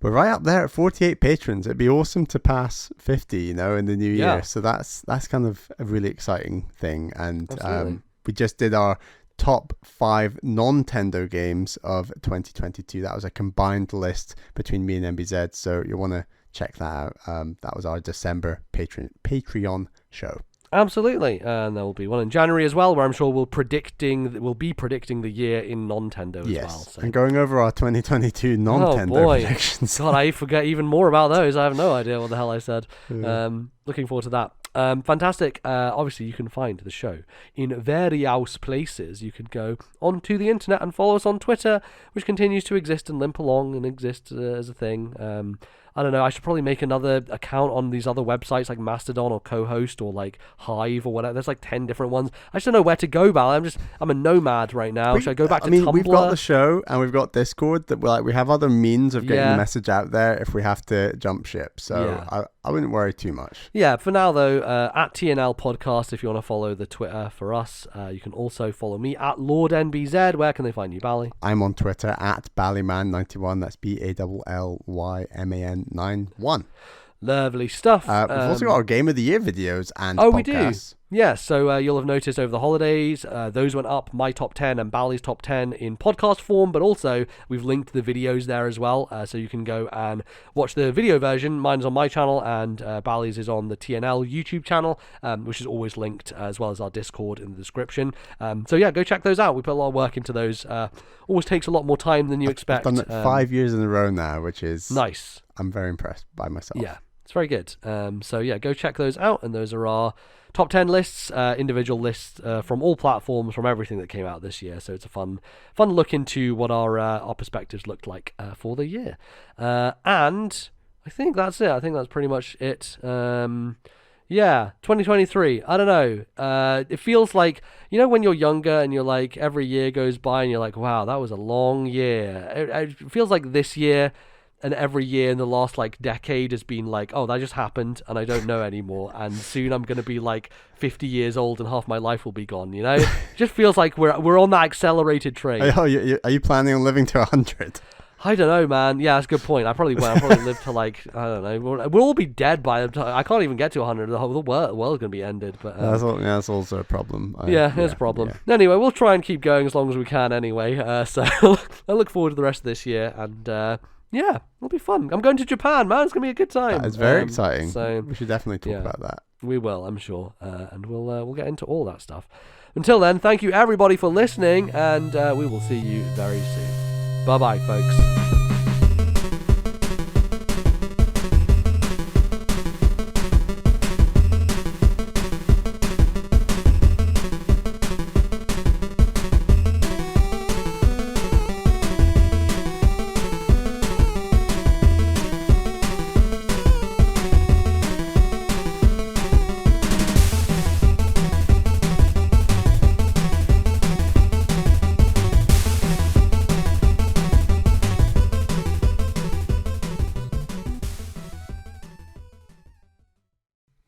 We're right up there at 48 patrons. It'd be awesome to pass 50, in the new year. So that's kind of a really exciting thing. And we just did our top 5 non-Tendo games of 2022. That was a combined list between me and MBZ. So you'll want to check that out. That was our December Patreon show. Absolutely, and there will be one in January as well, where I'm sure we'll be predicting the year in non-Tendo as well. So. And going over our 2022 non-Tendo predictions. God, I forget even more about those. I have no idea what the hell I said. Looking forward to that. Fantastic. Obviously, you can find the show in various places. You can go onto the internet and follow us on Twitter, which continues to exist and limp along and exist as a thing. I don't know, I should probably make another account on these other websites like Mastodon or Co-Host or like Hive or whatever. There's like 10 different ones. I just don't know where to go, Val. I'm a nomad right now. Should I go back to Tumblr? We've got the show and we've got Discord that we have other means of getting the message out there if we have to jump ship. So I wouldn't worry too much. Yeah, for now though, at TNL Podcast, if you want to follow the Twitter for us, you can also follow me at LordNBZ. Where can they find you, Bally? I'm on Twitter at Ballyman91. That's BALLYMAN91. Lovely stuff. We've also got our Game of the Year videos and podcasts. We do. Yeah, so you'll have noticed over the holidays, those went up, my top 10 and Bally's top 10 in podcast form, but also we've linked the videos there as well, so you can go and watch the video version. Mine's on my channel, and Bally's is on the TNL YouTube channel, which is always linked, as well as our Discord in the description. So yeah, go check those out. We put a lot of work into those. Always takes a lot more time than you expect. I've done it 5 years in a row now, which is nice. I'm very impressed by myself. Yeah, it's very good. So yeah, go check those out, and those are our top 10 lists, individual lists from all platforms, from everything that came out this year. So it's a fun look into what our perspectives looked like for the year. And I think that's it. I think that's pretty much it. 2023. I don't know. It feels like, when you're younger and you're like, every year goes by and you're like, wow, that was a long year. It feels like this year and every year in the last like decade has been like, oh, that just happened and I don't know anymore, and soon I'm going to be like 50 years old and half my life will be gone, you know? It just feels like we're on that accelerated train. Oh, are you planning on living to 100? I don't know, man. Yeah, that's a good point. I probably will. I'll probably live to like, I don't know. We'll all be dead by the time. I can't even get to 100. The world's going to be ended. But that's also a problem. It's a problem. Yeah. Anyway, we'll try and keep going as long as we can anyway. So I look forward to the rest of this year. And yeah, it'll be fun. I'm going to Japan, man. It's going to be a good time. It's very exciting. So we should definitely talk about that. We will, I'm sure. And we'll get into all that stuff. Until then, thank you everybody for listening. And we will see you very soon. Bye-bye, folks.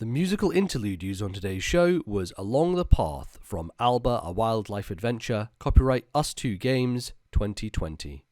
The musical interlude used on today's show was Along the Path from Alba, A Wildlife Adventure, copyright Us2 Games 2020.